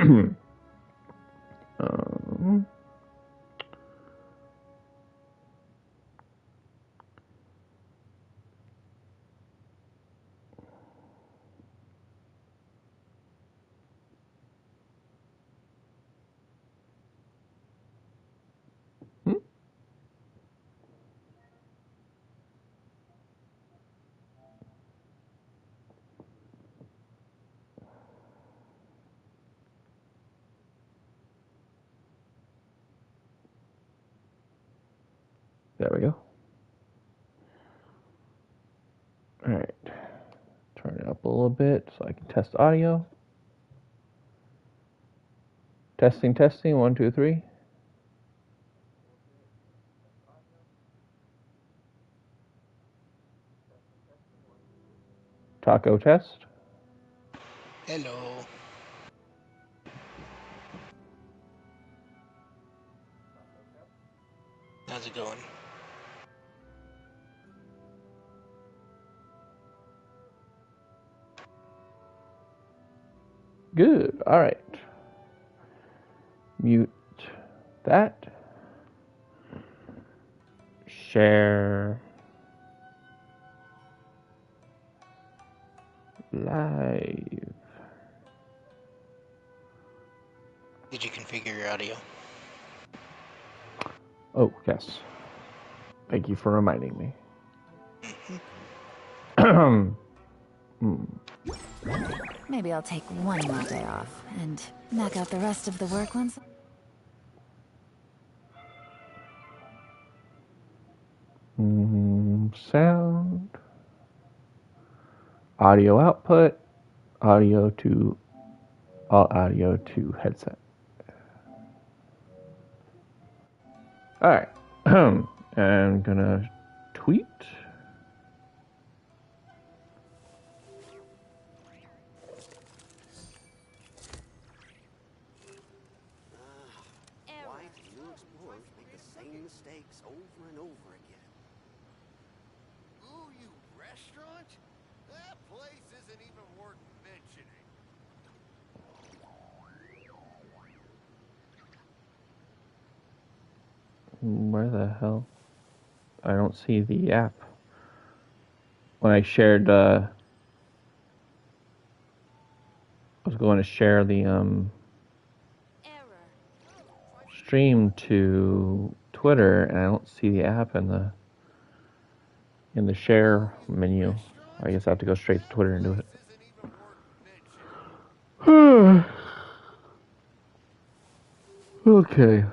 um, hmm? There we go. All right. Turn it up a little bit so I can test audio. Testing, testing. 1, 2, 3. Tako test. Hello. How's it going? Good. All right. Mute that. Share live. Did you configure your audio? Oh, yes. Thank you for reminding me. Maybe I'll take one more day off and knock out the rest of the work ones. Sound. Audio output. Audio to all audio to headset. All right. I'm gonna tweet. Why do new explorers make the same mistakes over and over again? Ooh, you restaurant? That place isn't even worth mentioning. Where the hell? I don't see the app. When I shared, I was going to share the stream to Twitter, and I don't see the app in the share menu. I guess I have to go straight to Twitter and do it. Okay.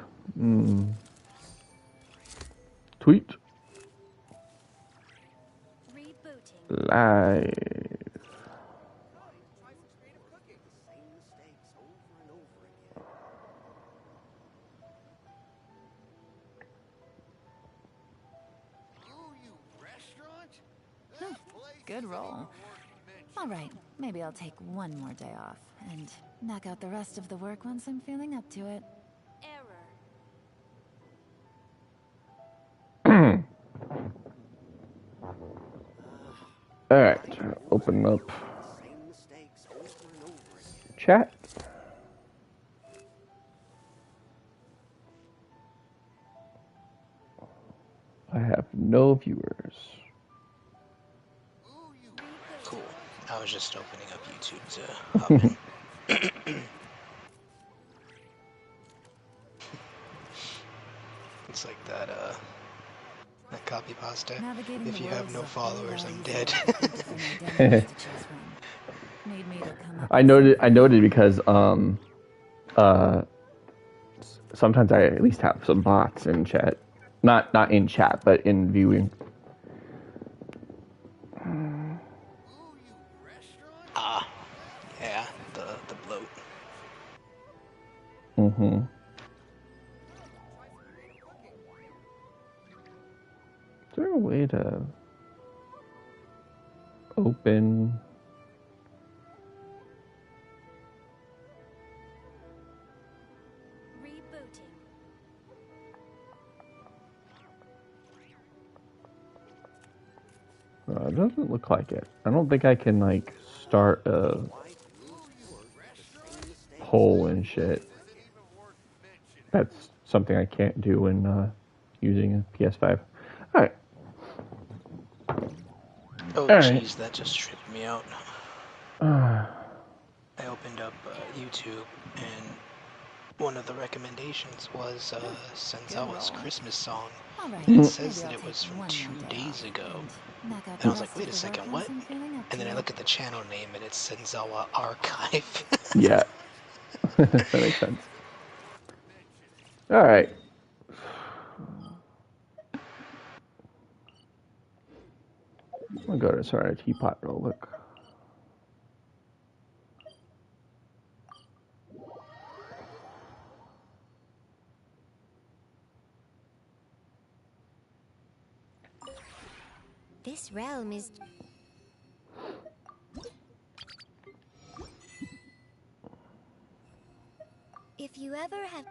Tweet. Live. Good roll. All right, maybe I'll take one more day off and knock out the rest of the work once I'm feeling up to it. All right. Open up chat. I have no viewers. Cool. I was just opening up YouTube to hop in. It's like that copy pasta. If you have no followers, I'm dead. I noted because sometimes I at least have some bots in chat. Not in chat, but in viewing. Ah, yeah, the bloat. Mm-hmm. Is there a way to open? It doesn't look like it. I don't think I can like start a pull and shit. That's something I can't do when using a PS5. Alright. Oh, jeez, that just tripped me out. I opened up YouTube, and one of the recommendations was Senzawa's Christmas song. And it says that it was from 2 days ago. And I was like, wait a second, what? And then I look at the channel name, and it's Senzawa Archive. Yeah. That makes sense. Alright. I'll go to our teapot real quick. This realm is... If you ever have...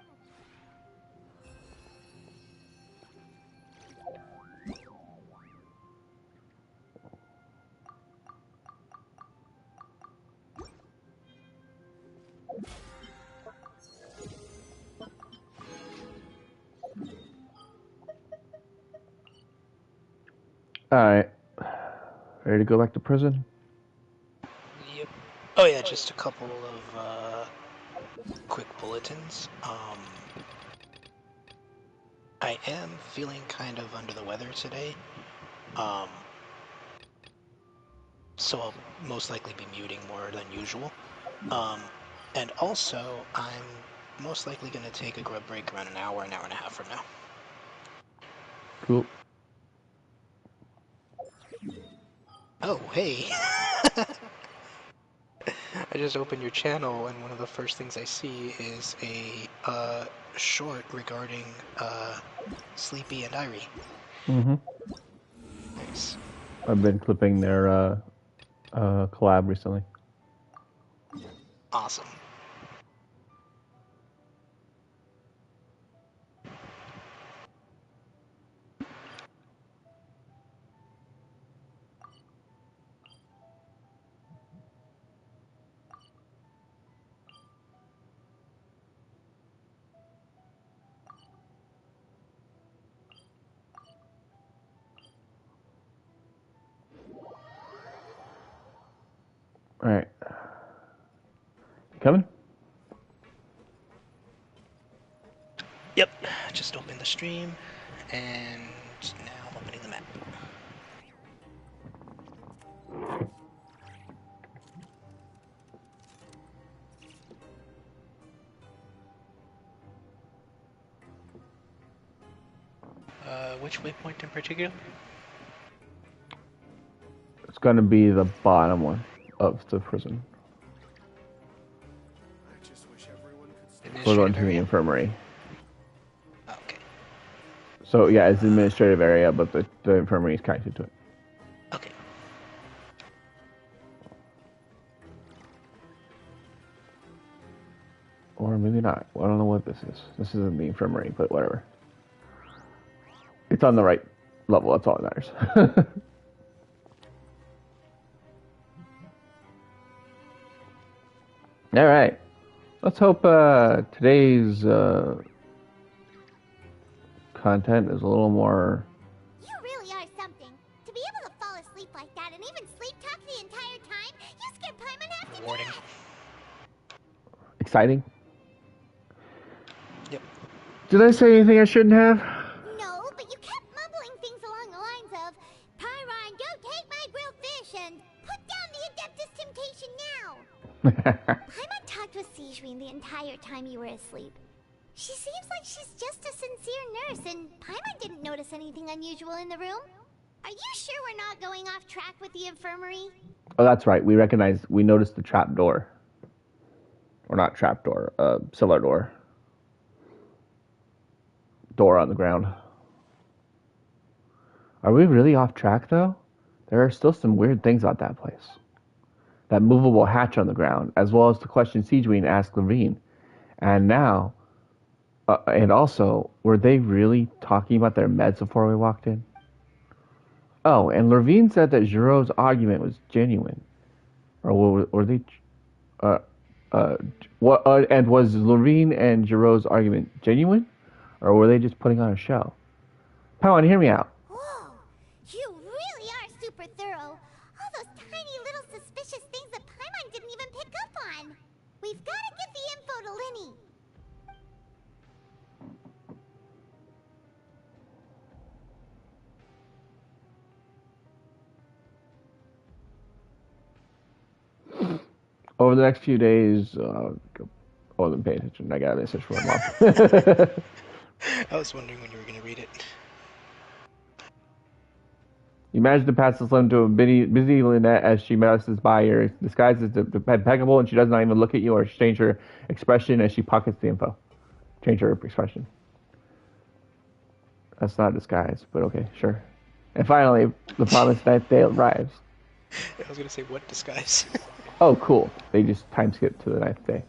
Alright. Ready to go back to prison? Yep. Oh yeah, just a couple of quick bulletins. I am feeling kind of under the weather today. So I'll most likely be muting more than usual. And also, I'm most likely going to take a grub break around an hour and a half from now. Cool. Oh, hey! I just opened your channel, and one of the first things I see is a short regarding Sleepy and Irie. Mm-hmm. Nice. I've been clipping their collab recently. Awesome. Alright. You coming? Yep, just opened the stream, and now opening the map. Which waypoint in particular? It's gonna be the bottom one of the prison. I just wish everyone could We're going to the infirmary. Okay. So yeah, it's the administrative area, but the infirmary is connected to it. Okay. Or maybe not. I don't know what this is. This isn't the infirmary, but whatever. It's on the right level, that's all that matters. Alright. Let's hope today's content is a little more... You really are something. To be able to fall asleep like that and even sleep talk the entire time, you scared Paimon half to Warning. death. exciting. Yep. Did I say anything I shouldn't have? No, but you kept mumbling things along the lines of, Pyron, go take my grilled fish and put down the Adeptus Temptation now. Paimon talked with Sigewinne the entire time you were asleep. She seems like she's just a sincere nurse, and Paimon didn't notice anything unusual in the room. Are you sure we're not going off track with the infirmary? Oh, that's right. We noticed the trap door. Or not trap door, cellar door. Door on the ground. Are we really off track, though? There are still some weird things about that place. That movable hatch on the ground, as well as the question Sigewinne asked Levine. And now, and also, were they really talking about their meds before we walked in? Oh, and Levine said that Giroux's argument was genuine. Or were they... And was Lorene and Giroux's argument genuine, or were they just putting on a show? Paimon, hear me out. Whoa, you really are super thorough. All those tiny little suspicious things that Paimon didn't even pick up on. We've got to get the info to Linny. Over the next few days, I wasn't paying attention. I got a message from my mom. I was wondering when you were going to read it. You manage to pass this on to a busy Lynette as she passes by her, disguised as impeccable, and she does not even look at you or change her expression as she pockets the info. Change her expression. That's not a disguise, but okay, sure. And finally, the promised ninth day arrives. I was going to say, what disguise? Oh, cool. They just time skip to the ninth day.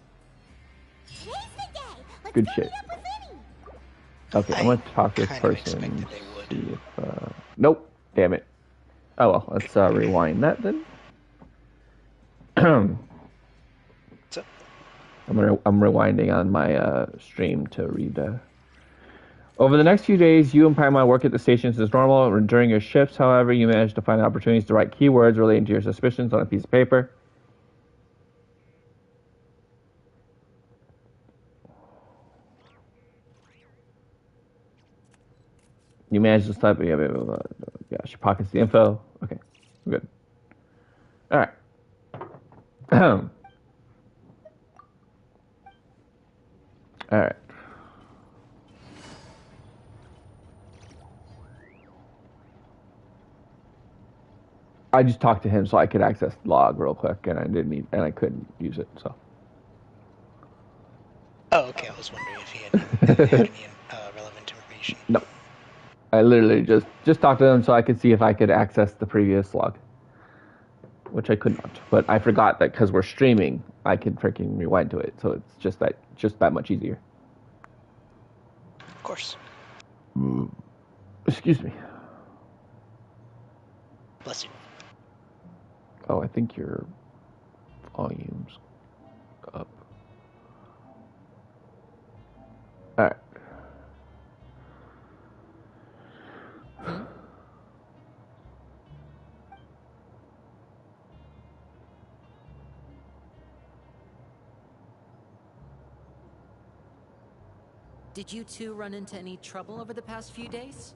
Today's the day. Let's Good go shit. meet up with Linny. Okay, I'm going to talk to this kind of person. expected they would. See if, nope. Damn it. Oh well, let's rewind that then. So, I'm rewinding on my stream to read. Over the next few days, you and Paimon work at the stations as normal. During your shifts, however, you manage to find opportunities to write keywords relating to your suspicions on a piece of paper. You manage to type. Yeah, she pockets the info. Okay, good. All right. All right. I just talked to him so I could access the log real quick, and I couldn't use it. So. oh, okay. I was wondering if he had any relevant information. No. I literally just talked to them so I could see if I could access the previous log, which I could not. But I forgot that because we're streaming, I can freaking rewind to it. So it's just that much easier. Of course. Excuse me. Bless you. Oh, I think your volume's up. All right. Did you two run into any trouble over the past few days?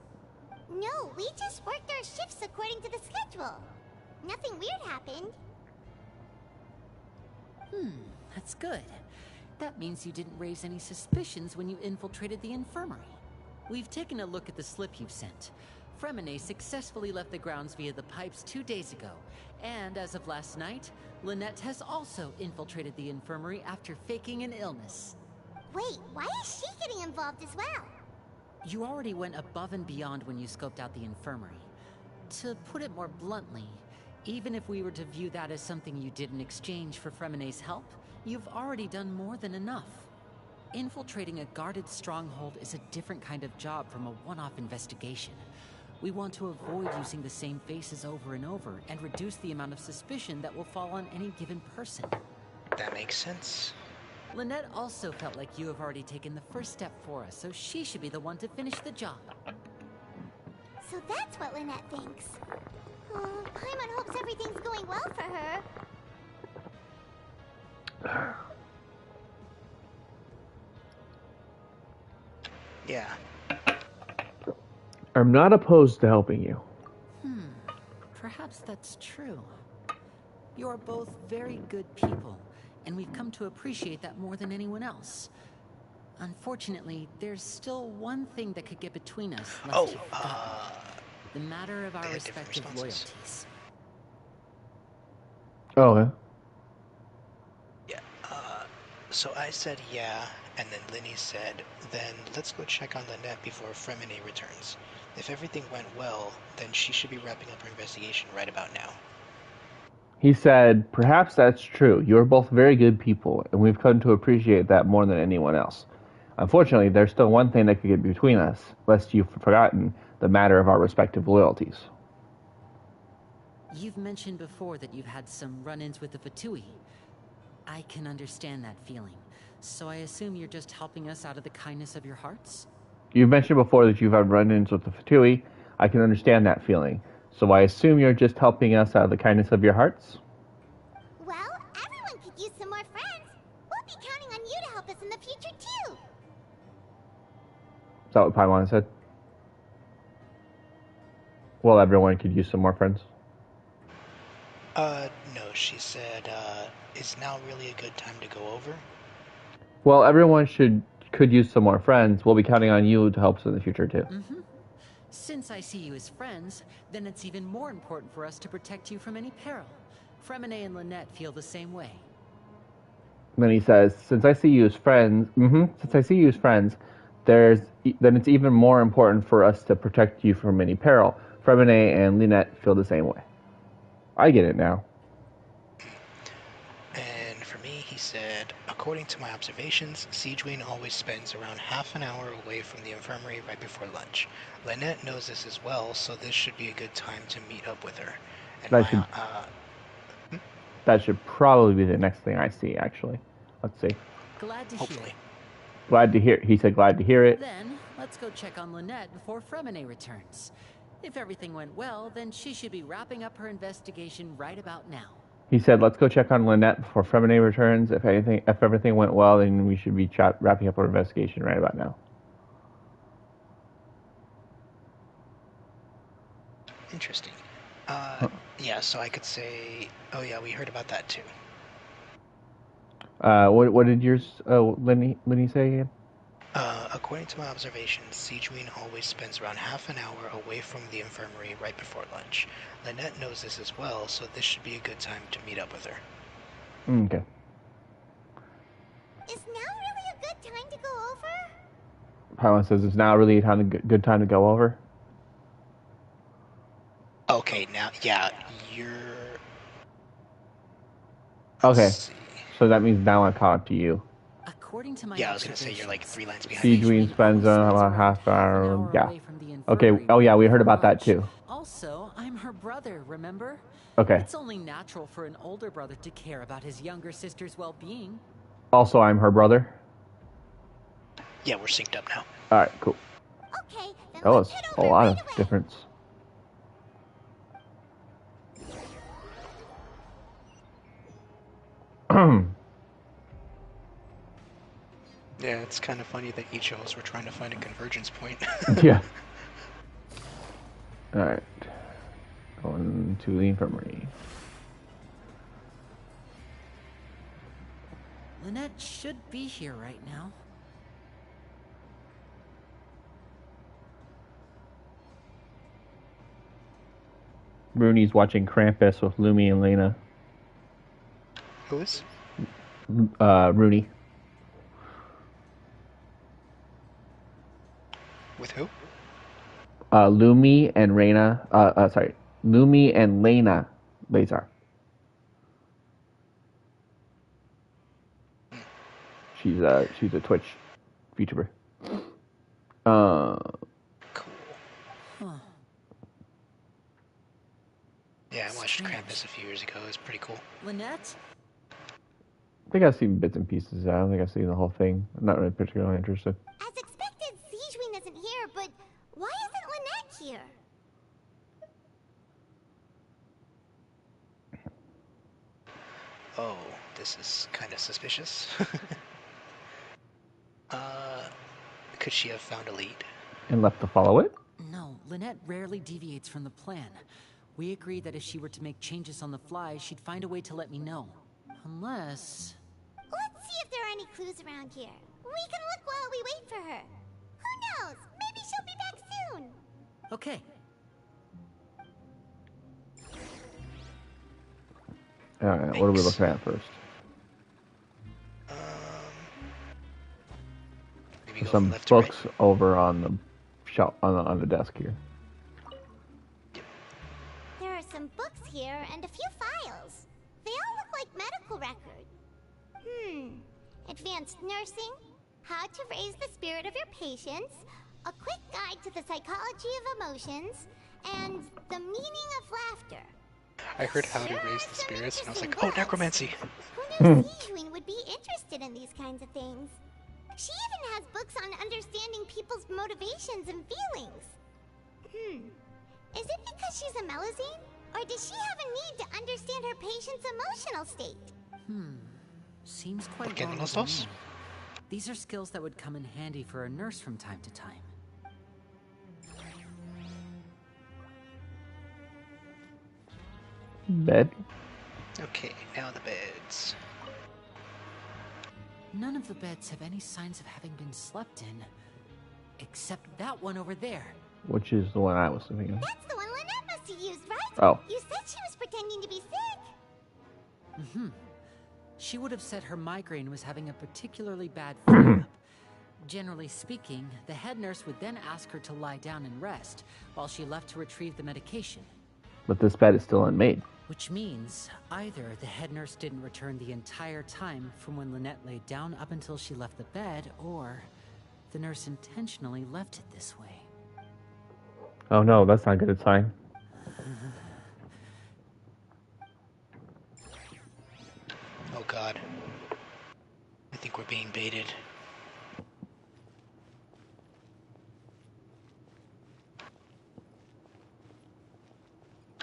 No, we just worked our shifts according to the schedule. Nothing weird happened. That's good. That means you didn't raise any suspicions when you infiltrated the infirmary. We've taken a look at the slip you've sent. Fremine successfully left the grounds via the pipes 2 days ago, and as of last night, Lynette has also infiltrated the infirmary after faking an illness. Wait, why is she getting involved as well? You already went above and beyond when you scoped out the infirmary. To put it more bluntly, even if we were to view that as something you did in exchange for Fremine's help, you've already done more than enough. Infiltrating a guarded stronghold is a different kind of job from a one-off investigation. We want to avoid using the same faces over and over and reduce the amount of suspicion that will fall on any given person. That makes sense. Lynette also felt like you have already taken the first step for us, so she should be the one to finish the job. So that's what Lynette thinks. Oh, Paimon hopes everything's going well for her. Yeah. I'm not opposed to helping you. Perhaps that's true. You're both very good people, and we've come to appreciate that more than anyone else. Unfortunately, there's still one thing that could get between us. The matter of our respective loyalties. Oh, yeah. Yeah. So I said yeah, and then Linny said, then let's go check on Lynette before Fremine returns. If everything went well, then she should be wrapping up her investigation right about now. He said, perhaps that's true. You're both very good people, and we've come to appreciate that more than anyone else. Unfortunately, there's still one thing that could get between us, lest you've forgotten the matter of our respective loyalties. You've mentioned before that you've had some run-ins with the Fatui. I can understand that feeling. So I assume you're just helping us out of the kindness of your hearts? You mentioned before that you've had run-ins with the Fatui. I can understand that feeling. So I assume you're just helping us out of the kindness of your hearts? Well, everyone could use some more friends. We'll be counting on you to help us in the future, too. Is that what Paimon said? Well, everyone could use some more friends. No, she said, is now really a good time to go over? Well, everyone could use some more friends. We'll be counting on you to help us in the future, too. Mm-hmm. Since I see you as friends, then it's even more important for us to protect you from any peril. Fremine and Lynette feel the same way. Then he says, since I see you as friends, then it's even more important for us to protect you from any peril. Fremine and Lynette feel the same way. I get it now. And for me, he said, according to my observations, Sigewinne always spends around half an hour away from the infirmary right before lunch. Lynette knows this as well, so this should be a good time to meet up with her. And That should probably be the next thing I see, actually. Let's see. Glad to hopefully. hear. Glad to hear. He said glad to hear it. Then, let's go check on Lynette before Fremine returns. If everything went well, then she should be wrapping up her investigation right about now. He said, let's go check on Lynette before Fremine returns. If everything went well, then we should be wrapping up our investigation right about now. Interesting. Yeah, so I could say, oh yeah, we heard about that too. What did yours, Lenny say again? According to my observations, Sigewinne always spends around half an hour away from the infirmary right before lunch. Lynette knows this as well, so this should be a good time to meet up with her. Okay. Is now really a good time to go over? Paimon says it's now really a good time to go over. Okay, now, yeah, you're... Okay, so that means now I caught up to you. According to my I was gonna say you're like 3 lines behind. Sigewinne spends about half hour. Yeah. Okay. Oh yeah, we heard about that too. Also, I'm her brother. Remember? Okay. It's only natural for an older brother to care about his younger sister's well-being. Also, I'm her brother. Yeah, we're synced up now. All right. Cool. Okay, then That let's was head a over lot right of away. difference. Yeah, it's kind of funny that each of us were trying to find a convergence point. Yeah. All right. Going to the infirmary. Lynette should be here right now. Rooney's watching Krampus with Lumi and Lena. Who is? Rooney. With who? Lumi and Reyna. Lumi and Lena Lazar. She's a Twitch VTuber. Cool. Huh. Yeah, I watched Strange. Krampus a few years ago. It was pretty cool. Lynette? I think I've seen bits and pieces. I don't think I've seen the whole thing. I'm not really particularly interested. As expected, Sigewinne isn't here, but why isn't Lynette here? Oh, this is kind of suspicious. Could she have found a lead? And left to follow it? No, Lynette rarely deviates from the plan. We agreed that if she were to make changes on the fly, she'd find a way to let me know. Unless... Let's see if there are any clues around here. We can look while we wait for her. Who knows? Maybe she'll be back soon. Okay. Alright, what are we looking at first? Maybe There's go some from left to right. books over on the shelf on the desk here. There are some books here and a few files. They all look like medical records. Advanced nursing, how to raise the spirit of your patients, a quick guide to the psychology of emotions, and the meaning of laughter. I heard how to raise the spirits, and I was like, oh, necromancy. Who knew Sijuin would be interested in these kinds of things? She even has books on understanding people's motivations and feelings. Is it because she's a Melusine? Or does she have a need to understand her patient's emotional state? Seems quite ¿Por qué no normal los to dos? me. These are skills that would come in handy for a nurse from time to time. Bed? Okay, now the beds. None of the beds have any signs of having been slept in. Except that one over there. Which is the one I was thinking of. That's the one Lynette must have used, right? Oh. You said she was pretending to be sick. She would have said her migraine was having a particularly bad flare-up. Generally speaking, the head nurse would then ask her to lie down and rest, while she left to retrieve the medication. But this bed is still unmade. Which means, either the head nurse didn't return the entire time from when Lynette laid down up until she left the bed, or the nurse intentionally left it this way. Oh no, that's not a good sign. Oh god. I think we're being baited.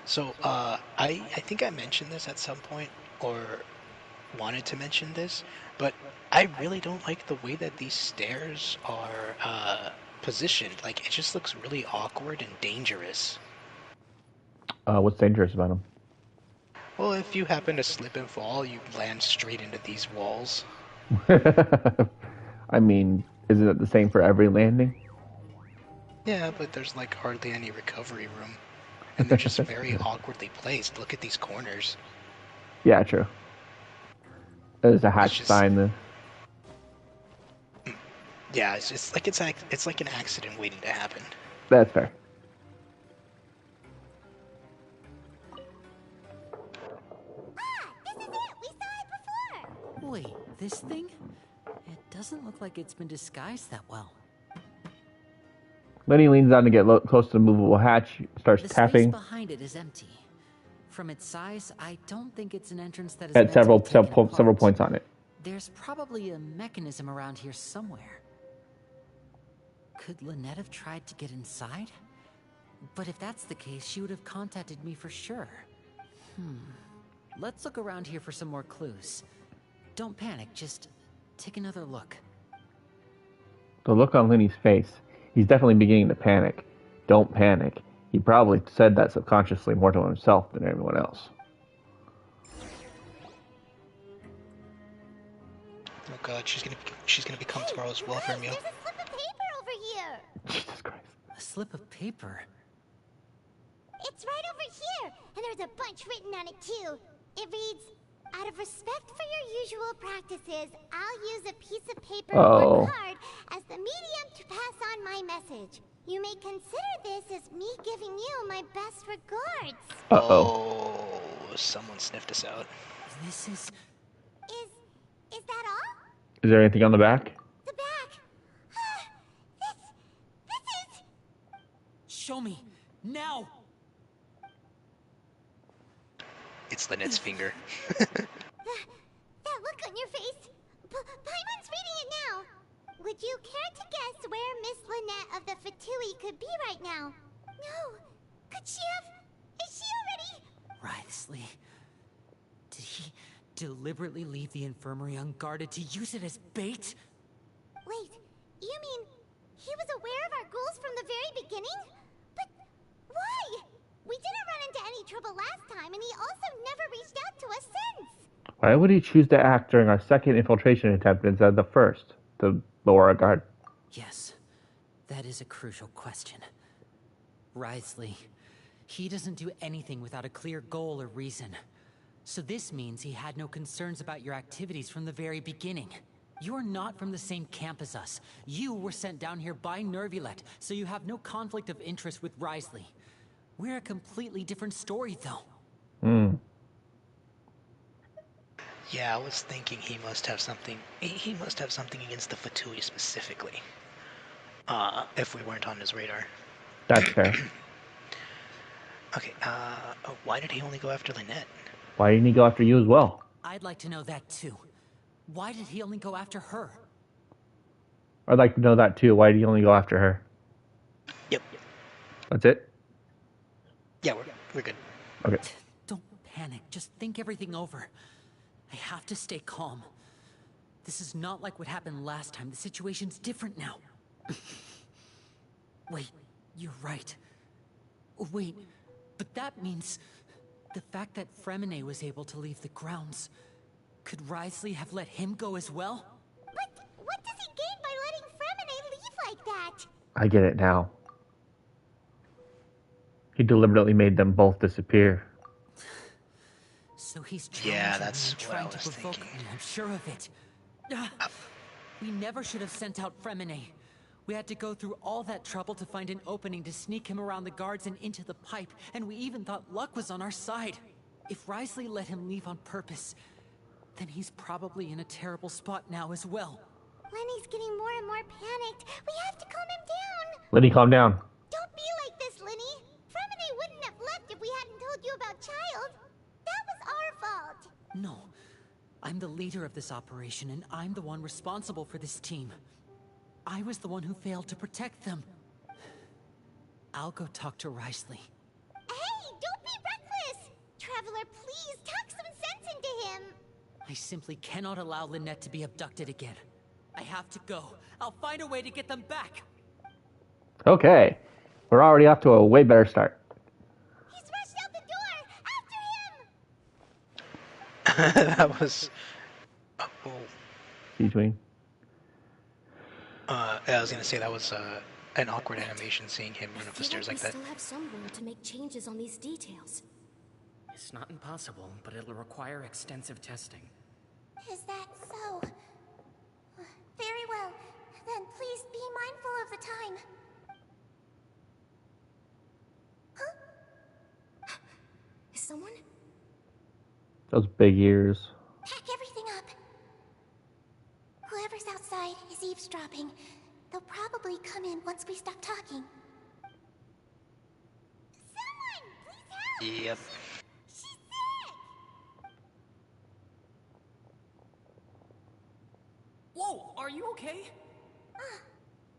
So, I think I mentioned this at some point, or wanted to mention this, but I really don't like the way that these stairs are positioned. Like, it just looks really awkward and dangerous. What's dangerous about them? Well, if you happen to slip and fall, you land straight into these walls. I mean, isn't it the same for every landing? Yeah, but there's like hardly any recovery room. And they're just very awkwardly placed. Look at these corners. Yeah, true. There's a hatch just- sign there. Yeah, it's just like it's like an accident waiting to happen. That's fair. This is it! We saw it before! Wait, this thing? It doesn't look like it's been disguised that well. Lenny leans down to get close to the movable hatch, starts The tapping. space behind it is empty. From its size, I don't think it's an entrance that is At meant to several be taken several apart. points on it. There's probably a mechanism around here somewhere. Could Lynette have tried to get inside? But if that's the case, she would have contacted me for sure. Let's look around here for some more clues. Don't panic, just take another look. The look on Lenny's face, he's definitely beginning to panic. Don't panic. He probably said that subconsciously more to himself than everyone else. Oh god, she's gonna become tomorrow's welfare meal. There's a slip of paper over here! Jesus Christ. A slip of paper. It's right over here! And there's a bunch written on it too. It reads, out of respect for your usual practices, I'll use a piece of paper or card as the medium to pass on my message. You may consider this as me giving you my best regards. Oh, someone sniffed us out. This is... Is that all? Is there anything on the back? The back. This is... Show me! Now! It's Lynette's finger. That look on your face. Paimon's reading it now. Would you care to guess where Miss Lynette of the Fatui could be right now? No. Could she have... Is she already... Wriothesley. Did he deliberately leave the infirmary unguarded to use it as bait? Wait, you mean he was aware of our goals from the very beginning? But why? We didn't run into any trouble last time, and he also never reached out to us since. Why would he choose to act during our second infiltration attempt instead of the first, to lower our guard? Yes, that is a crucial question. Wriothesley, he doesn't do anything without a clear goal or reason. So this means he had no concerns about your activities from the very beginning. You're not from the same camp as us. You were sent down here by Nervulet, so you have no conflict of interest with Wriothesley. We're a completely different story, though. Yeah, I was thinking he must have something. He must have something against the Fatui specifically. If we weren't on his radar. That's fair. Okay, why did he only go after Lynette? Why didn't he go after you as well? I'd like to know that too. Why did he only go after her? I'd like to know that too. Why did he only go after her? Yep. That's it? Yeah, we're good. Okay. Don't panic. Just think everything over. I have to stay calm. This is not like what happened last time. The situation's different now. Wait, you're right. Wait, but that means the fact that Fremine was able to leave the grounds. Could Wriothesley have let him go as well? But what does he gain by letting Fremine leave like that? I get it now. He deliberately made them both disappear. So he's Yeah, challenging that's me and what I trying to was provoke thinking. me, I'm sure of it. We never should have sent out Fremine. We had to go through all that trouble to find an opening to sneak him around the guards and into the pipe, and we even thought luck was on our side. If Wriothesley let him leave on purpose, then he's probably in a terrible spot now as well. Lenny's getting more and more panicked. We have to calm him down. Lenny, calm down. Don't be like this, Lenny. Fremine wouldn't have left if we hadn't told you about Childe. That was our fault. No. I'm the leader of this operation, and I'm the one responsible for this team. I was the one who failed to protect them. I'll go talk to Wriothesley. Hey, don't be reckless. Traveler, please talk some sense into him. I simply cannot allow Lynette to be abducted again. I have to go. I'll find a way to get them back. Okay. We're already off to a way better start. He's rushed out the door. After him. That was. Oh, Between. I was gonna say that was an awkward animation, seeing him run up the stairs like that. We still have some room to make changes on these details. It's not impossible, but it'll require extensive testing. Is that so? Very well. Then please be mindful of the time. Huh? Is someone? Those big ears. Pack everything up. Whoever's outside is eavesdropping. They'll probably come in once we stop talking. Someone, please help! Yep. She's sick! Whoa, are you okay?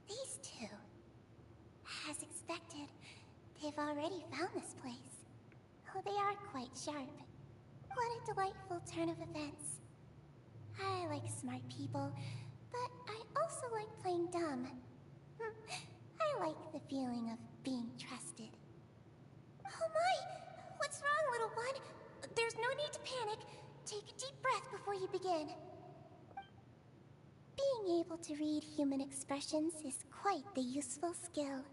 These two. As expected, they've already found this place. Oh, they are quite sharp. What a delightful turn of events. I like smart people, but I also like playing dumb. I like the feeling of being trusted. Oh my! What's wrong, little one? There's no need to panic. Take a deep breath before you begin. Being able to read human expressions is quite the useful skill.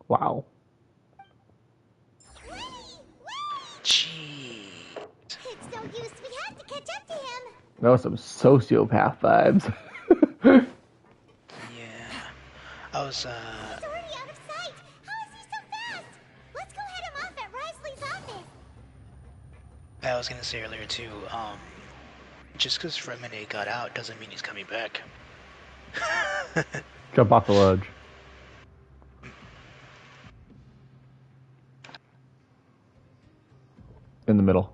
Wow. Gee. It's no use, we have to catch up to him. That was some sociopath vibes. Yeah. I was He's already out of sight. How is he so fast? Let's go head him off at Wriothesley's office. I was gonna say earlier too. Just because Fremine got out doesn't mean he's coming back. Jump off the ledge. In the middle.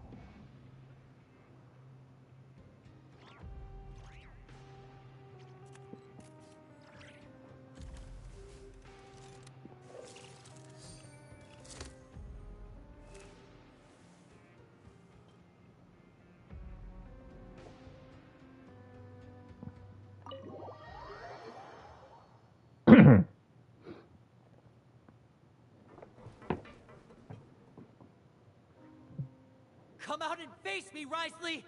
Come out and face me, Wriothesley!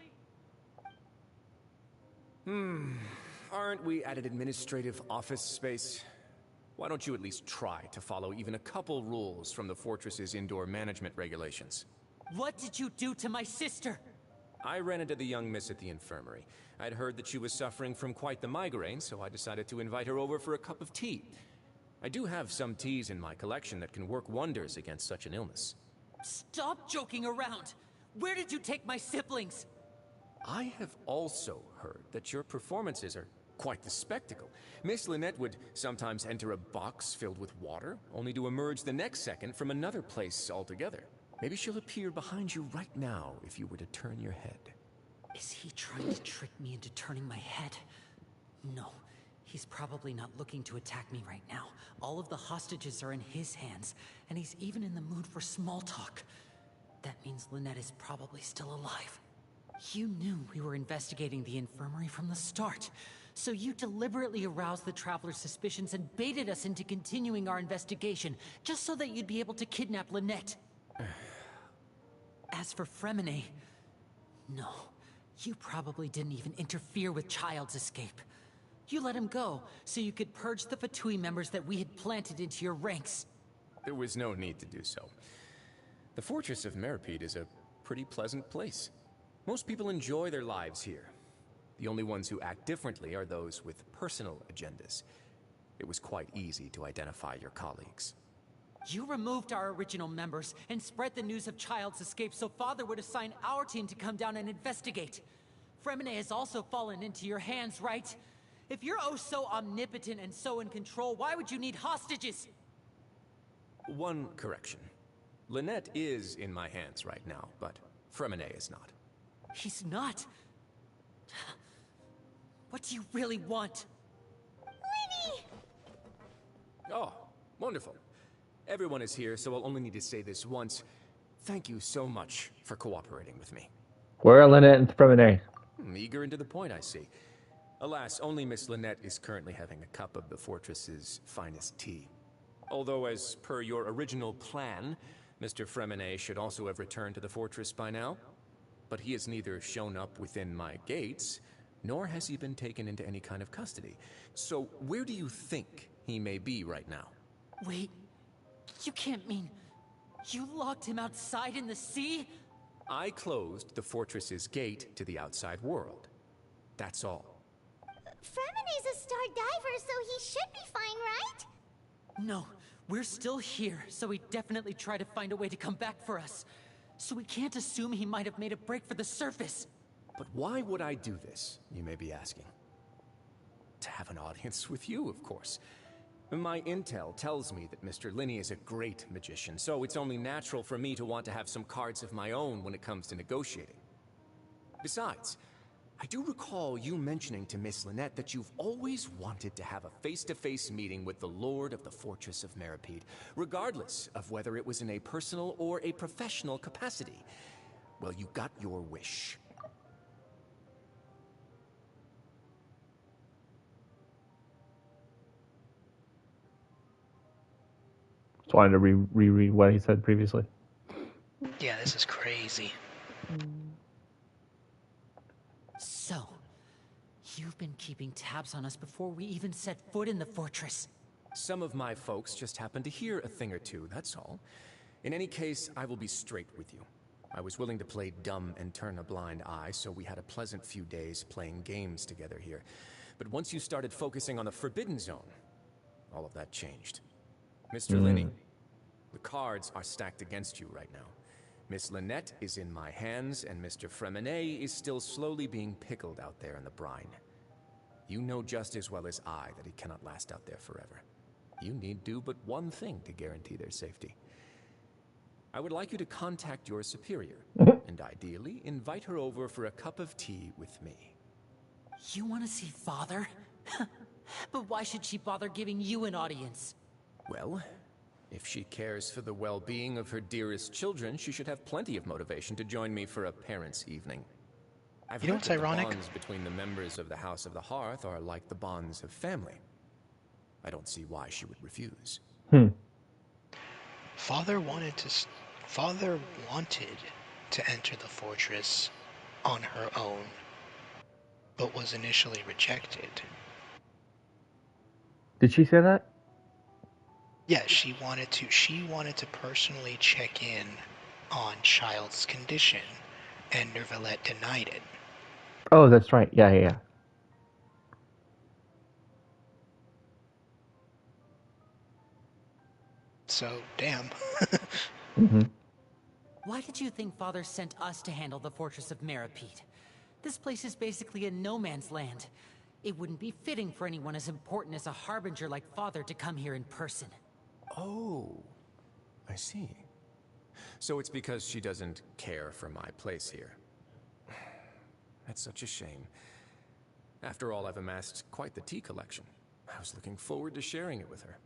Aren't we at an administrative office space? Why don't you at least try to follow even a couple rules from the fortress's indoor management regulations? What did you do to my sister? I ran into the young miss at the infirmary. I'd heard that she was suffering from quite the migraine, so I decided to invite her over for a cup of tea. I do have some teas in my collection that can work wonders against such an illness. Stop joking around! Where did you take my siblings? I have also heard that your performances are Quite the spectacle. Miss Lynette would sometimes enter a box filled with water, only to emerge the next second from another place altogether. Maybe she'll appear behind you right now if you were to turn your head. Is he trying to trick me into turning my head? No. He's probably not looking to attack me right now. All of the hostages are in his hands, and he's even in the mood for small talk. That means Lynette is probably still alive. You knew we were investigating the infirmary from the start, so you deliberately aroused the Traveler's suspicions and baited us into continuing our investigation, just so that you'd be able to kidnap Lynette. As for Fremine, no. You probably didn't even interfere with Childe's escape. You let him go, so you could purge the Fatui members that we had planted into your ranks. There was no need to do so. The Fortress of Meripede is a pretty pleasant place. Most people enjoy their lives here. The only ones who act differently are those with personal agendas. It was quite easy to identify your colleagues. You removed our original members and spread the news of Childe's escape so Father would assign our team to come down and investigate. Fremine has also fallen into your hands, right? If you're oh so omnipotent and so in control, why would you need hostages? One correction. Lynette is in my hands right now, but Fremine is not. He's not? What do you really want? Winnie! Oh, wonderful. Everyone is here, so I'll only need to say this once. Thank you so much for cooperating with me. Where are Lynette and Fremine? Eager and to the point, I see. Alas, only Miss Lynette is currently having a cup of the fortress's finest tea. Although, as per your original plan, Mr. Fremine should also have returned to the fortress by now. But he has neither shown up within my gates, nor has he been taken into any kind of custody. So where do you think he may be right now? Wait, you can't mean you locked him outside in the sea? I closed the fortress's gate to the outside world. That's all. Fremine's a star diver, so he should be fine, right? No, we're still here, so he definitely tried to find a way to come back for us. So we can't assume he might have made a break for the surface. But why would I do this, you may be asking? To have an audience with you, of course. My intel tells me that Mr. Linney is a great magician, so it's only natural for me to want to have some cards of my own when it comes to negotiating. Besides, I do recall you mentioning to Miss Lynette that you've always wanted to have a face-to-face meeting with the Lord of the Fortress of Meripede, regardless of whether it was in a personal or a professional capacity. Well, you got your wish. Just wanted to reread what he said previously. Yeah, this is crazy. So, you've been keeping tabs on us before we even set foot in the fortress. Some of my folks just happened to hear a thing or two, that's all. In any case, I will be straight with you. I was willing to play dumb and turn a blind eye, so we had a pleasant few days playing games together here. But once you started focusing on the Forbidden Zone, all of that changed. Mr. Linney, the cards are stacked against you right now. Miss Lynette is in my hands, and Mr. Fremine is still slowly being pickled out there in the brine. You know just as well as I that he cannot last out there forever. You need do but one thing to guarantee their safety. I would like you to contact your superior, and ideally invite her over for a cup of tea with me. You want to see Father? But why should she bother giving you an audience? Well, if she cares for the well-being of her dearest children, she should have plenty of motivation to join me for a parents' evening. I've You know heard what's that ironic? the bonds between the members of the House of the Hearth are like the bonds of family. I don't see why she would refuse. Father wanted to enter the fortress on her own, but was initially rejected. Did she say that? Yeah, she wanted to personally check in on Childe's condition, and Neuvillette denied it. Oh, that's right. Yeah. So, damn. Why did you think Father sent us to handle the Fortress of Meripede? This place is basically a no man's land. It wouldn't be fitting for anyone as important as a harbinger like Father to come here in person. Oh, I see. So it's because she doesn't care for my place here. That's such a shame. After all, I've amassed quite the tea collection. I was looking forward to sharing it with her.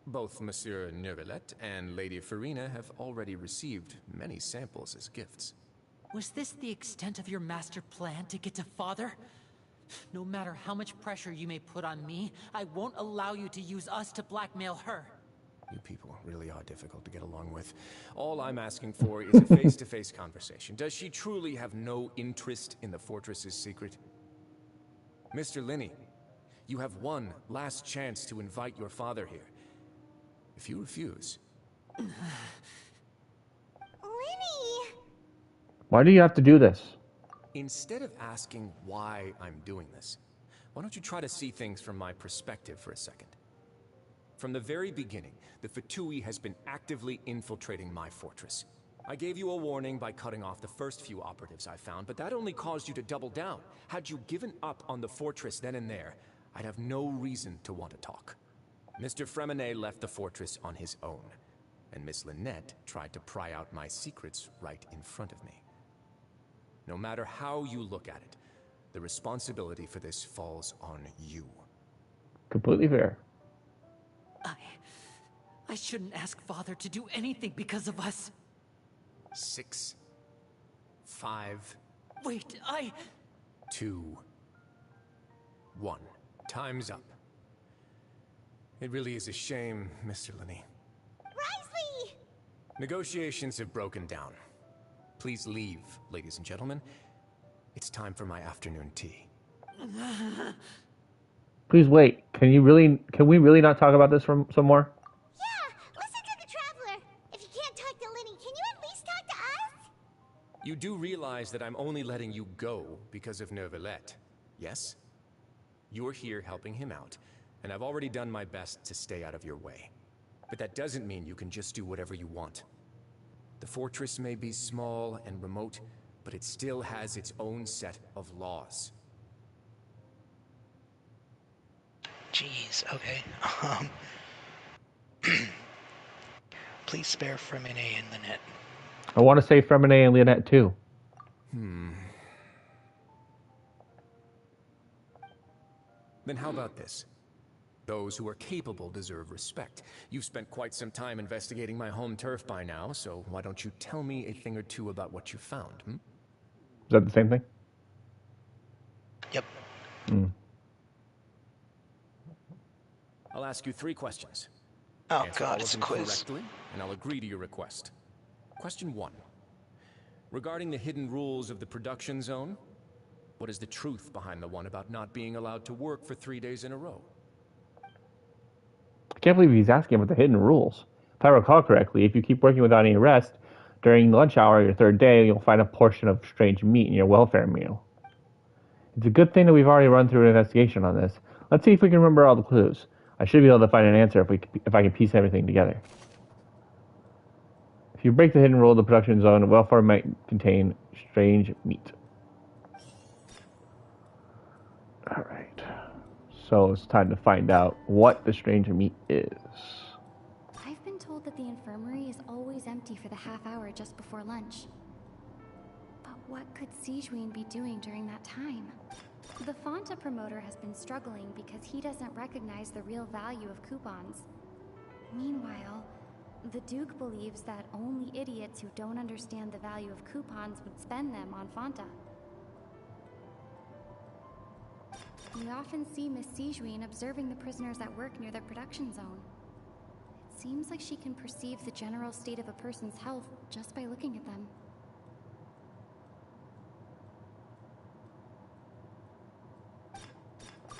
Both Monsieur Neuvillette and Lady Farina have already received many samples as gifts. Was this the extent of your master plan to get to Father? No matter how much pressure you may put on me, I won't allow you to use us to blackmail her. You people really are difficult to get along with. All I'm asking for is a face-to-face conversation. Does she truly have no interest in the fortress's secret? Mr. Linney, you have one last chance to invite your father here. If you refuse... Linny! Why do you have to do this? Instead of asking why I'm doing this, why don't you try to see things from my perspective for a second? From the very beginning, the Fatui has been actively infiltrating my fortress. I gave you a warning by cutting off the first few operatives I found, but that only caused you to double down. Had you given up on the fortress then and there, I'd have no reason to want to talk. Mr. Fremenet left the fortress on his own, and Miss Lynette tried to pry out my secrets right in front of me. No matter how you look at it, the responsibility for this falls on you. Completely fair. I shouldn't ask Father to do anything because of us. 6, 5... Wait, 2, 1. Time's up. It really is a shame, Mr. Linney. Risley! Negotiations have broken down. Please leave, ladies and gentlemen. It's time for my afternoon tea. Please wait. Can we really not talk about this some more? Yeah, listen to the Traveler. If you can't talk to Linny, can you at least talk to us? You do realize that I'm only letting you go because of Neuvillette, yes? You're here helping him out, and I've already done my best to stay out of your way. But that doesn't mean you can just do whatever you want. The fortress may be small and remote, but it still has its own set of laws. Jeez, okay. Please spare Fremenet and Lynette. I want to say Fremenet and Lynette too. Then how about this? Those who are capable deserve respect. You've spent quite some time investigating my home turf by now, so why don't you tell me a thing or two about what you found, Is that the same thing? Yep. I'll ask you 3 questions. Oh Answer god, all it's of a them quiz. correctly, and I'll agree to your request. Question 1. Regarding the hidden rules of the production zone, what is the truth behind the one about not being allowed to work for 3 days in a row? I can't believe he's asking about the hidden rules. If I recall correctly, if you keep working without any rest, during lunch hour your 3rd day, you'll find a portion of strange meat in your welfare meal. It's a good thing that we've already run through an investigation on this. Let's see if we can remember all the clues. I should be able to find an answer if I can piece everything together. If you break the hidden rule of the production zone, welfare might contain strange meat. Alright. So it's time to find out what the strange meat is. I've been told that the infirmary is always empty for the half hour just before lunch. But what could Sijuin be doing during that time? The Fonta promoter has been struggling because he doesn't recognize the real value of coupons. Meanwhile, the Duke believes that only idiots who don't understand the value of coupons would spend them on Fonta. We often see Miss Sijuin observing the prisoners at work near the production zone. It seems like she can perceive the general state of a person's health just by looking at them.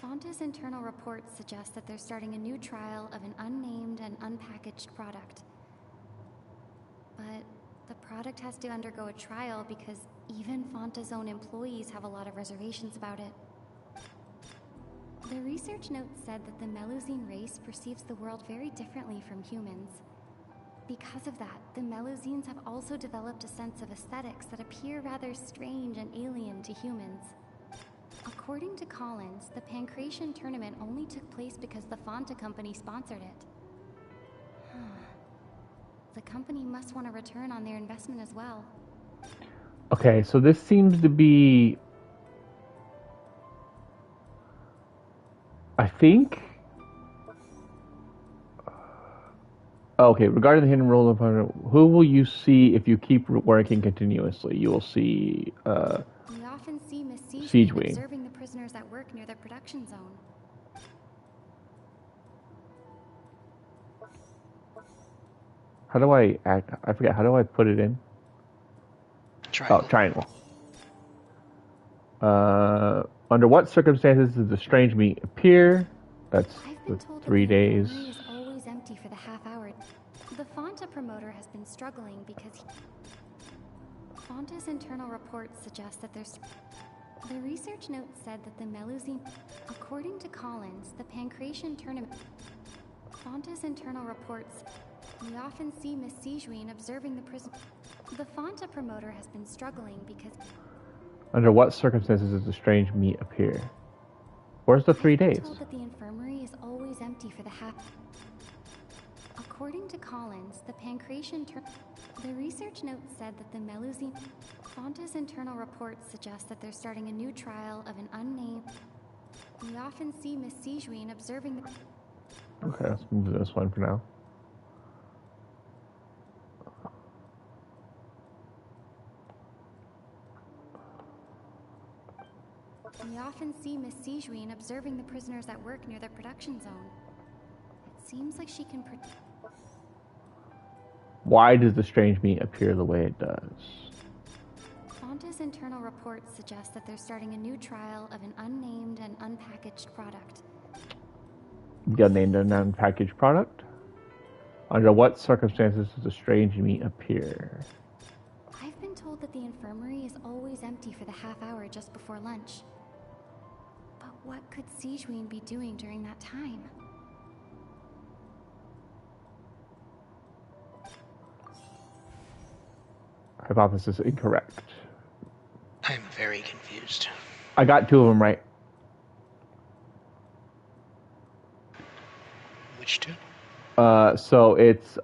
Fonta's internal reports suggest that they're starting a new trial of an unnamed and unpackaged product. But the product has to undergo a trial because even Fonta's own employees have a lot of reservations about it. The research note said that the Melusine race perceives the world very differently from humans. Because of that, the Melusines have also developed a sense of aesthetics that appear rather strange and alien to humans. According to Collins, the Pancration tournament only took place because the Fonta company sponsored it. The company must want a return on their investment as well. Okay, so this seems to be... I think... Okay, regarding the hidden role of... Who will you see if you keep working continuously? You will see... We often see Miss Siege Wing. observing the prisoners that work near the production zone. How do I act? I forget. How do I put it in? Triangle. Oh, triangle. Under what circumstances does the strange meat appear? That's the 3 days. The is always empty for the half hour. The Fonta promoter has been struggling because Fonta's internal reports suggest that there's... The research note said that the Melusine... According to Collins, the Pancration tournament... Fonta's internal reports... We often see Miss Sijuin observing the prison... The Fonta promoter has been struggling because... Under what circumstances does the strange meat appear? Where's the 3 days? I'm told that the infirmary is always empty for the half... According to Collins, the Pancration The research note said that the Melusine... Fonta's internal reports suggest that they're starting a new trial of an unnamed... We often see Miss Sijuin observing the... Okay, let's move to this one for now. We often see Miss Sijuin observing the prisoners that work near the production zone. It seems like she can... Why does the strange meat appear the way it does? Fonta's internal reports suggest that they're starting a new trial of an unnamed and unpackaged product. The unnamed and unpackaged product? Under what circumstances does the strange meat appear? I've been told that the infirmary is always empty for the half hour just before lunch. But what could Sijuin be doing during that time? Hypothesis incorrect. I'm very confused. I got 2 of them right. Which 2? So it's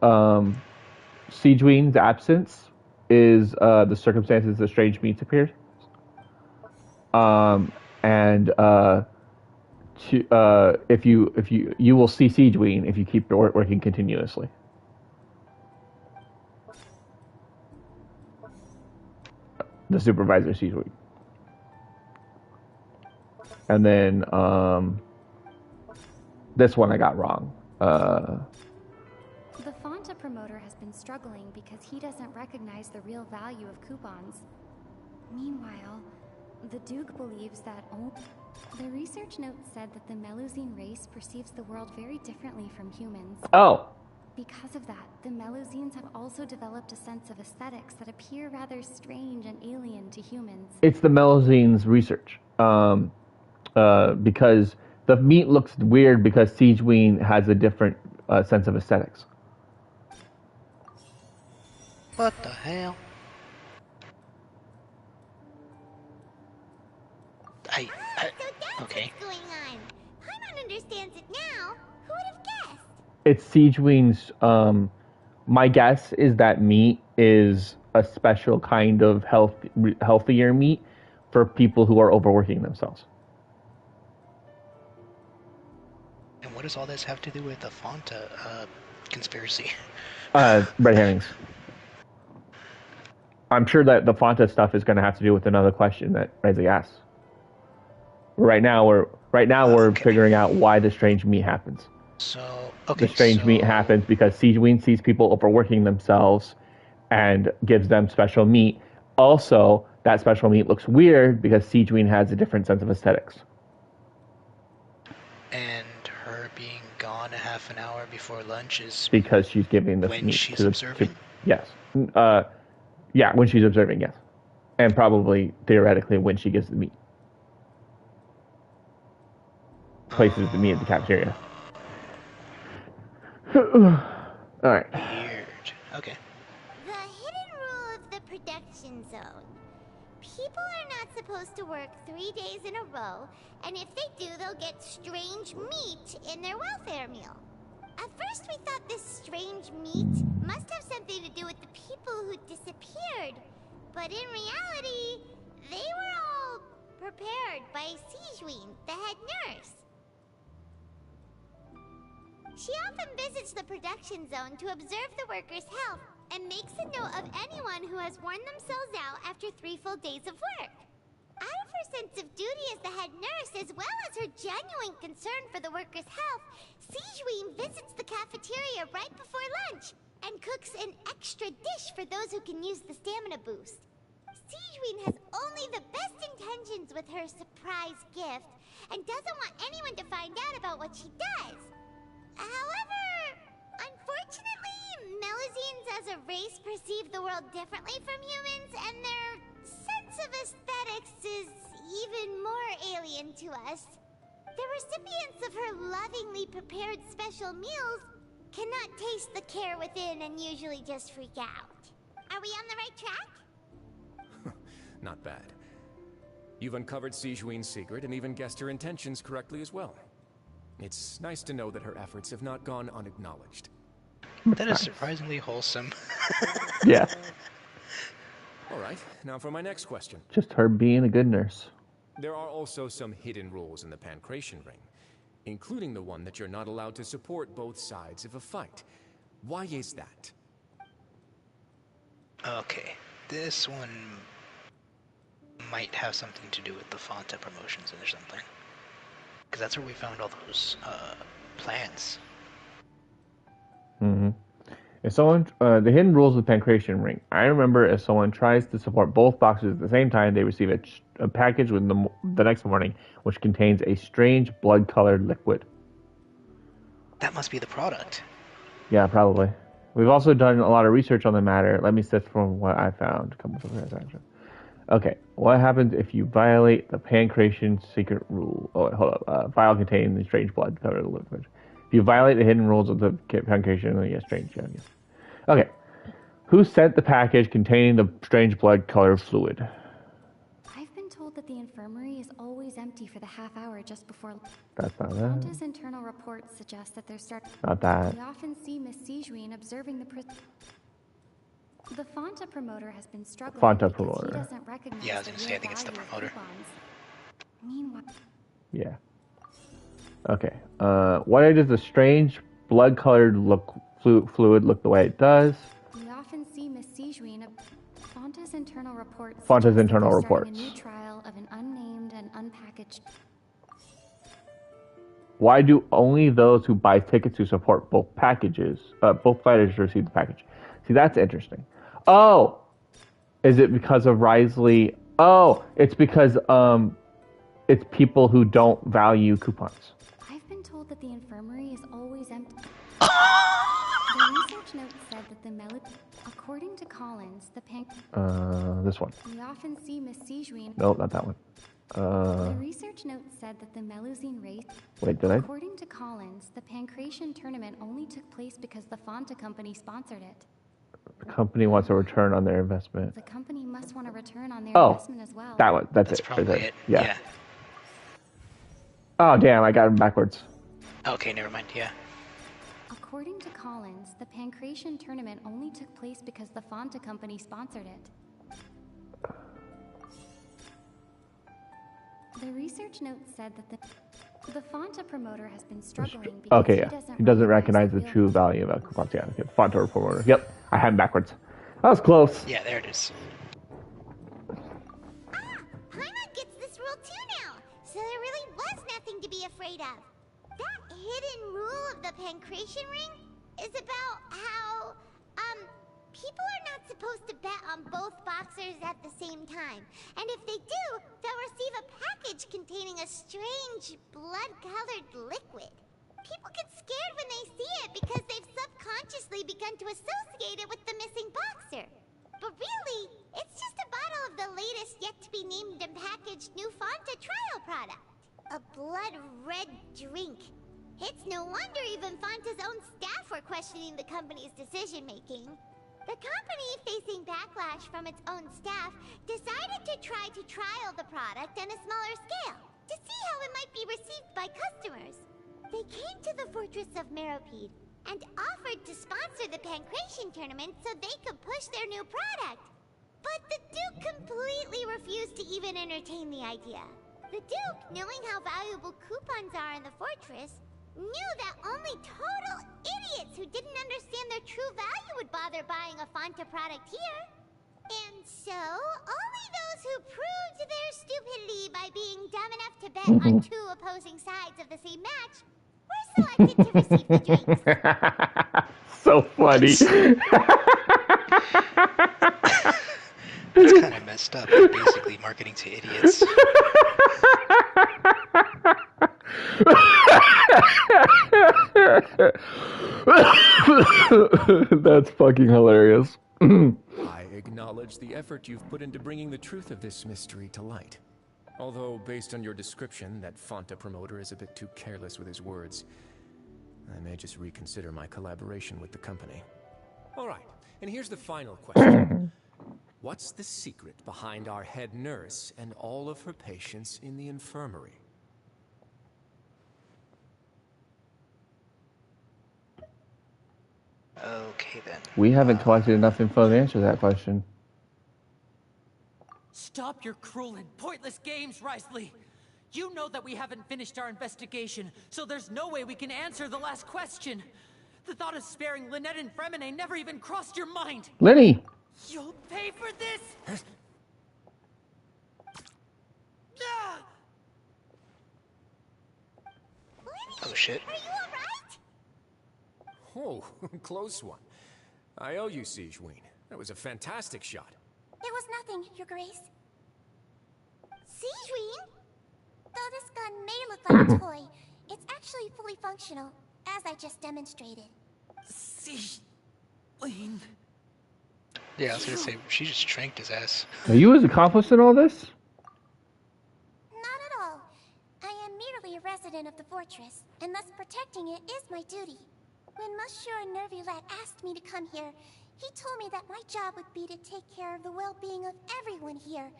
Sijuin's absence is the circumstances the strange meats appears. And if you will see Sijuin if you keep working continuously. The supervisor Sijuin. And then this one I got wrong. The Fonta promoter has been struggling because he doesn't recognize the real value of coupons. Meanwhile, the Duke believes that the research note said that the Melusine race perceives the world very differently from humans. Oh. Because of that, the Melusines have also developed a sense of aesthetics that appear rather strange and alien to humans. It's the Melusine's research. Because the meat looks weird because Sijuin has a different sense of aesthetics. What the hell? Okay. What's going on? Paimon understands it now. Who would have guessed? It's Sijuin's. My guess is that meat is a special kind of healthier meat for people who are overworking themselves. And what does all this have to do with the Fonta conspiracy? Red herrings. I'm sure that the Fonta stuff is going to have to do with another question that Isaac asked. Right now we're figuring out why the strange meat happens. So, okay. The strange meat happens because Sijuin sees people overworking themselves and gives them special meat. Also, that special meat looks weird because Sijuin has a different sense of aesthetics. And her being gone a half an hour before lunch is because she's giving the when meat she's to the, observing? Yes. Yeah, when she's observing, yes. And probably, theoretically, when she gives the meat. Places the meat at the cafeteria. Alright. Weird. Okay. The hidden rule of the production zone. People are not supposed to work 3 days in a row, and if they do, they'll get strange meat in their welfare meal. At first, we thought this strange meat must have something to do with the people who disappeared. But in reality, they were all prepared by Sijween, the head nurse. She often visits the production zone to observe the workers' health and makes a note of anyone who has worn themselves out after 3 full days of work. Out of her sense of duty as the head nurse, as well as her genuine concern for the workers' health, Sijween visits the cafeteria right before lunch and cooks an extra dish for those who can use the stamina boost. Sijween has only the best intentions with her surprise gift and doesn't want anyone to find out about what she does. However, unfortunately, Melusines as a race perceive the world differently from humans, and their sense of aesthetics is even more alien to us. The recipients of her lovingly prepared special meals cannot taste the care within and usually just freak out. Are we on the right track? Not bad. You've uncovered Sijween's secret and even guessed her intentions correctly as well. It's nice to know that her efforts have not gone unacknowledged. That is surprisingly wholesome. Yeah. Alright, now for my next question. Just her being a good nurse. There are also some hidden rules in the Pancration Ring, including the one that you're not allowed to support both sides of a fight. Why is that? Okay, this one might have something to do with the Fonta promotions or something. Because that's where we found all those plans. Mm-hmm. If someone, the hidden rules of the Pancration Ring. I remember if someone tries to support both boxes at the same time, they receive a package with the next morning, which contains a strange blood-colored liquid. That must be the product. Yeah, probably. We've also done a lot of research on the matter. Let me sift from what I found. Okay, what happens if you violate the Pancration secret rule? Oh, wait, hold up. Vial containing the strange blood-colored liquid. If you violate the hidden rules of the Pancration, yes, strange. Yeah. Okay. Who sent the package containing the strange blood-colored fluid? I've been told that the infirmary is always empty for the half hour just before. That's not that. Fonta's internal reports suggest that they're starting. Not that. We often see Miss Sijween observing the Fonta promoter has been struggling Fonta because promoter. he doesn't recognize Yeah, I was gonna say, I think it's the value of promoter. coupons. Meanwhile, Yeah. Okay. Why does the strange blood-colored fluid look the way it does? we often see Miss Sijween. Fonta's internal reports. Fonta's suggest that internal they're starting reports. A new trial of an unnamed and unpackaged. Why do only those who buy tickets to support both fighters receive the package? See, that's interesting. Oh! Is it because of Risley? Oh! It's because, it's people who don't value coupons. I've been told that the infirmary is always empty. The research note said that the according to Collins, This one. we often see Miss Sijween. No, not that one. The research note said that the Melusine race. Wait, did I? According to Collins, the Pancration tournament only took place because the Fonta company sponsored it. The company wants a return on their investment. The company must want a return on their Oh, investment as well. that one. That's it. Probably Right there. it. Yeah. Oh, damn, I got him backwards. Okay, never mind, yeah. According to Collins, the Pancration tournament only took place because the Fonta company sponsored it. The research note said that the Fonta promoter has been struggling because Okay, yeah. He doesn't recognize the true value of coupons. Yeah, okay. Fonta promoter. Yep, I had him backwards. That was close. Yeah, there it is. Paimon gets this rule too now, so there really was nothing to be afraid of. That hidden rule of the Pancration Ring is about how, people are not supposed to bet on both boxers at the same time. And if they do, they'll receive a package containing a strange blood-colored liquid. People get scared when they see it because they've subconsciously begun to associate it with the missing boxer. But really, it's just a bottle of the latest yet-to-be-named and packaged new Fonta trial product. A blood-red drink. It's no wonder even Fonta's own staff were questioning the company's decision-making. The company, facing backlash from its own staff, decided to try to trial the product on a smaller scale to see how it might be received by customers. They came to the Fortress of Meropide and offered to sponsor the Pancration tournament so they could push their new product. But the Duke completely refused to even entertain the idea. The Duke, knowing how valuable coupons are in the fortress, knew that only total idiots who didn't understand their true value would bother buying a Fanta product here. And so, only those who proved their stupidity by being dumb enough to bet on two opposing sides of the same match were selected to receive the drinks. So funny. That's kind of messed up. They're basically marketing to idiots. That's fucking hilarious. I acknowledge the effort you've put into bringing the truth of this mystery to light. Although, based on your description, that Fanta promoter is a bit too careless with his words. I may just reconsider my collaboration with the company. Alright, and here's the final question. What's the secret behind our head nurse and all of her patients in the infirmary? Okay then. We haven't collected enough info to answer that question. Stop your cruel and pointless games, Risley! You know that we haven't finished our investigation, so there's no way we can answer the last question. The thought of sparing Lynette and Fremine never even crossed your mind! Lenny! You'll pay for this! Ah! Oh shit. Are you alright? Oh, close one. I owe you, Sigewinne. That was a fantastic shot. It was nothing, Your Grace. Sigewinne? Though this gun may look like a toy, it's actually fully functional, as I just demonstrated. Sigewinne. Yeah, I was gonna say, she just tranked his ass. Are you his accomplice in all this? Not at all. I am merely a resident of the fortress, and thus protecting it is my duty. When Monsieur Nervulette asked me to come here, he told me that my job would be to take care of the well-being of everyone here.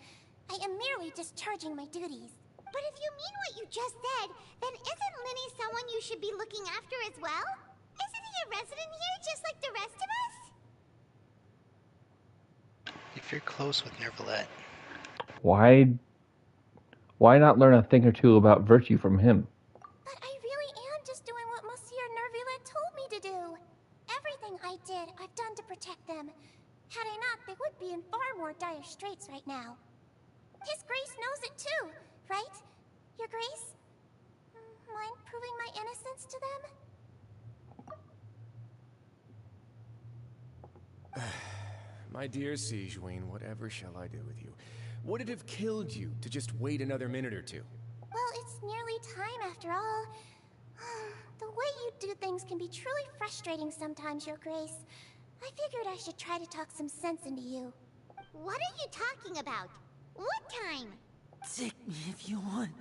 I am merely discharging my duties. But if you mean what you just said, then isn't Linny someone you should be looking after as well? Isn't he a resident here just like the rest of us? If you're close with Nervulette. Why not learn a thing or two about virtue from him? But I really am just doing what Monsieur Nervulette told me to do. Everything I did, I've done to protect them. Had I not, they would be in far more dire straits right now. His Grace knows it too, right? Your Grace? Mind proving my innocence to them? My dear Sigewinne, whatever shall I do with you? Would it have killed you to just wait another minute or two? Well, it's nearly time after all. The way you do things can be truly frustrating sometimes, Your Grace. I figured I should try to talk some sense into you. What are you talking about? What time? Take me if you want.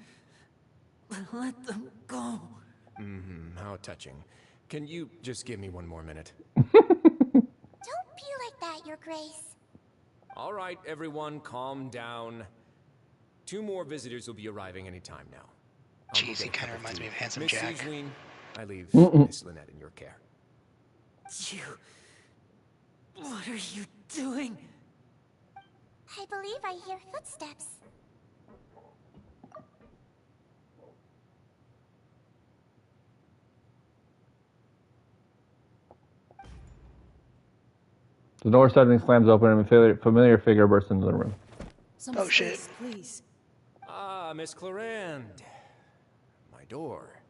Let them go. How touching. Can you just give me one more minute? Don't be like that, Your Grace. All right, everyone, calm down. 2 more visitors will be arriving any time now. Jeez, he kind of reminds me of Handsome Miss Jack. Sigewinne, I leave Miss Lynette in your care. You... What are you doing? I believe I hear footsteps. The door suddenly slams open and a familiar figure bursts into the room. Oh shit. Please. Ah, Miss Clarande. My door.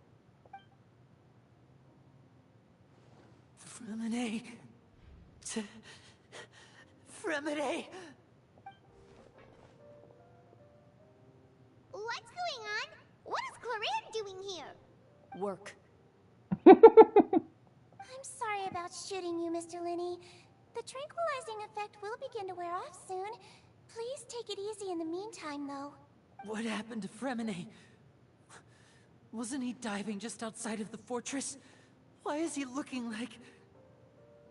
Fremine. Fremine. What's going on? What is Clarande doing here? Work. I'm sorry about shooting you, Mr. Linney. The tranquilizing effect will begin to wear off soon. Please take it easy in the meantime, though. What happened to Fremine? Wasn't he diving just outside of the fortress? Why is he looking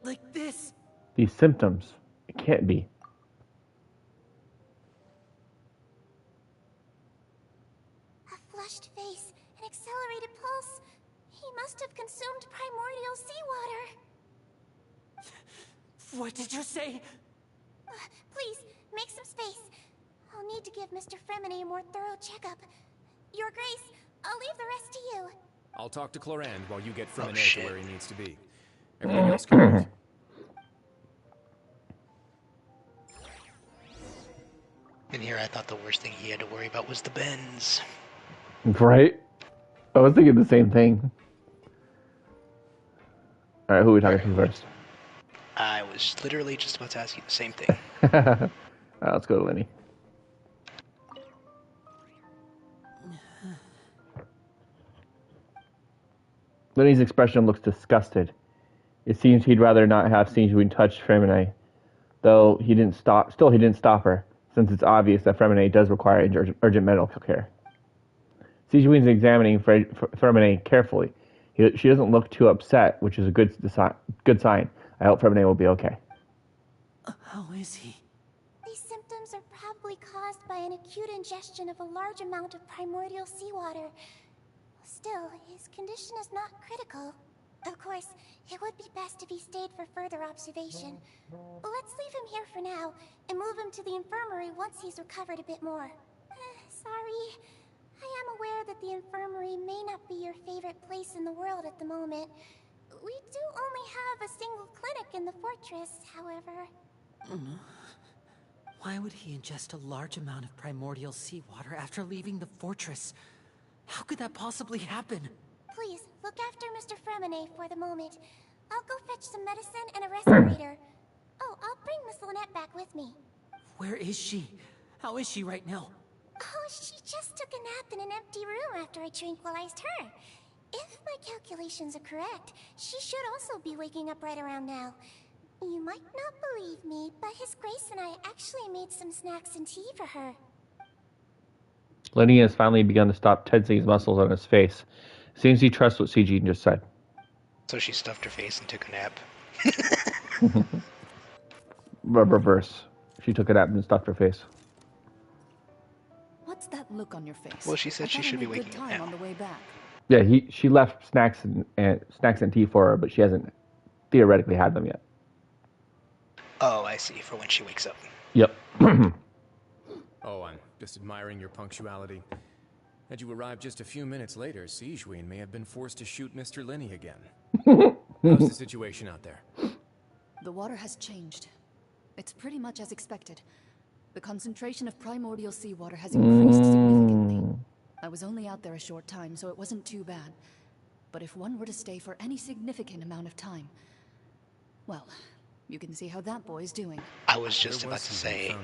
like this? These symptoms. It can't be. A flushed face, an accelerated pulse. He must have consumed primordial seawater. What did you say? Please, make some space. I'll need to give Mr. Fremine a more thorough checkup. Your Grace, I'll leave the rest to you. I'll talk to Clorand while you get Fremine shit. to where he needs to be. Everything else can wait. And here I thought the worst thing he had to worry about was the bends. Right? I was thinking the same thing. Alright, who are we talking to first? I was literally just about to ask you the same thing. Alright, let's go to Lenny. Lenny's expression looks disgusted. It seems he'd rather not have Sigewinne touch Fremine, though he didn't stop her, since it's obvious that Fremine does require urgent medical care. Sigewinne's examining Fremine carefully. She doesn't look too upset, which is a good sign. I hope Fremine will be okay. How is he? These symptoms are probably caused by an acute ingestion of a large amount of primordial seawater. Still, his condition is not critical. Of course, it would be best if he stayed for further observation. Let's leave him here for now, and move him to the infirmary once he's recovered a bit more. Sorry. I am aware that the infirmary may not be your favorite place in the world at the moment. We do only have a single clinic in the fortress, however. Why would he ingest a large amount of primordial seawater after leaving the fortress? How could that possibly happen? Please, look after Mr. Fremine for the moment. I'll go fetch some medicine and a respirator. Oh, I'll bring Miss Lynette back with me. Where is she? How is she right now? Oh, she just took a nap in an empty room after I tranquilized her. If my calculations are correct, she should also be waking up right around now. You might not believe me, but His Grace and I actually made some snacks and tea for her. Lenny has finally begun to stop tensing his muscles on his face. Seems he trusts what Sigewinne just said. So she stuffed her face and took a nap. Reverse. She took a nap and stuffed her face. What's that look on your face? Well, she said she should be waking up now. On the way back. Yeah, she left snacks and tea for her, but she hasn't theoretically had them yet. Oh, I see. For when she wakes up. Yep. Oh, I'm just admiring your punctuality. Had you arrived just a few minutes later, Sigewinne may have been forced to shoot Mr. Lenny again. How's the situation out there? The water has changed. It's pretty much as expected. The concentration of primordial seawater has increased significantly. I was only out there a short time, so it wasn't too bad. But if one were to stay for any significant amount of time, well, you can see how that boy's doing. I was just about to say,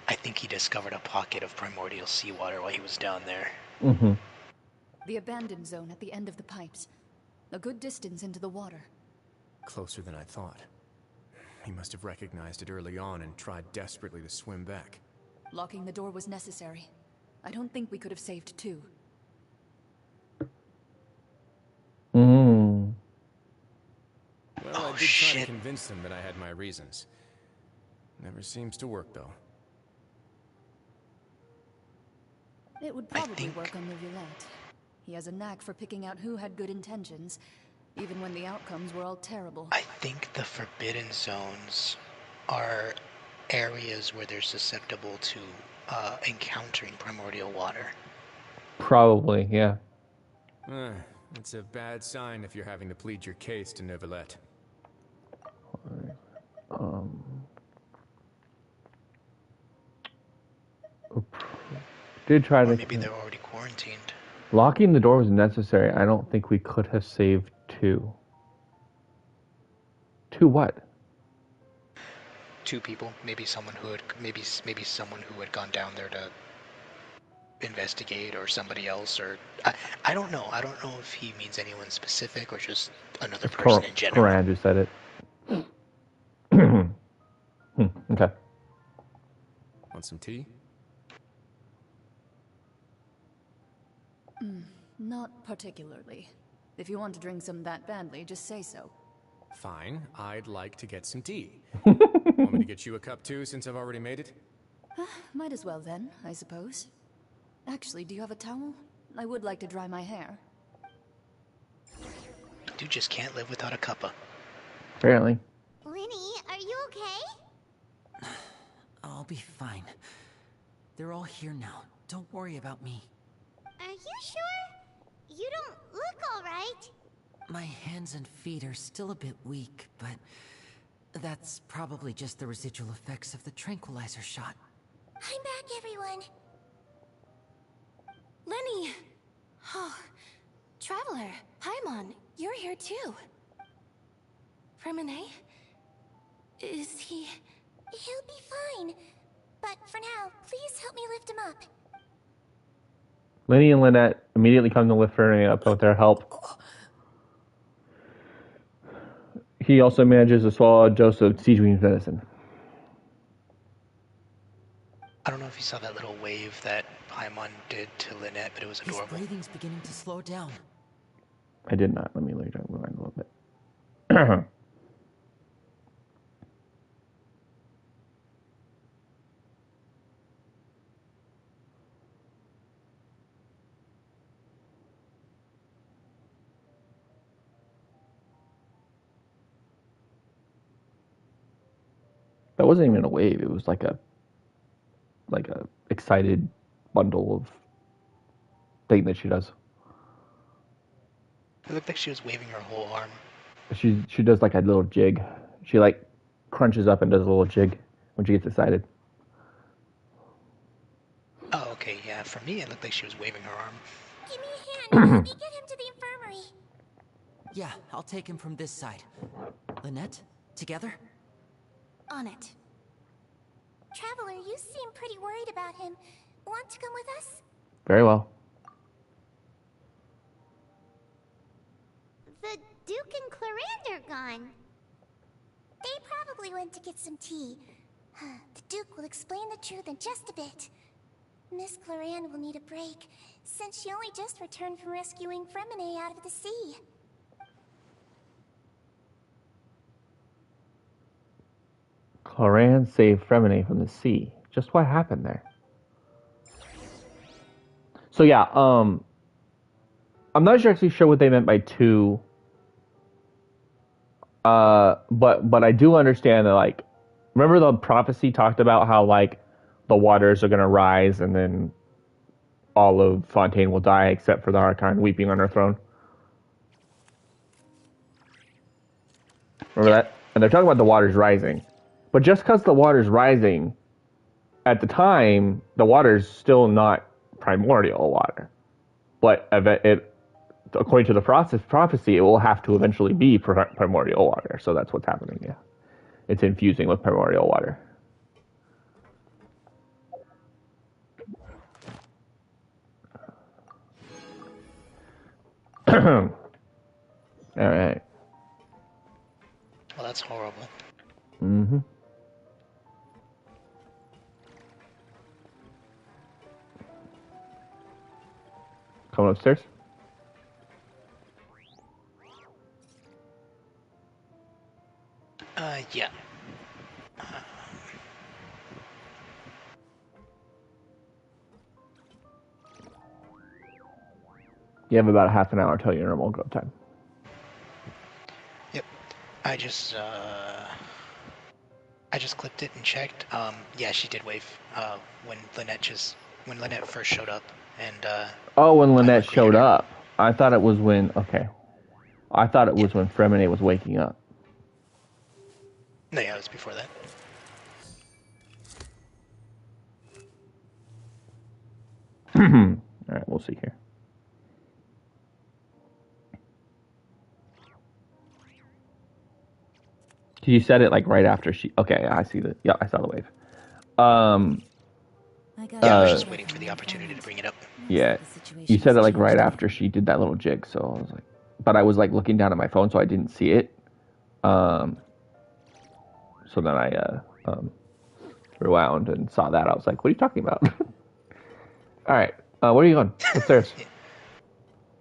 I think he discovered a pocket of primordial seawater while he was down there. Mm-hmm. The abandoned zone at the end of the pipes. A good distance into the water. Closer than I thought. He must have recognized it early on and tried desperately to swim back. Locking the door was necessary. I don't think we could have saved two. Mm. Well, I did try to convince them that I had my reasons. Never seems to work, though. It would probably work on Neuvillette. He has a knack for picking out who had good intentions, even when the outcomes were all terrible. I think the Forbidden Zones are areas where they're susceptible to encountering primordial water. Probably, yeah. It's a bad sign if you're having to plead your case to Neuvillette. Did try or to. Maybe they're already quarantined. Locking the door was necessary. I don't think we could have saved two. Two what? Two people. Maybe someone who had maybe someone who had gone down there to investigate, or somebody else, or I don't know. I don't know if he means anyone specific or just another person in general. Coran just said it. Okay. Want some tea? Not particularly. If you want to drink some that badly, just say so. Fine, I'd like to get some tea. Want me to get you a cup too, since I've already made it? Might as well then, I suppose. Actually, do you have a towel? I would like to dry my hair. Dude just can't live without a cuppa. Apparently. Lenny, are you okay? I'll be fine. They're all here now. Don't worry about me. Are you sure? You don't look alright. My hands and feet are still a bit weak, but that's probably just the residual effects of the tranquilizer shot. I'm back, everyone. Lenny! Oh, Traveler, Paimon, you're here too. Freminet? Is he... He'll be fine. But for now, please help me lift him up. Lenny and Lynette immediately come to lift Fernie up with their help. He also manages to swallow a dose of siege medicine. I don't know if you saw that little wave that Paimon did to Lynette, but it was adorable. His breathing's beginning to slow down. I did not. Let me rewind a little bit. That wasn't even a wave. It was like a excited bundle of thing that she does. It looked like she was waving her whole arm. She does like a little jig. She like crunches up and does a little jig when she gets excited. Oh, okay, yeah. For me, it looked like she was waving her arm. Give me a hand. Help me get him to the infirmary. Yeah, I'll take him from this side. Lynette, together? On it. Traveler, you seem pretty worried about him. Want to come with us? Very well. The Duke and Clarande are gone. They probably went to get some tea. The Duke will explain the truth in just a bit. Miss Clarande will need a break, since she only just returned from rescuing Freminet out of the sea. Clarande saved Freminet from the sea. Just what happened there? So yeah, I'm not actually sure what they meant by two. But I do understand that, like, remember the prophecy talked about how, like, the waters are going to rise and then all of Fontaine will die except for the Archon weeping on her throne? Remember that? And they're talking about the waters rising. But just because the water's rising, at the time, the water's still not primordial water. But according to the prophecy, it will have to eventually be primordial water. So that's what's happening, yeah. It's infusing with primordial water. All right. Well, that's horrible. Mm-hmm. Coming upstairs? Yeah. You have about half an hour till your normal go time. Yep. I just clipped it and checked. Yeah, she did wave. When Lynette first showed up, and oh, when Lynette showed up. I thought it was when. Okay. I thought it was when Freminet was waking up. No, yeah, it was before that. All right, we'll see here. You said it like right after she. Okay, I see the. Yeah, I saw the wave. Yeah, I was just waiting for the opportunity to bring it up. Yeah, you said it like right after she did that little jig, so I was like, but I was like looking down at my phone, so I didn't see it. So then I rewound and saw that. I was like, what are you talking about? All right, where are you going? Upstairs.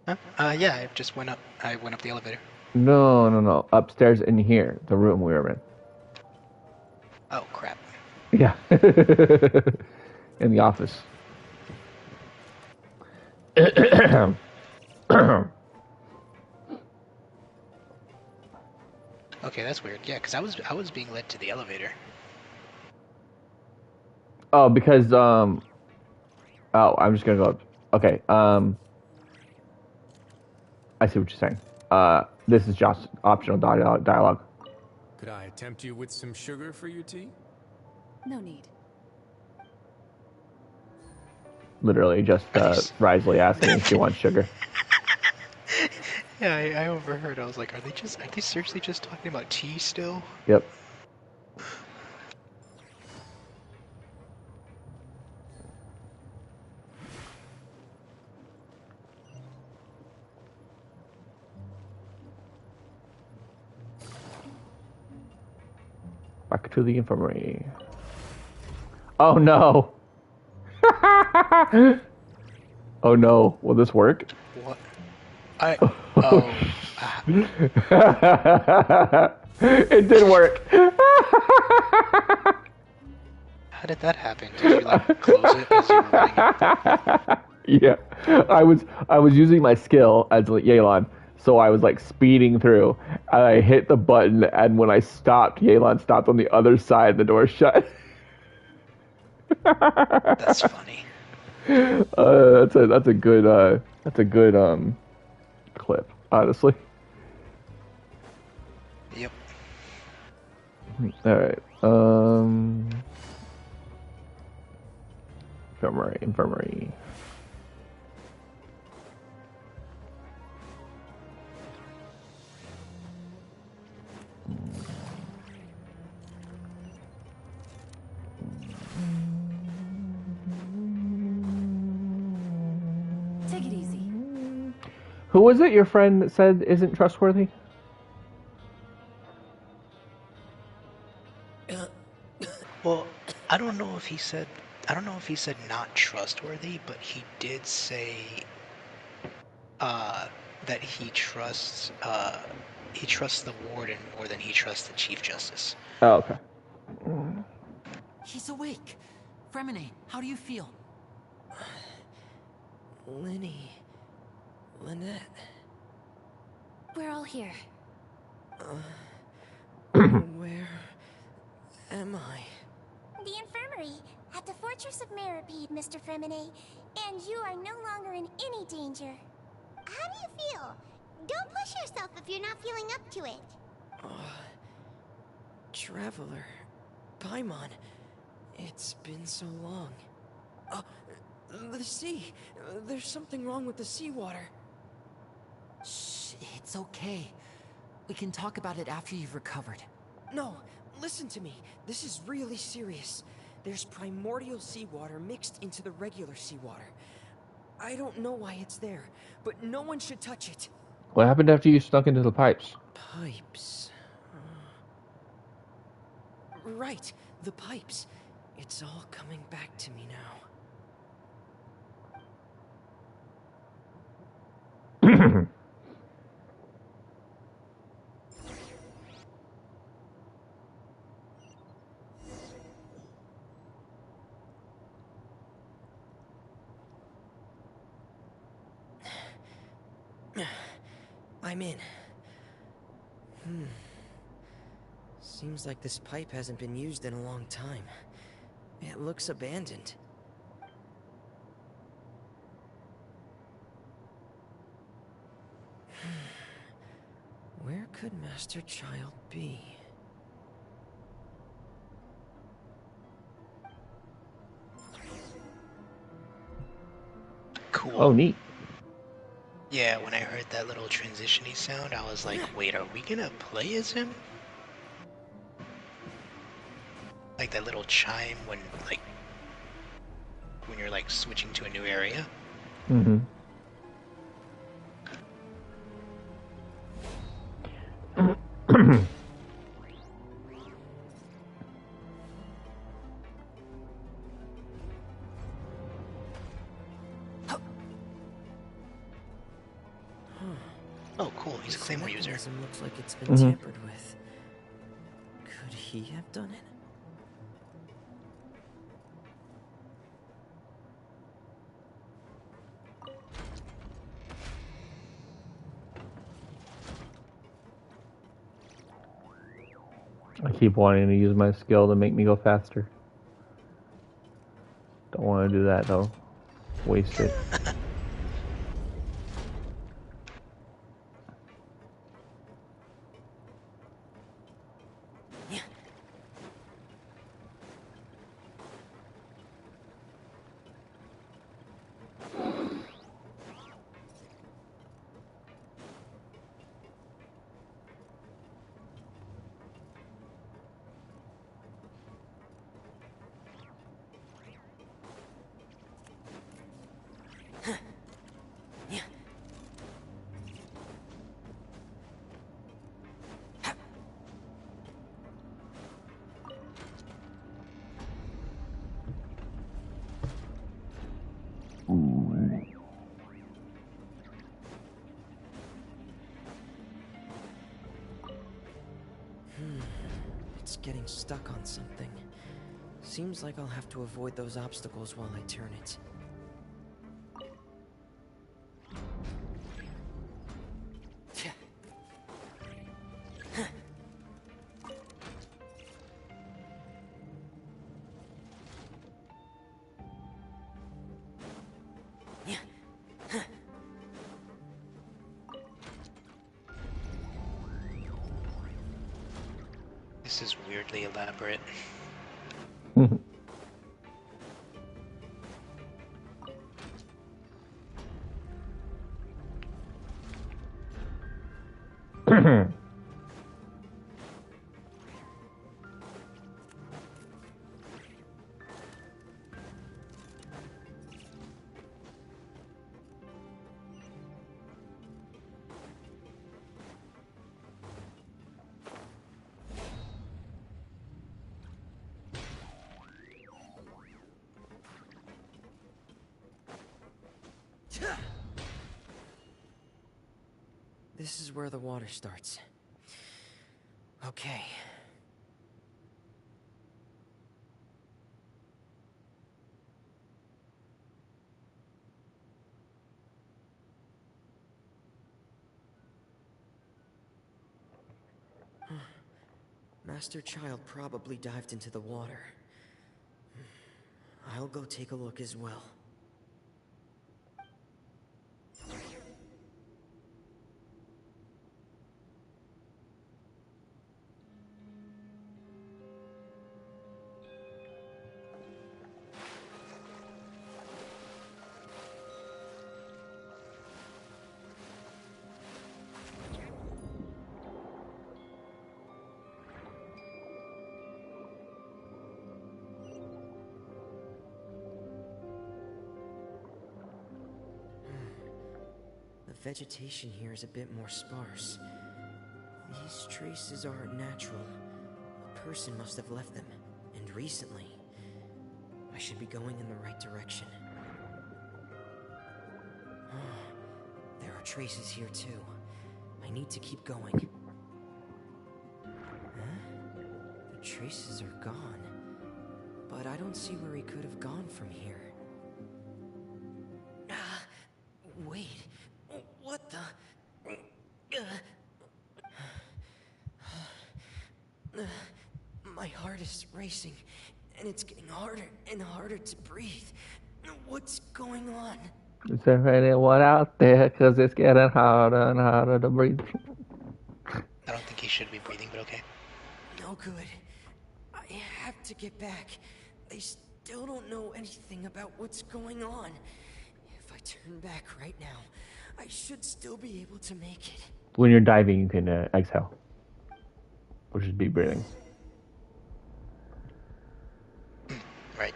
Yeah, I just went up. I went up the elevator. No. Upstairs in here, the room we were in. Oh, crap. Yeah. In the office. Okay, that's weird. Yeah, because I was being led to the elevator. Oh, because I'm just gonna go up. Okay, I see what you're saying. This is just optional dialogue. Could I tempt you with some sugar for your tea? No need. Literally just Risley asking if she wants sugar. Yeah, I overheard. I was like, are they seriously just talking about tea still? Yep. Back to the infirmary. Oh no! Oh no! Will this work? What? It did work. How did that happen? Did you like close it as you were running? Yeah, I was using my skill as Yelan, so I was like speeding through. And I hit the button, and when I stopped, Yelan stopped on the other side. The door shut. That's funny. That's a good clip, honestly. Yep. All right. Infirmary. Take it easy. Who was it your friend said isn't trustworthy? Well, I don't know if he said not trustworthy, but he did say that he trusts the warden more than he trusts the chief justice. Oh, okay. He's awake. Fremine, how do you feel? Lynette. We're all here. Where am I? The infirmary, at the Fortress of Meripede, Mr. Fremine, and you are no longer in any danger. How do you feel? Don't push yourself if you're not feeling up to it. Traveler. Paimon. It's been so long. The sea. There's something wrong with the seawater. Shh, it's okay. We can talk about it after you've recovered. No, listen to me. This is really serious. There's primordial seawater mixed into the regular seawater. I don't know why it's there, but no one should touch it. What happened after you snuck into the pipes? Pipes. Right, the pipes. It's all coming back to me now. I'm in. Seems like this pipe hasn't been used in a long time. It looks abandoned. Where could Master Childe be? Cool. Oh, neat. Yeah, when I heard that little transition-y sound, I was like, wait, are we gonna play as him? Like that little chime when you're like switching to a new area. Mm-hmm. Oh, cool. He's a This Claymore user. mechanism looks like it's been tampered with. Could he have done it? I keep wanting to use my skill to make me go faster. Don't want to do that though. Waste it. It's getting stuck on something. Seems like I'll have to avoid those obstacles while I turn it. This is weirdly elaborate. This is where the water starts. Okay. Master Childe probably dived into the water. I'll go take a look as well. The vegetation here is a bit more sparse. These traces aren't natural. A person must have left them, and recently. I should be going in the right direction. There are traces here too. I need to keep going. Huh? The traces are gone. But I don't see where he could have gone from here. Wait. What the? My heart is racing, and it's getting harder and harder to breathe. What's going on? Is there anyone out there? Because it's getting harder and harder to breathe. I don't think he should be breathing, but okay. No good. I have to get back. They still don't know anything about what's going on. If I turn back right now, I should still be able to make it. When you're diving, you can exhale, which is deep breathing. Right.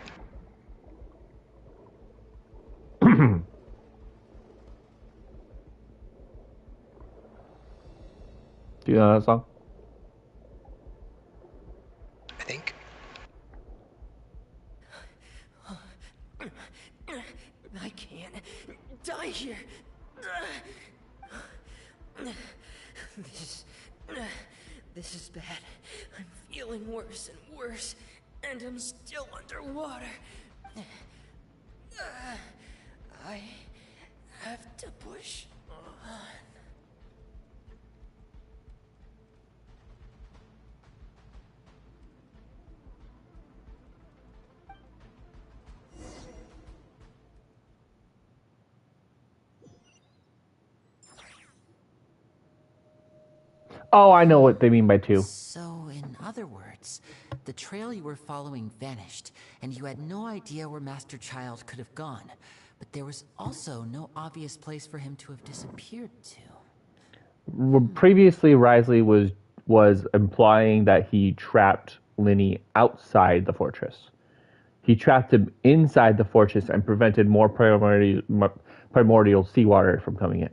Do you know that song? I think. I can't die here. This is bad. I'm feeling worse and worse, and I'm still underwater. I have to push on. Oh, I know what they mean by two. So, in other words, the trail you were following vanished, and you had no idea where Master Childe could have gone. But there was also no obvious place for him to have disappeared to. Previously, Risley was implying that he trapped Linny outside the fortress. He trapped him inside the fortress and prevented more primordial seawater from coming in.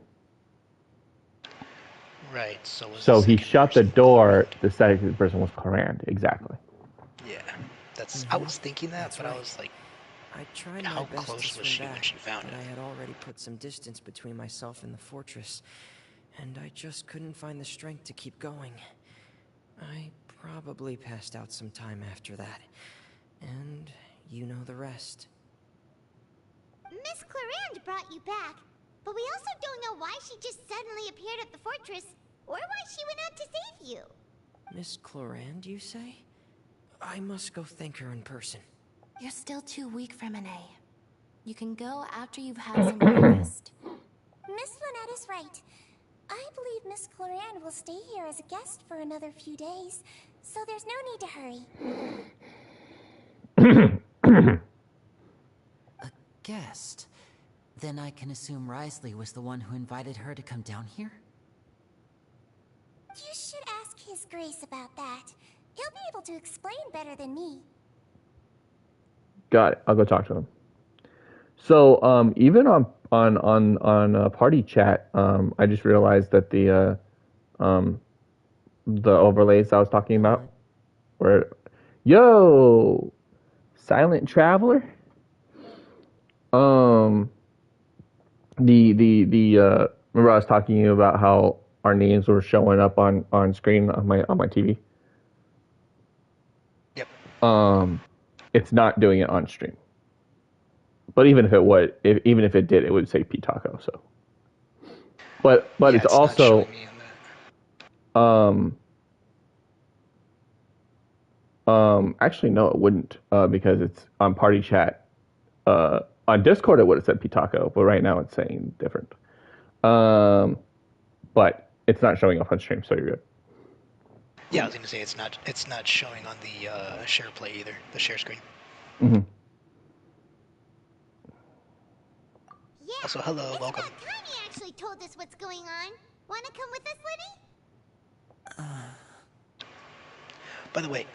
Right, so he shut the door. The second person was Clorand, exactly. Yeah, I was thinking that, but right. I was like, I tried how my best close to was she swim when she found but it? I had already put some distance between myself and the fortress, and I just couldn't find the strength to keep going. I probably passed out some time after that, and you know the rest. Miss Clorand brought you back, but we also don't know why she just suddenly appeared at the fortress, or why she went out to save you. Miss Clorand, you say? I must go thank her in person. You're still too weak, Fremine. You can go after you've had some rest. Miss Lynette is right. I believe Miss Clorand will stay here as a guest for another few days, so there's no need to hurry. A guest? Then I can assume Risley was the one who invited her to come down here? You should ask His Grace about that. He'll be able to explain better than me. Got it. I'll go talk to him. So even on party chat, I just realized that the overlays I was talking about were, yo, silent traveler. Remember I was talking to you about how our names were showing up on screen on my TV. Yep. It's not doing it on stream. But even if it would, even if it did, it would say P Tako. So, but yeah, it's also actually no, it wouldn't because it's on party chat. On Discord, it would have said P Tako, but right now it's saying different. But it's not showing up on stream, so you're good. Yeah, I was gonna say it's not showing on the share play either, the share screen. Mm-hmm. Yeah. Also, hello, welcome. It's about time he actually told us what's going on. Wanna come with us, Linny? By the way,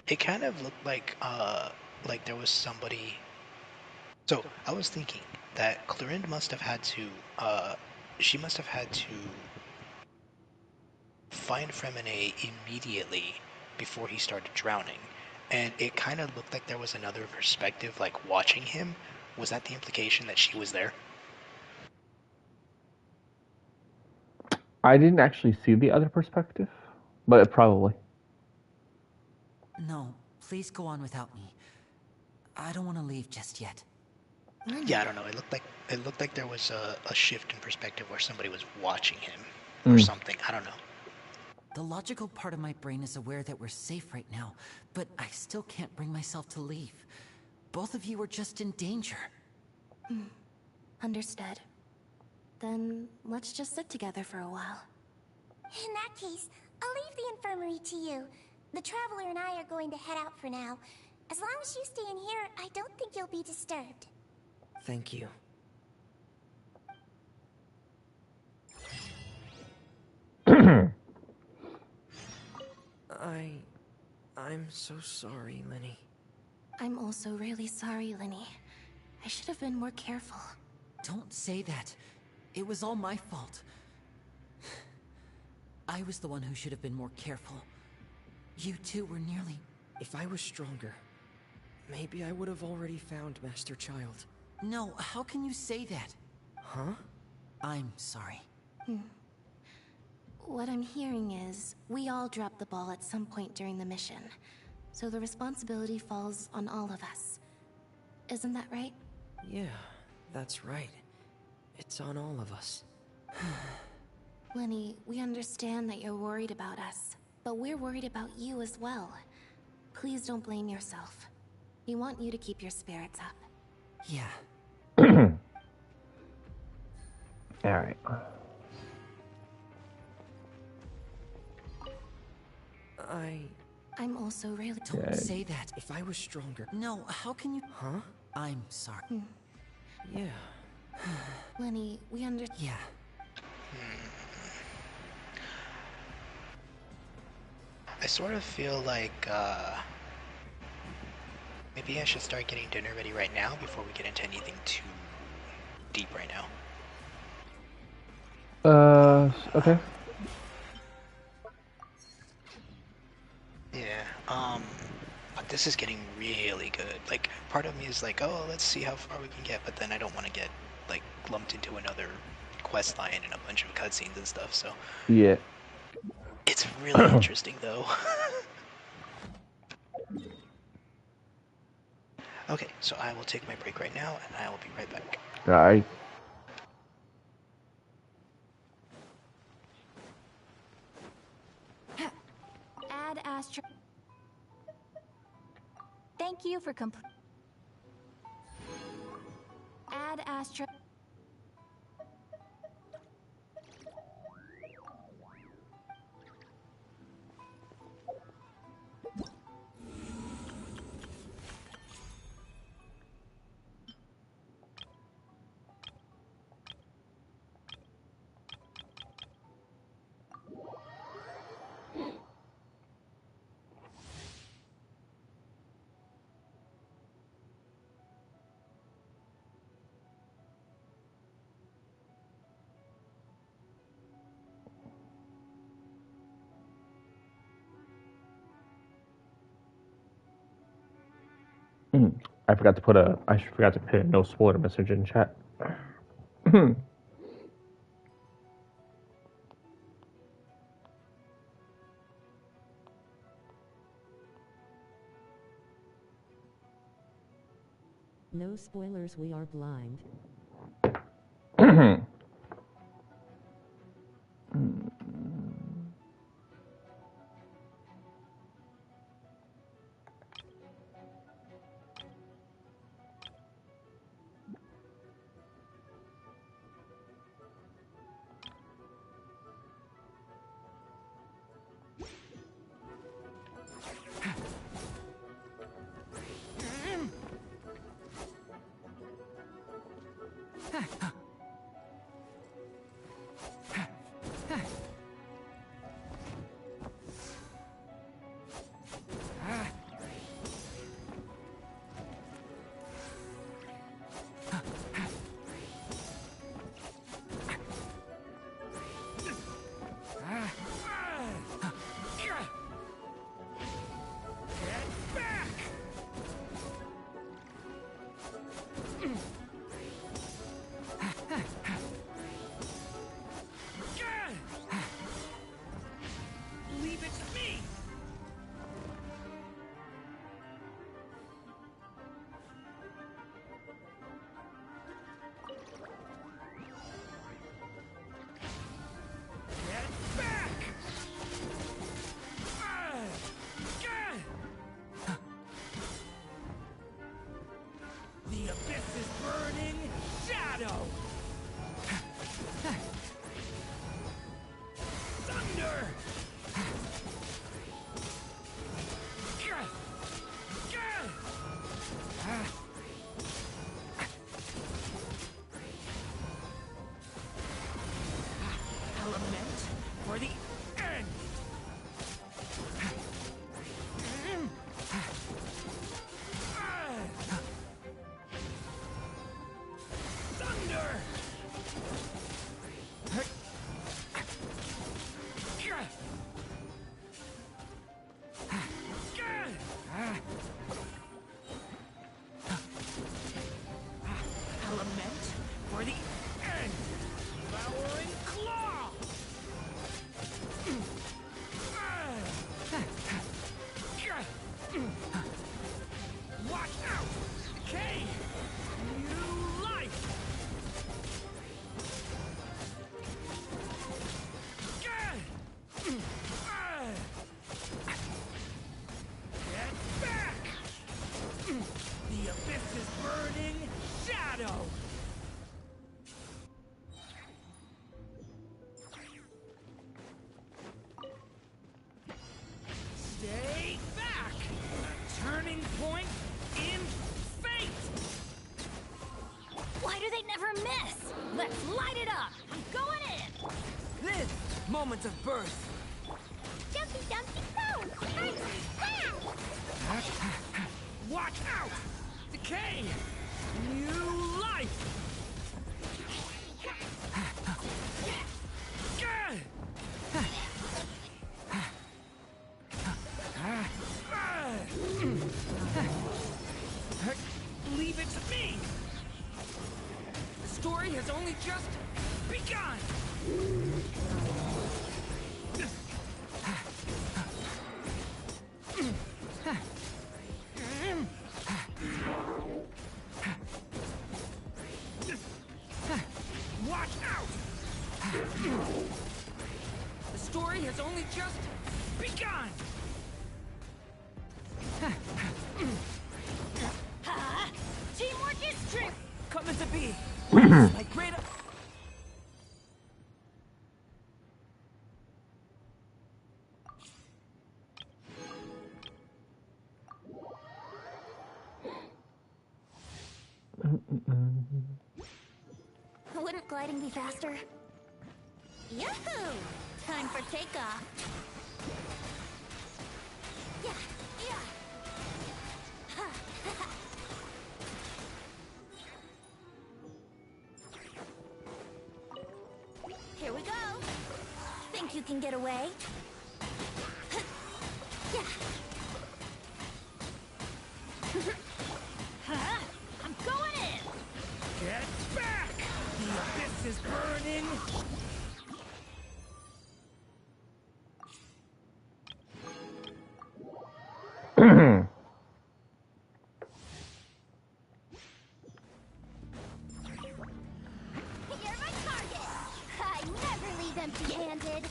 it kind of looked like there was somebody. So I was thinking that Clorand must have had to, she must have had to find Fremine immediately before he started drowning, and it kind of looked like there was another perspective, like watching him. Was that the implication that she was there? I didn't actually see the other perspective, but probably. No, please go on without me. I don't want to leave just yet. Yeah, I don't know. It looked like there was a shift in perspective where somebody was watching him or something. I don't know. The logical part of my brain is aware that we're safe right now, but I still can't bring myself to leave. Both of you are just in danger. Understood. Then let's just sit together for a while. In that case, I'll leave the infirmary to you. The Traveler and I are going to head out for now. As long as you stay in here, I don't think you'll be disturbed. Thank you. I'm so sorry, Linny. I'm also really sorry, Linny. I should have been more careful. Don't say that. It was all my fault. I was the one who should have been more careful. You two were nearly... If I was stronger, maybe I would have already found Master Childe. No, how can you say that? Huh? I'm sorry. What I'm hearing is, we all dropped the ball at some point during the mission. So the responsibility falls on all of us. Isn't that right? Yeah, that's right. It's on all of us. Lenny, we understand that you're worried about us, but we're worried about you as well. Please don't blame yourself. We want you to keep your spirits up. Yeah. Alright. I'm also really... Don't say that. If I was stronger... No, how can you... Huh? I'm sorry. Yeah. Lenny, we understand... Yeah. I sort of feel like, maybe I should start getting dinner ready right now before we get into anything too deep right now. Okay. Yeah, but this is getting really good. Like, part of me is like, oh, let's see how far we can get, but then I don't want to get, like, lumped into another quest line and a bunch of cutscenes and stuff, so... Yeah. It's really interesting, though. Okay, so I will take my break right now, and I will be right back. Alright. Add Astra. Thank you for Add Astra. I forgot to put a no spoiler message in chat. No spoilers, we are blind. Let's light it up! I'm going in! This moment of birth. Jumpy dumpy go! Watch out! Decay! New life! Leave it to me! The story has only just begun! Watch out! The story has only just begun! Teamwork is true! Coming to be! My great... Wouldn't gliding be faster? Yahoo! Time for takeoff. Yeah, yeah. Here we go. Think you can get away? Yeah. I'm going in! Get back! The abyss is burning! You're my target! I never leave empty-handed!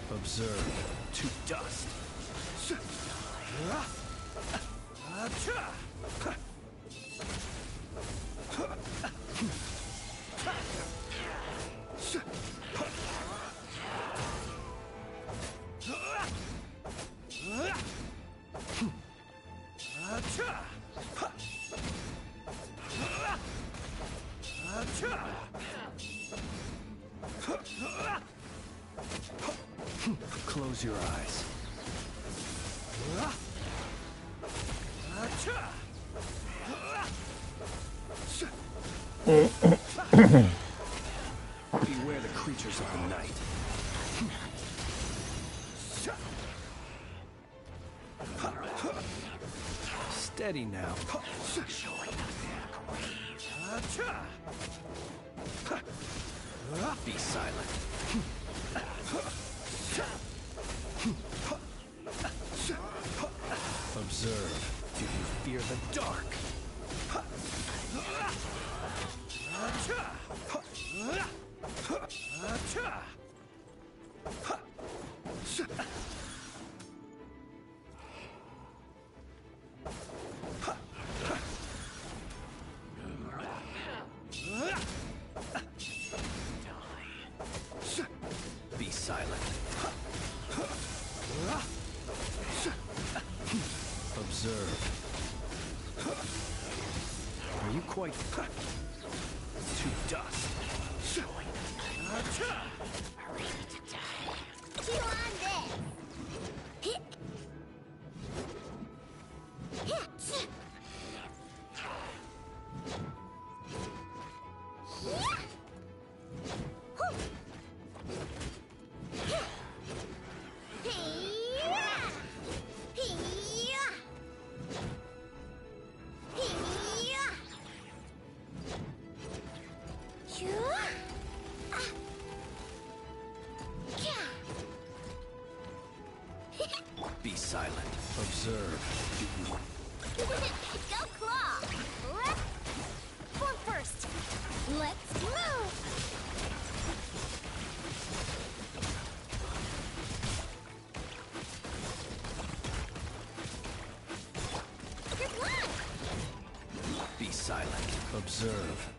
Observe to dust. Close your eyes. Beware the creatures of the night. Steady now. Be silent. Observe. Do you fear the dark? Be silent. Observe. Are you quite to dust? Chew on this! Hit! Hit! Yeah! Hoo! Yeah! Hee-yah! Hee-yah! Hee-yah! Shoo! Ah! Be silent. Observe. Go claw! Let's... For first, let's move! silent. Observe.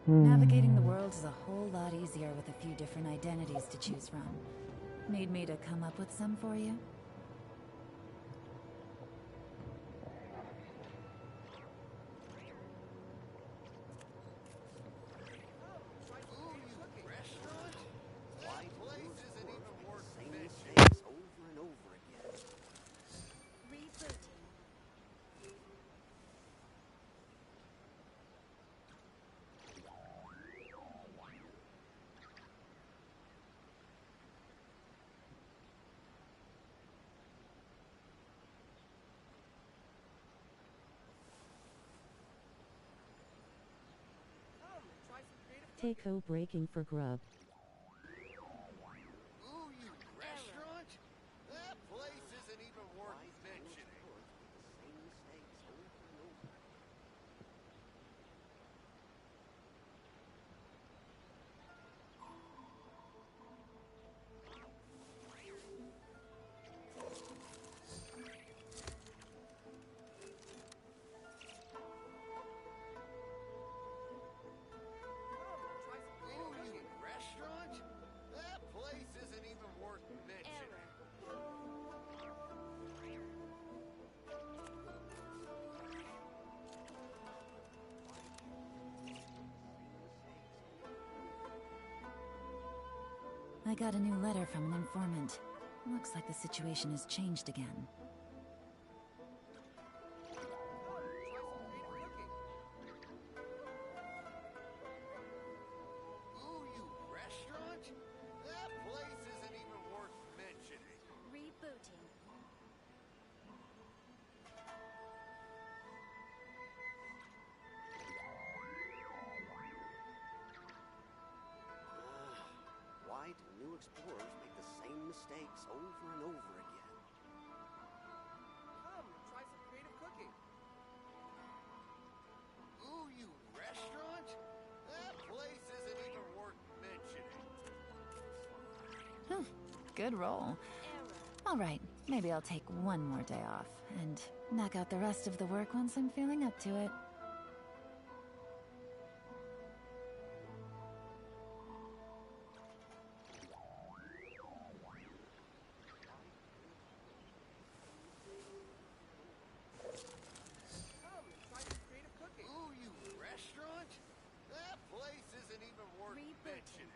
Navigating the world is a whole lot easier with a few different identities to choose from. Need me to come up with some for you? Tako breaking for grub. Ooh, you restaurant? That place isn't even worth mentioning. I got a new letter from an informant. Looks like the situation has changed again. Ooh, you restaurant? That place isn't even worth mentioning. Rebooting. Why do new explorers make the same mistakes over and over again? Come, try some creative cooking. Ooh, you restaurant? That place isn't even worth mentioning. Good roll. Alright, maybe I'll take one more day off, and knock out the rest of the work once I'm feeling up to it. Come, try some creative cooking. Ooh, you restaurant? That place isn't even worth mentioning.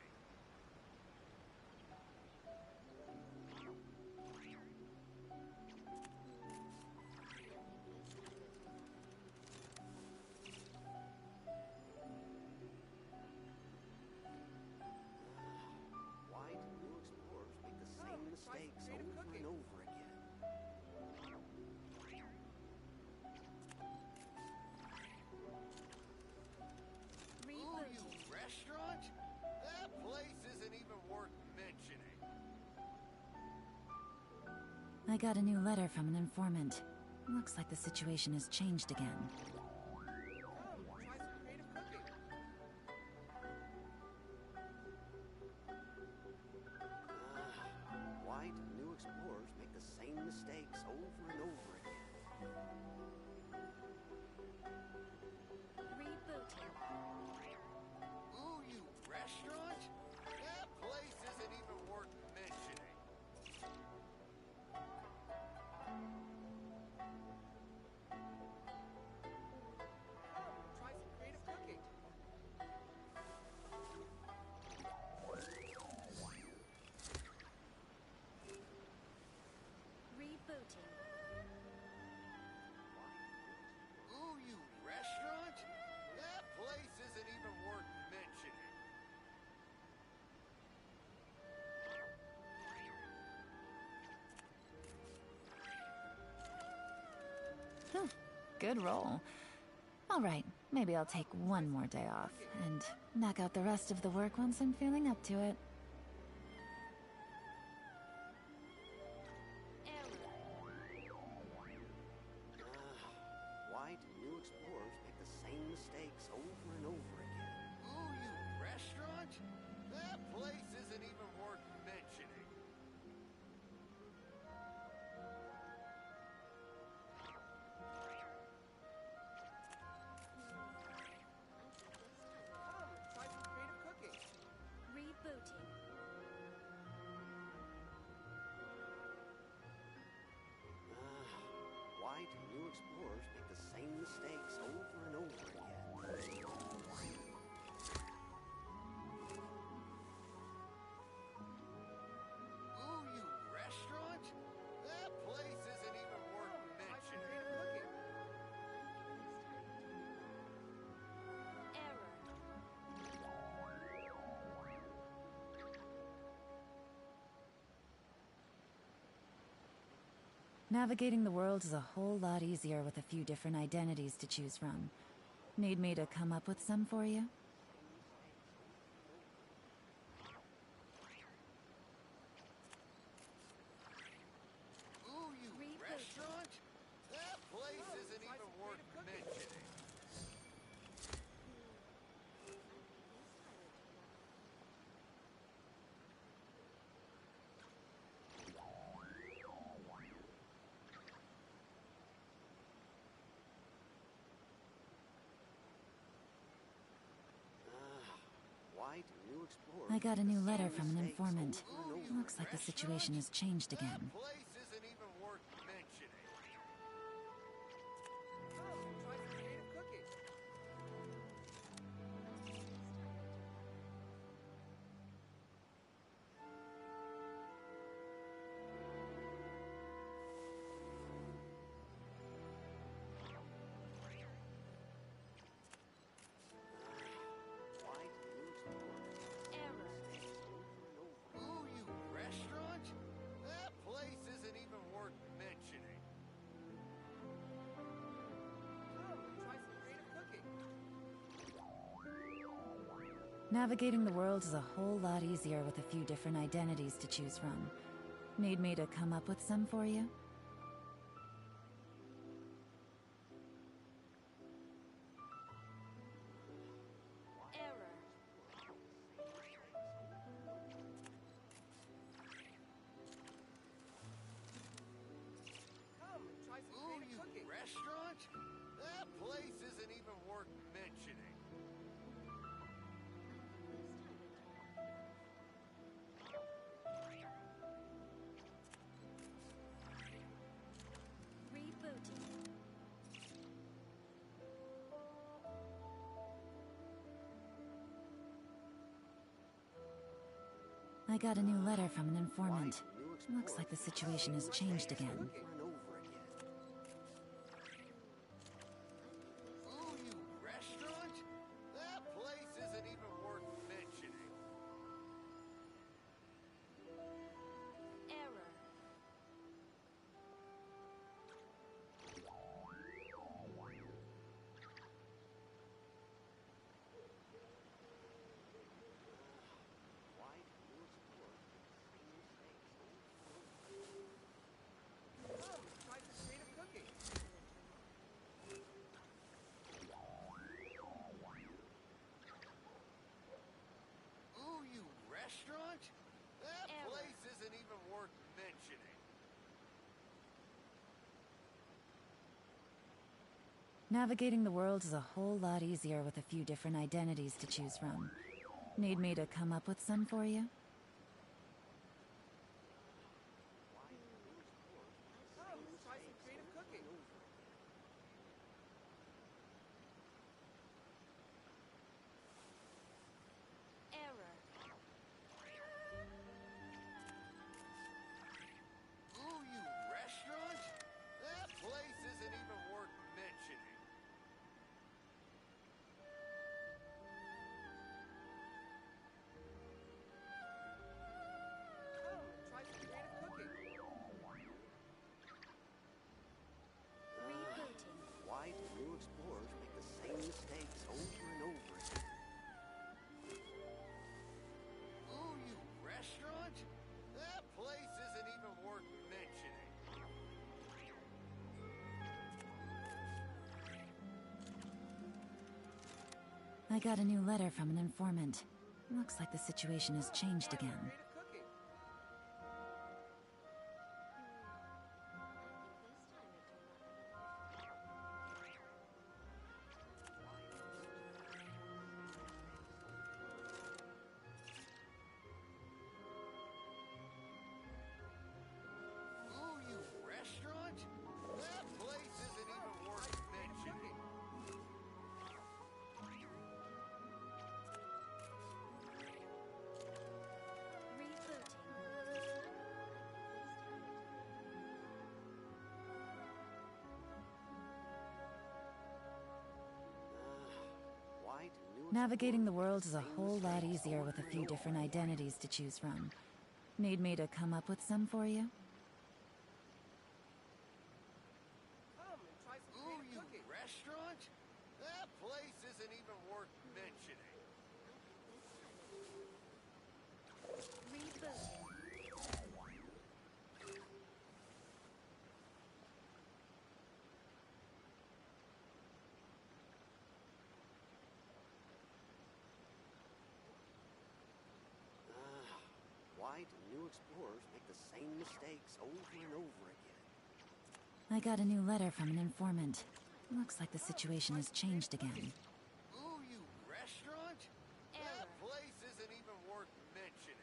Why do new explorers make the same mistakes over and over again? Ooh, you restaurant? That place isn't even worth mentioning. I got a new letter from an informant. Looks like the situation has changed again. Why do new explorers make the same mistakes over and over again? Rebooting. Ooh, you restaurant? That place isn't even worth mentioning. Try some creative cooking. Rebooting. Ooh, you restaurant? That place isn't even worth mentioning. Good roll. Alright, maybe I'll take one more day off, and knock out the rest of the work once I'm feeling up to it. Why do new explorers make the same mistakes over and over again? Ooh, you restaurant? That place isn't even worth mentioning. Try some creative cooking. Rebooting. Why do new explorers make the same mistakes over and over again? Ooh, you restaurant? That place isn't even worth mentioning. Error. Navigating the world is a whole lot easier with a few different identities to choose from. Need me to come up with some for you? Ooh, you restaurant? That place isn't even worth mentioning. Why do new explorers I got a make new the letter same from an mistakes informant. over and over Looks like the situation has changed again. That place isn't even worth mentioning. Try some creative cooking. Ooh, you restaurant? That place isn't even worth mentioning. Try some creative cooking. Navigating the world is a whole lot easier with a few different identities to choose from. Need me to come up with some for you? Error. Try some creative cooking. Restaurant? That place isn't even worth mentioning. Rebooting. I got a new letter from an informant. Looks like the situation has changed again. Ooh, you restaurant? That place isn't even worth mentioning. Error. Why do new explorers make the same mistakes over and over again? Navigating the world is a whole lot easier with a few different identities to choose from. Need me to come up with some for you? Come, try some creative cooking. Error. Ooh, you restaurant? That place isn't even worth mentioning. Come, try some creative cooking. Rebooting. Why do new explorers make the same mistakes over and over again? Ooh, you restaurant? That place isn't even worth mentioning. I got a new letter from an informant. Looks like the situation has changed again. Creative cooking. Ooh, you restaurant? That place isn't even worth mentioning. Why do new Navigating the world is a whole lot easier with a few different identities to choose from. Need me to come up with some for you? Come and try some creative cooking. Restaurant? That place isn't even worth mentioning. Why do new explorers make the same mistakes over and over again? I got a new letter from an informant. Looks like the situation has changed again. Ooh, you restaurant? That place isn't even worth mentioning.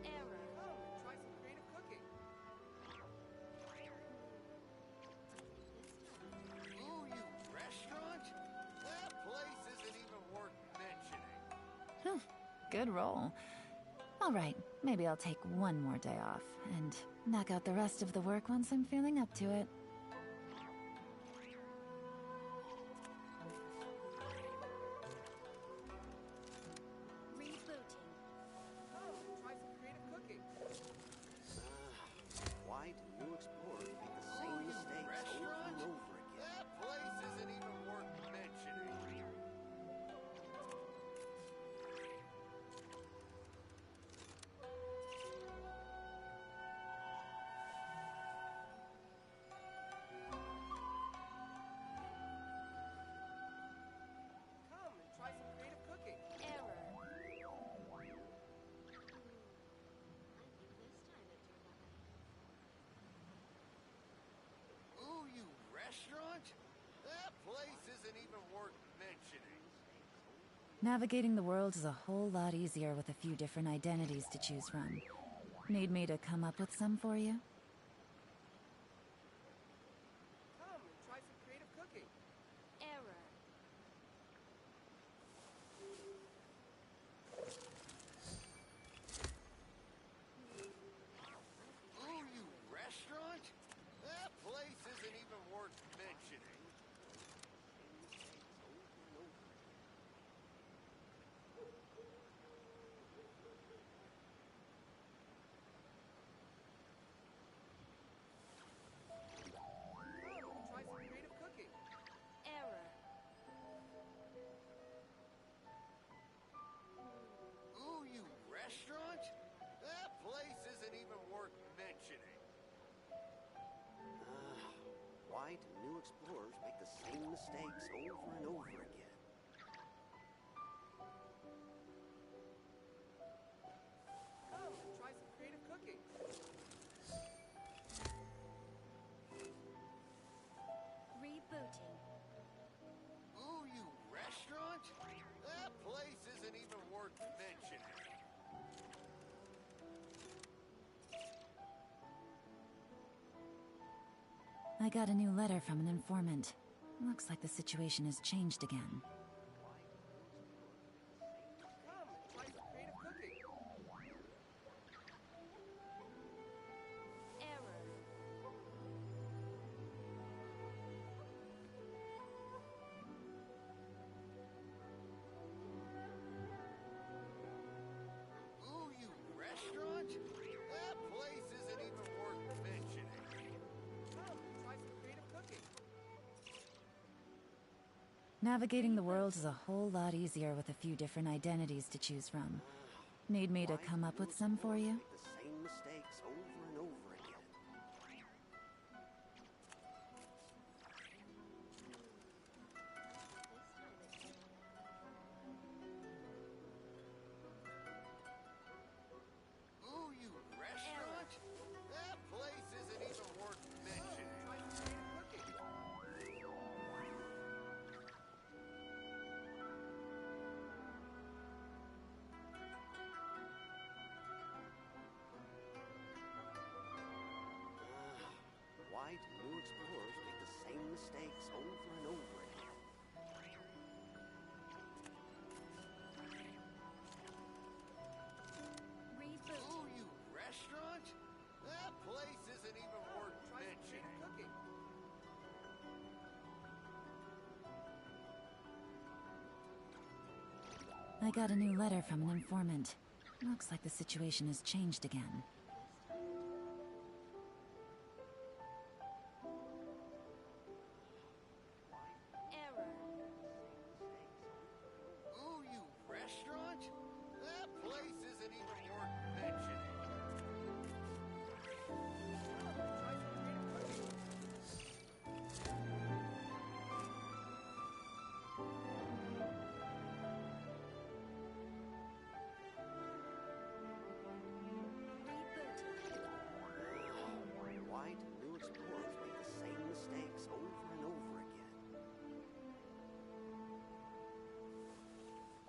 Error. Come and try some creative cooking. Ooh, you restaurant? That place isn't even worth mentioning. Good roll. Alright, maybe I'll take one more day off, and knock out the rest of the work once I'm feeling up to it. Rebooting. Come and try some creative cooking. Why do new explorers make the same mistakes over and over again? That place isn't even worth mentioning. Come and try some creative cooking. Error. Ooh, you restaurant? That place isn't even worth mentioning. Navigating the world is a whole lot easier with a few different identities to choose from. Need me to come up with some for you? Come and try some creative cooking. Error. Ooh, you restaurant? That place isn't even worth mentioning. new explorers make the same mistakes over and over again. Come and try some creative cooking. Rebooting. Ooh, you restaurant? That place isn't even worth mentioning. I got a new letter from an informant. Looks like the situation has changed again. Come and try some creative cooking. Error. Ooh, you restaurant? That place isn't even worth mentioning. Come and try some creative cooking. Navigating the world is a whole lot easier with a few different identities to choose from. Need me to come up with some for you? Make the same mistakes over and over again. Ooh, you restaurant? That place isn't even worth mentioning. Try some creative cooking. Why do new explorers make the same mistakes over and over again? Ooh, you restaurant? That place isn't even worth mentioning. Cooking. I got a new letter from an informant. Looks like the situation has changed again. Error. Ooh, you restaurant? That place isn't even worth mentioning. Come, try some creative cooking. Why do new explorers make the same mistakes over and over again?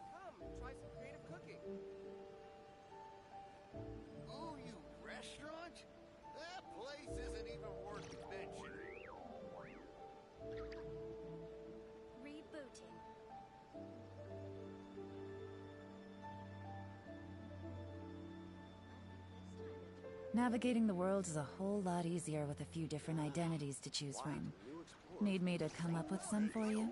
Come and try some creative cooking. Ooh, you restaurant? That place isn't even worth mentioning. Rebooting. Navigating the world is a whole lot easier with a few different identities to choose from. Need me to come up with some for you?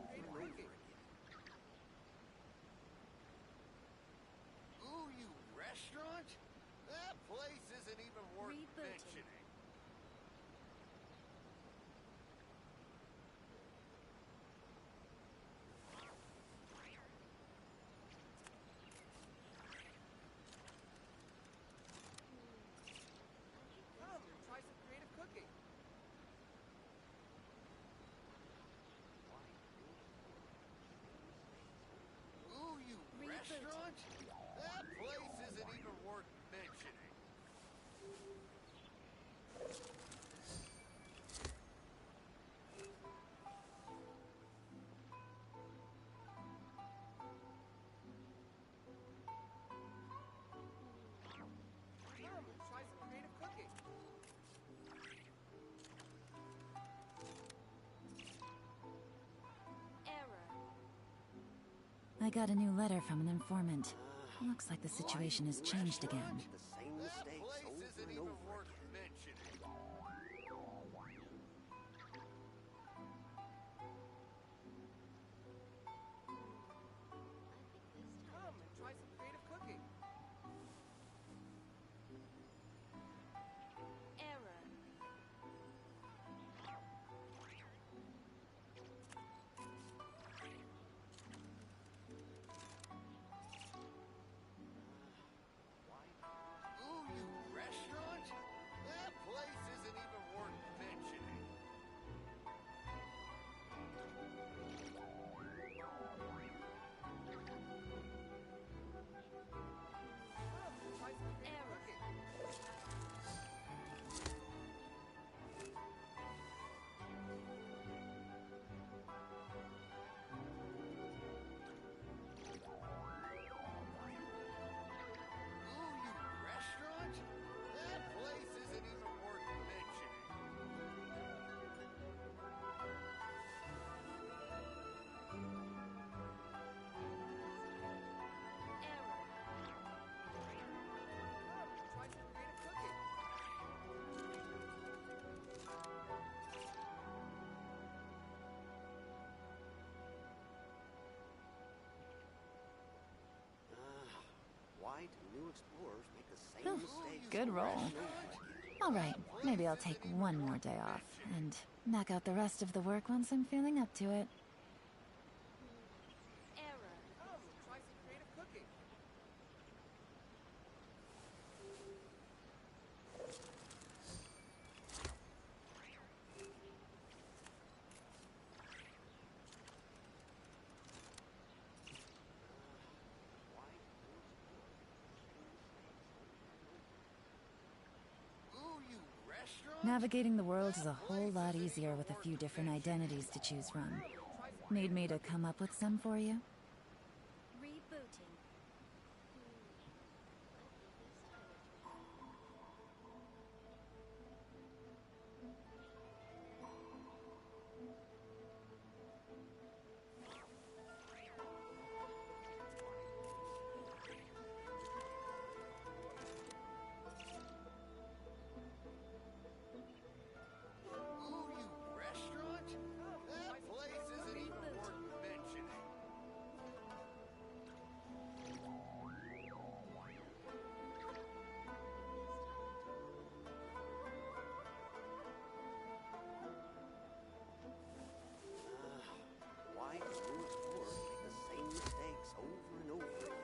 Ooh, you restaurant? That place isn't even worth mentioning. Come and try some creative cooking. Ooh, you restaurant? That place isn't even worth mentioning. Come and try some creative cooking. Error. I got a new letter from an informant. Looks like the situation has changed again. The same That mistakes place over isn't and even over worth again. mentioning. Come and try some creative cooking. Error. explorers make the same Whew, mistakes good over roll. and over again. Alright, maybe I'll take one more day off, and knock out the rest of the work once I'm feeling up to it. Error. Oh, try some creative cooking. Ooh, you restaurant? Navigating the world is a whole lot easier with a few different identities to choose from. Need me to come up with some for you? Rebooting. Ooh, you restaurant? That place isn't even worth mentioning. Why do new explorers make the same mistakes over and over again?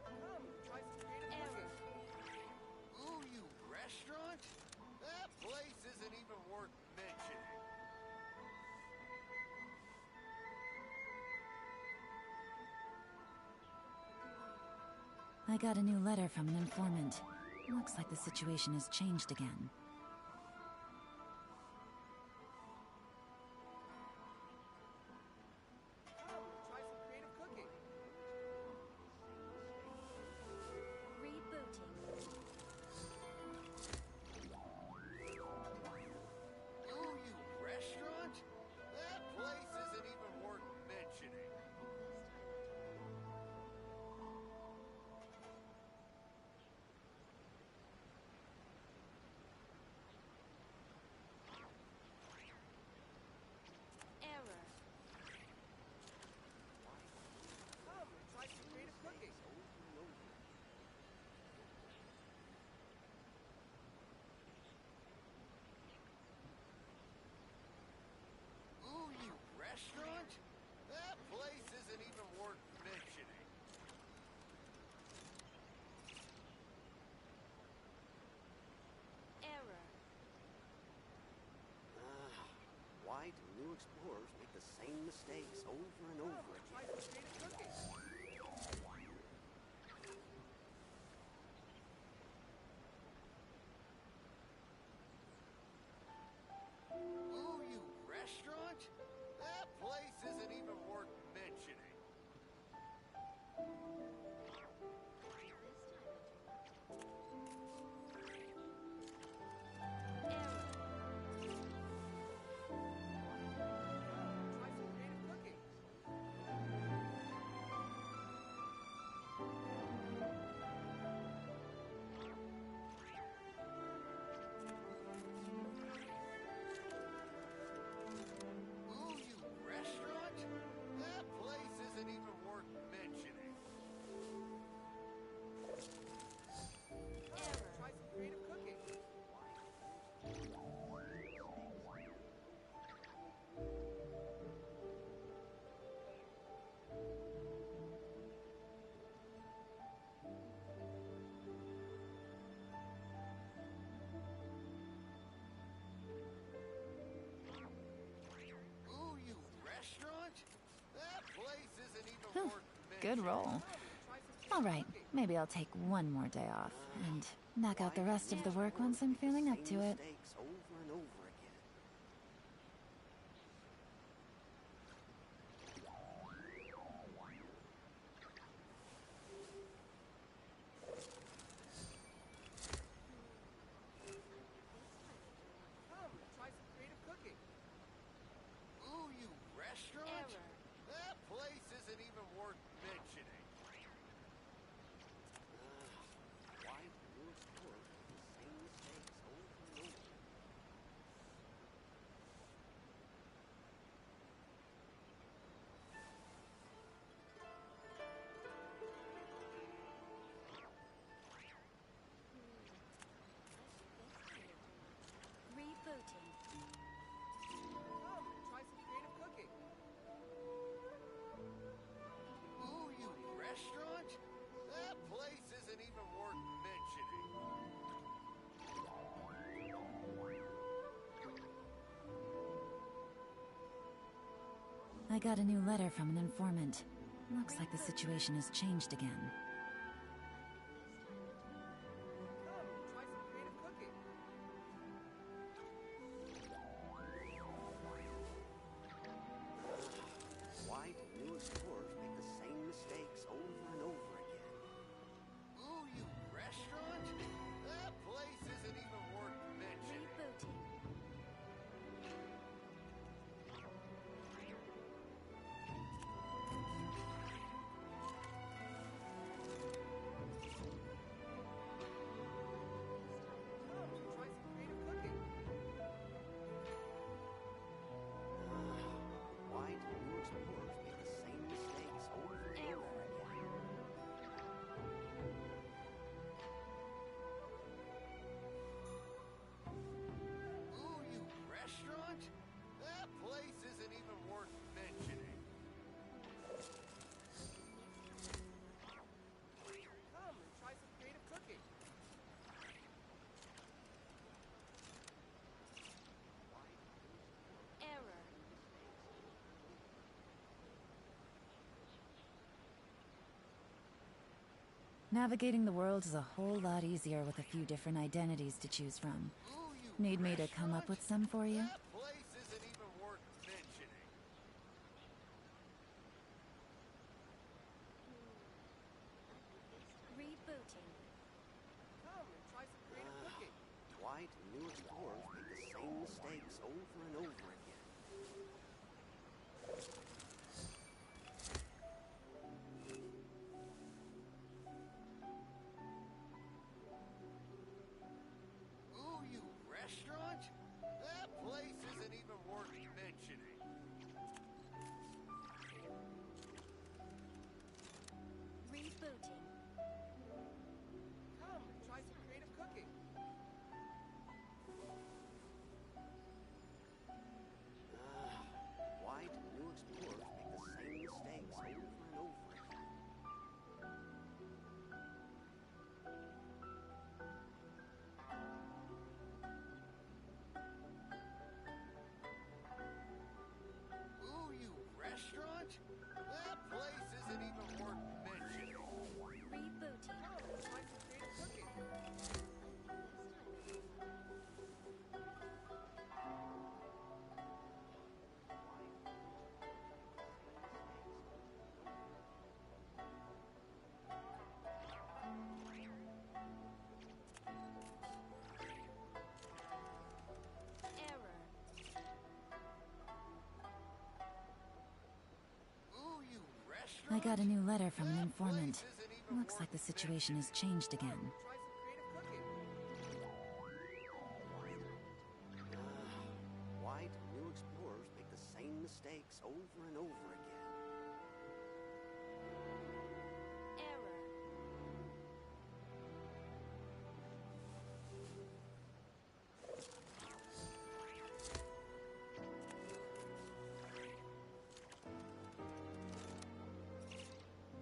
Come, try some creative cooking. Ooh, you restaurant? That place isn't even worth mentioning. I got a new letter from an informant. Looks like the situation has changed again. Come, try some creative cooking. Rebooting. Ooh, you restaurant? That place isn't even worth mentioning. Error. Come, try some creative cooking. Ooh, you restaurant? That place isn't even worth mentioning. Error. Why do new explorers make the same mistakes over and over Try again? some creative cooking. Ooh, you restaurant? That place isn't even worth mentioning. Try some creative cooking. Ooh, you restaurant? That place isn't even worth mentioning. Try some creative cooking. Ooh, you restaurant? That place isn't even Whew, worth good mentioning. roll. Alright, maybe I'll take one more day off, and knock out the rest of the work once I'm feeling up to it. Mistakes over and over again. Come, try some creative cooking. Ooh, you restaurant? That place isn't even worth mentioning. Why do new explorers make the same mistakes over and over again? I got a new letter from an informant. Looks like the situation has changed again. Why do new explorers make the same mistakes over and over again? Ooh, you restaurant? That place isn't even worth mentioning. Rebooting. Why do new explorers make the same mistakes over and over again? Ooh, you restaurant? That place isn't even worth mentioning. Come and try some creative cooking. Error. Navigating the world is a whole lot easier with a few different identities to choose from. Need me to come up with some for you? That place isn't even worth mentioning. Rebooting. Come and try some creative cooking. Why do new explorers make the same mistakes over and over again? Ooh, you restaurant? That place isn't even worth mentioning. Rebooting. Come and try some creative cooking. Why do new explorers make the same mistakes over and over again? Ooh, you restaurant? That place isn't even worth mentioning. Rebooting. Come and try some creative cooking. Error. Ooh, you I restaurant? got a new letter from an That informant. place isn't even Looks worth like the situation has changed again. Try some creative cooking. Why do new explorers make the same mistakes over and over again? Error.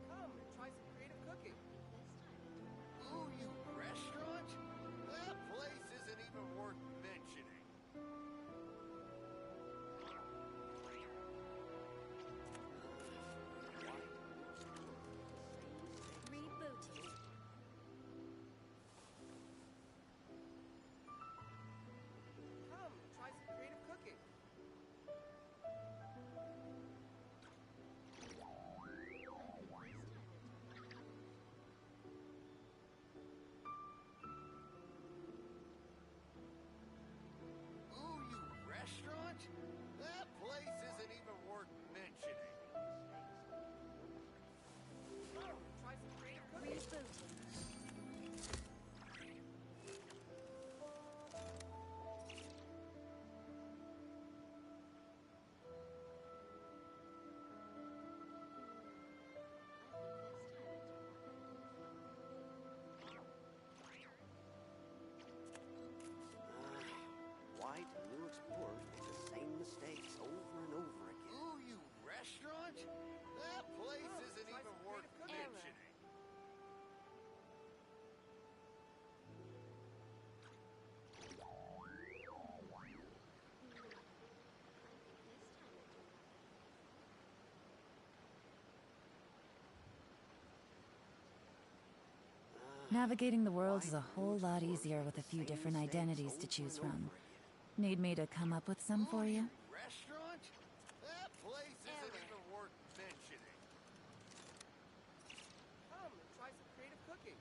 Come and try some creative cooking. Ooh, you restaurant? That place isn't even worth mentioning. Rebooting. Come and try some creative cooking. Ooh, you restaurant? That place isn't even worth mentioning. Come and try some creative cooking. Rebooting. Why do new explorers make the same mistakes over and over again? Ooh, you restaurant? That place isn't even worth mentioning. Navigating the world is a whole lot easier with a few different identities to choose from. Need me to come up with some for you? Restaurant? That place isn't even worth mentioning. Come and try some creative cooking.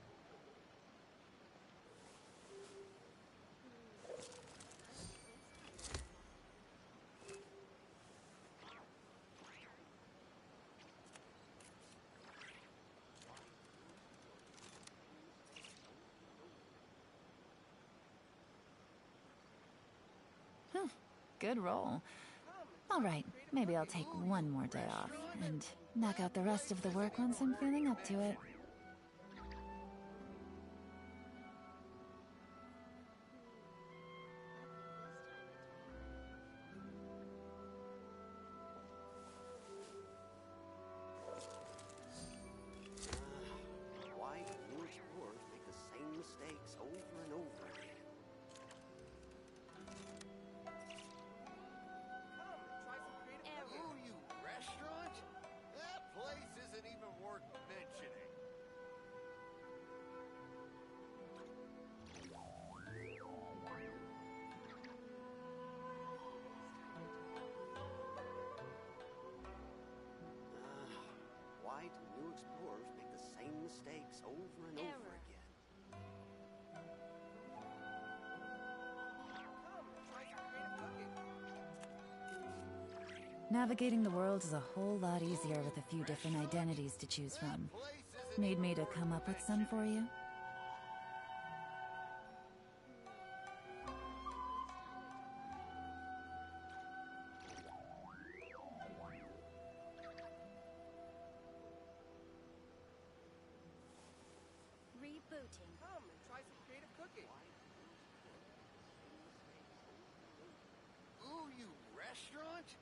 Good roll. Alright, maybe I'll take one more day off, and knock out the rest of the work once I'm feeling up to it. Why do new explorers make the same mistakes over and over again? Come and try some creative cooking. Ooh, you restaurant? That place isn't even worth mentioning. Why do new explorers make the same mistakes over and over again? Come and try some creative cooking. Navigating the world is a whole lot easier with a few different identities to choose from. Need me to come up with some for you? Rebooting. Come and try some creative cooking. Ooh, you restaurant?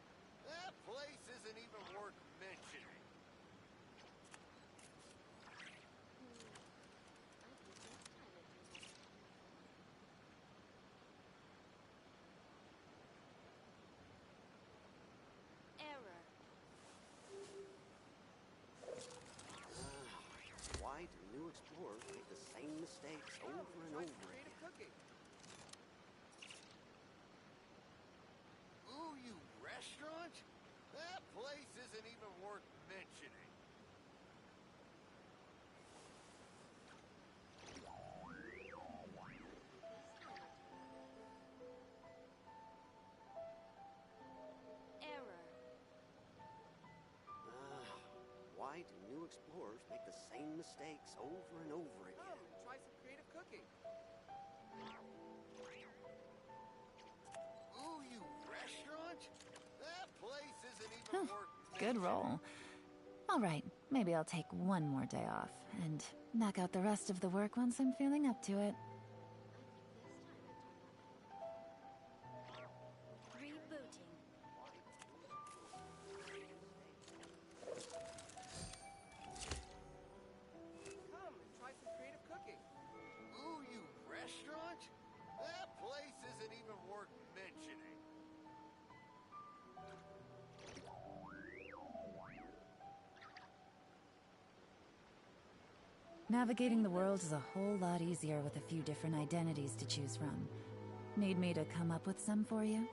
That place isn't even worth mentioning. Error. Why do new explorers make the same mistakes over and over again? Cooking. Ooh, you restaurant? That place isn't even worth mentioning. Error. Why do new explorers make the same mistakes over and over again? Come and try some creative cooking. Ooh, you restaurant? That place isn't even worth Good roll. Alright, maybe I'll take one more day off, and knock out the rest of the work once I'm feeling up to it. Rebooting. Come and try some creative cooking. Ooh, you restaurant? That place isn't even worth mentioning. Navigating the world is a whole lot easier with a few different identities to choose from. Need me to come up with some for you?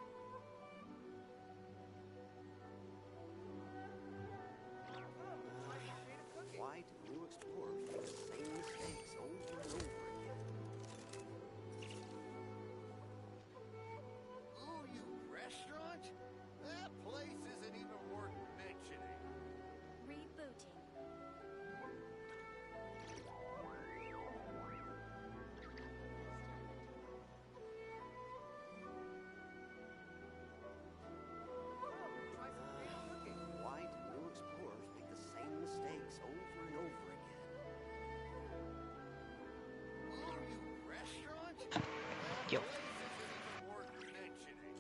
Why do new explorers make the same mistakes over and over again? Ooh, you restaurant? That place isn't even worth mentioning. Rebooting. Why do new explorers make the same mistakes over and over again? Ooh, you restaurant? Yo. That place isn't even worth mentioning.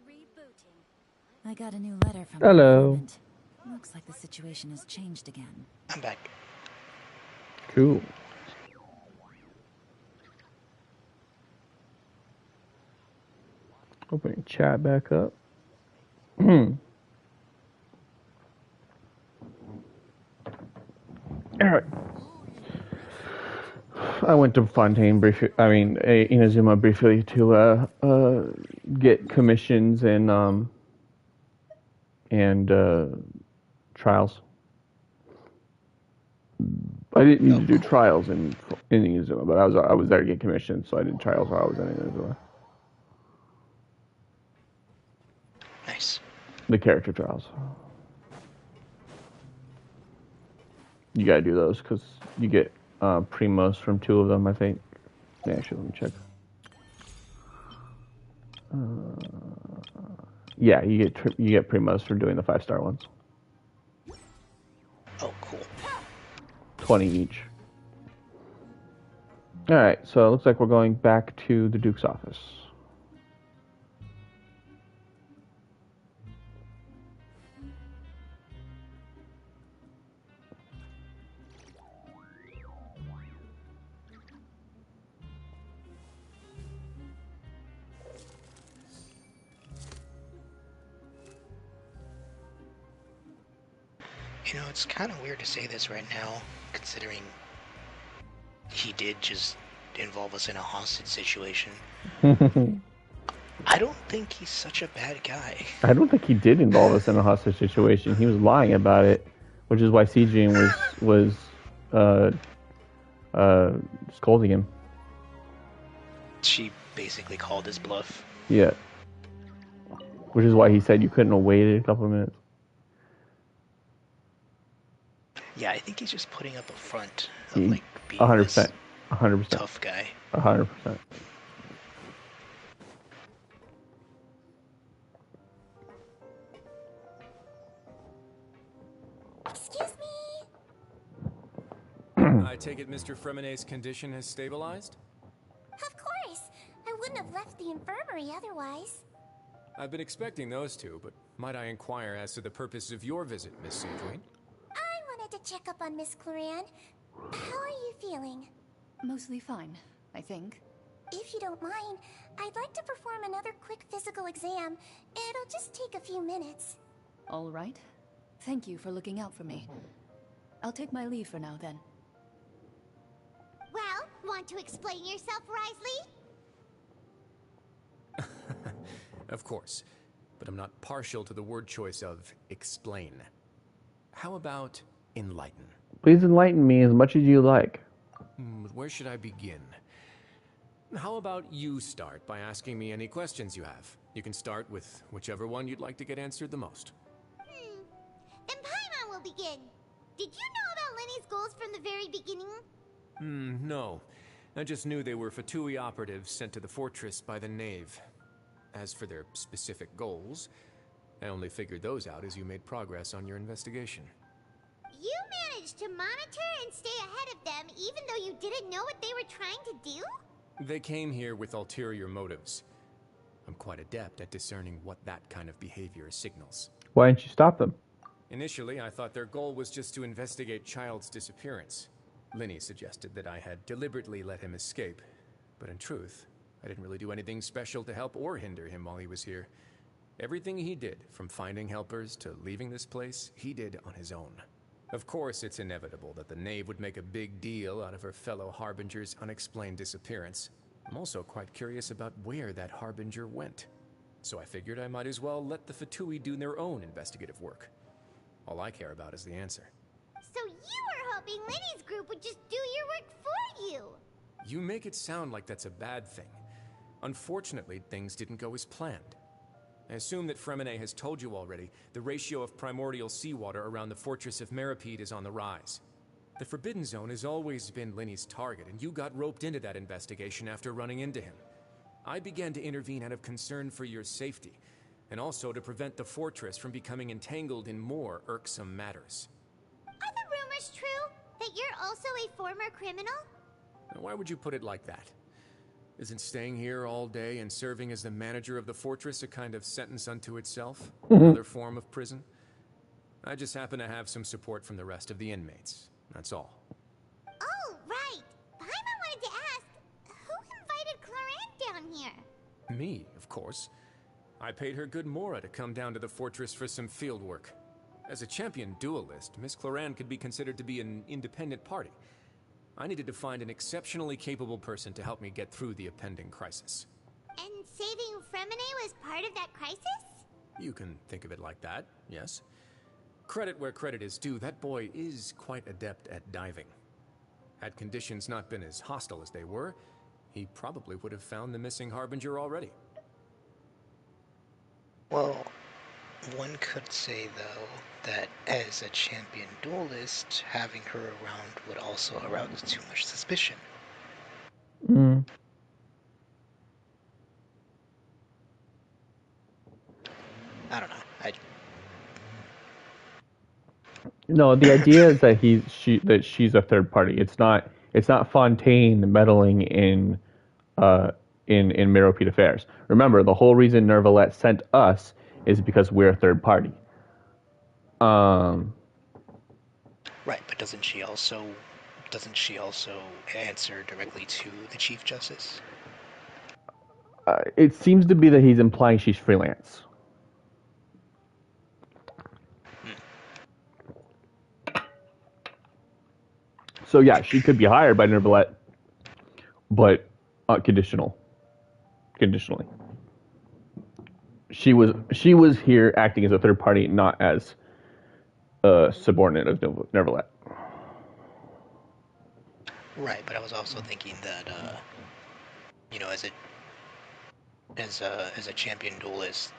Rebooting. I got a new letter from Hello. the government. Looks like the situation has changed again. I'm back. Cool. Opening chat back up. I went to Fontaine briefly. I mean, Inazuma briefly to get commissions and trials. I didn't need to do trials in Inazuma, but I was there to get commissions, so I did trials while I was in Inazuma. Nice. The character trials. You gotta do those because you get primos from 2 of them, I think. Yeah, actually, let me check. Yeah, you get primos for doing the 5-star ones. Oh, cool. 20 each. All right, so it looks like we're going back to the Duke's office. You know, it's kind of weird to say this right now, considering he did just involve us in a hostage situation. I don't think he's such a bad guy. I don't think he did involve us in a hostage situation. He was lying about it, which is why CJ was scolding him. She basically called his bluff. Yeah. Which is why he said you couldn't have waited a couple of minutes. Yeah, I think he's just putting up a front of like being 100%. 100%. tough guy. 100%. Excuse me? I take it Mr. Fremenay's condition has stabilized? Of course. I wouldn't have left the infirmary otherwise. I've been expecting those two, but might I inquire as to the purpose of your visit, Miss Sagewain? I wanted to check up on Miss Cloran. How are you feeling? Mostly fine, I think. If you don't mind, I'd like to perform another quick physical exam. It'll just take a few minutes. All right. Thank you for looking out for me. I'll take my leave for now, then. Well, want to explain yourself, Risley? Of course, but I'm not partial to the word choice of explain. How about enlighten? Please enlighten me as much as you like. Where should I begin? How about you start by asking me any questions you have? You can start with whichever one you'd like to get answered the most. Then Paimon will begin. Did you know about Lenny's goals from the very beginning? No. I just knew they were Fatui operatives sent to the fortress by the Knave. As for their specific goals, I only figured those out as you made progress on your investigation. You managed to monitor and stay ahead of them even though you didn't know what they were trying to do? They came here with ulterior motives. I'm quite adept at discerning what that kind of behavior signals. Why didn't you stop them? Initially, I thought their goal was just to investigate Childe's disappearance. Linny suggested that I had deliberately let him escape, but in truth, I didn't really do anything special to help or hinder him while he was here. Everything he did, from finding helpers to leaving this place, he did on his own. Of course, it's inevitable that the Knave would make a big deal out of her fellow Harbinger's unexplained disappearance. I'm also quite curious about where that Harbinger went. So I figured I might as well let the Fatui do their own investigative work. All I care about is the answer. So you were hoping Lenny's group would just do your work for you? You make it sound like that's a bad thing. Unfortunately, things didn't go as planned. I assume that Fremenay has told you already, the ratio of primordial seawater around the fortress of Meripede is on the rise. The Forbidden Zone has always been Linny's target, and you got roped into that investigation after running into him. I began to intervene out of concern for your safety, and also to prevent the fortress from becoming entangled in more irksome matters. Are the rumors true? That you're also a former criminal? Now, why would you put it like that? Isn't staying here all day and serving as the manager of the fortress a kind of sentence unto itself? Another form of prison? I just happen to have some support from the rest of the inmates. That's all. Oh, right. Paimon wanted to ask, who invited Cloran down here? Me, of course. I paid her good mora to come down to the fortress for some field work. As a champion duelist, Miss Cloran could be considered to be an independent party. I needed to find an exceptionally capable person to help me get through the impending crisis. And saving Fremine was part of that crisis? You can think of it like that, yes. Credit where credit is due, that boy is quite adept at diving. Had conditions not been as hostile as they were, he probably would have found the missing Harbinger already. Well, one could say, though, that as a champion duelist, having her around would also arouse too much suspicion. Mm. I don't know. No, the idea is that she's a third party. It's not Fontaine meddling in Meropide affairs. Remember, the whole reason Nervalette sent us is because we're a third party. Right, but doesn't she also answer directly to the Chief Justice? It seems to be that he's implying she's freelance. So yeah, she could be hired by Nervalette, but conditionally. She was here acting as a third party, not as a subordinate of Nervalette. Right, but I was also thinking that as a champion duelist,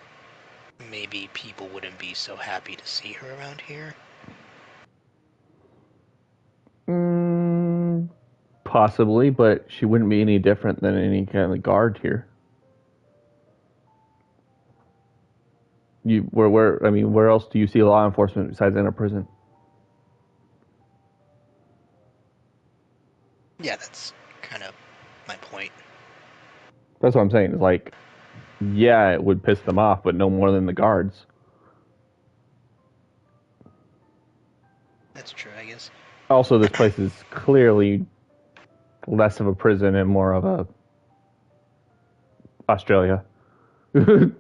maybe people wouldn't be so happy to see her around here. Possibly, but she wouldn't be any different than any kind of guard here. Where else do you see law enforcement besides in a prison? Yeah, that's kind of my point. That's what I'm saying. It's like, yeah, it would piss them off, but no more than the guards. That's true, I guess. Also, this place is clearly less of a prison and more of a Australia. I was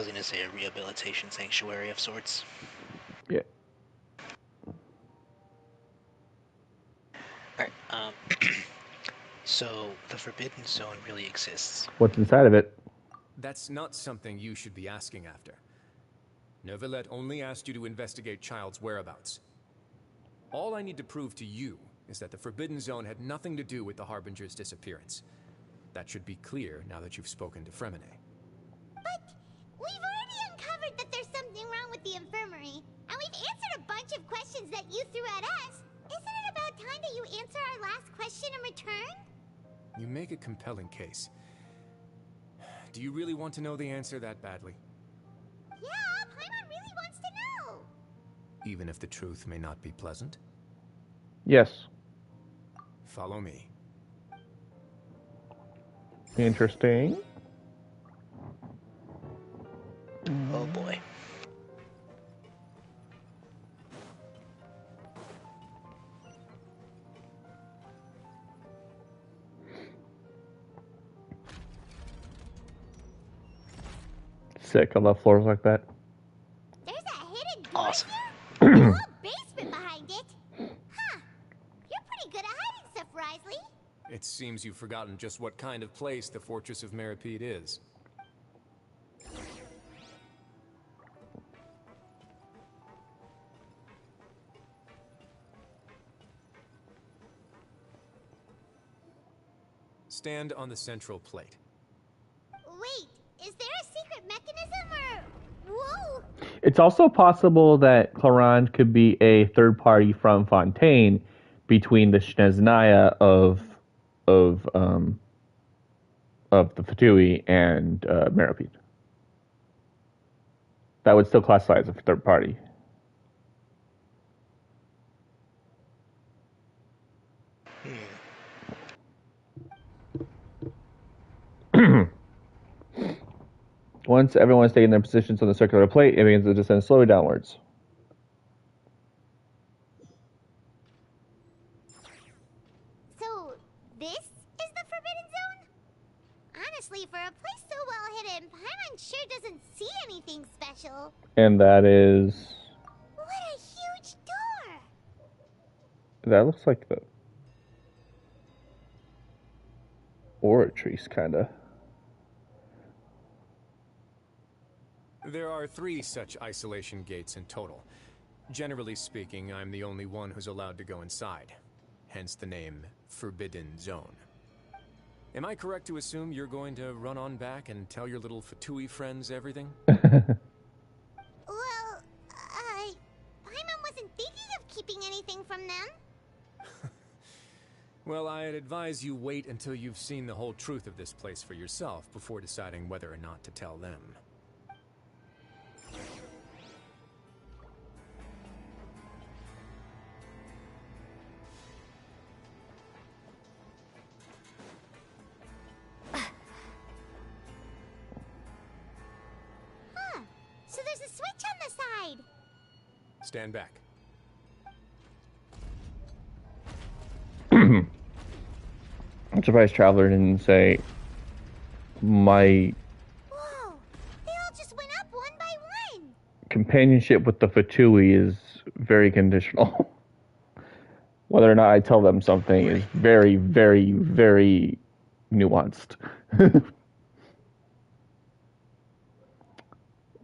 going to say a rehabilitation sanctuary of sorts. Yeah. Alright, so the Forbidden Zone really exists. What's inside of it? That's not something you should be asking after. Nervalette only asked you to investigate Childe's whereabouts. All I need to prove to you is that the Forbidden Zone had nothing to do with the Harbinger's disappearance. That should be clear now that you've spoken to Fremine. But we've already uncovered that there's something wrong with the infirmary, and we've answered a bunch of questions that you threw at us. Isn't it about time that you answer our last question in return? You make a compelling case. Do you really want to know the answer that badly? Yeah, Paimon really wants to know. Even if the truth may not be pleasant? Yes. Follow me. Interesting. Oh boy. Sick. I love floors like that. There's a hidden door awesome. here? A whole basement behind it? Huh. You're pretty good at hiding stuff, Risley. It seems you've forgotten just what kind of place the Fortress of Meropide is. Stand on the central plate. Wait, is there a secret mechanism or... Whoa! It's also possible that Clorand could be a third party from Fontaine between the Shneznaya of the Fatui and Meropide. That would still classify as a third party. Once everyone's taken their positions on the circular plate, it begins to descend slowly downwards. So, this is the Forbidden Zone? Honestly, for a place so well hidden, Paimon sure doesn't see anything special. And that is... What a huge door! That looks like the Oratrice, kinda. There are 3 such isolation gates in total. Generally speaking, I'm the only one who's allowed to go inside. Hence the name Forbidden Zone. Am I correct to assume you're going to run on back and tell your little Fatui friends everything? Well, Paimon wasn't thinking of keeping anything from them. Well, I'd advise you wait until you've seen the whole truth of this place for yourself before deciding whether or not to tell them. Huh. So there's a switch on the side. Stand back. I'm surprised Traveler didn't say my Whoa. They all just went up one by one. companionship with the Fatui is very conditional. Whether or not I tell them something is very, very, very nuanced.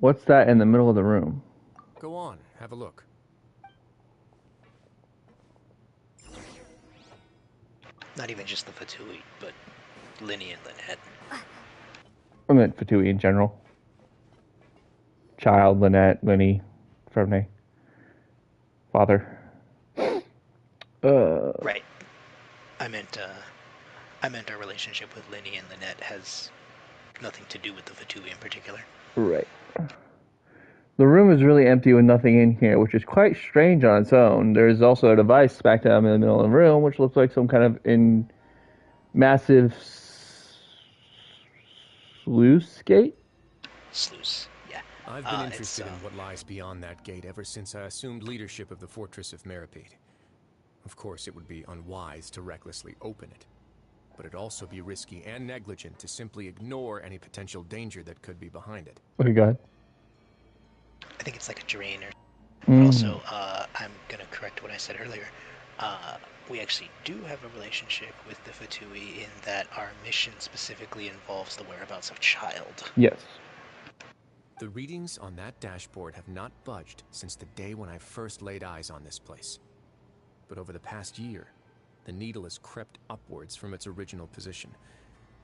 What's that in the middle of the room? Go on, have a look. Not even just the Fatui, but Linny and Lynette. I meant Fatui in general. Child, Lynette, Linny, Ferne. Father. Right. I meant our relationship with Linny and Lynette has nothing to do with the Fatui in particular. Right. The room is really empty with nothing in here, which is quite strange on its own. There's also a device smack down in the middle of the room, which looks like some kind of massive sluice gate? Sluice, yeah. I've been interested in what lies beyond that gate ever since I assumed leadership of the Fortress of Meripede. Of course, it would be unwise to recklessly open it, but it'd also be risky and negligent to simply ignore any potential danger that could be behind it. Oh, God. I think it's like a drain or... But also, I'm going to correct what I said earlier. We actually do have a relationship with the Fatui in that our mission specifically involves the whereabouts of Childe. Yes. The readings on that dashboard have not budged since the day when I first laid eyes on this place. But over the past year, the needle has crept upwards from its original position,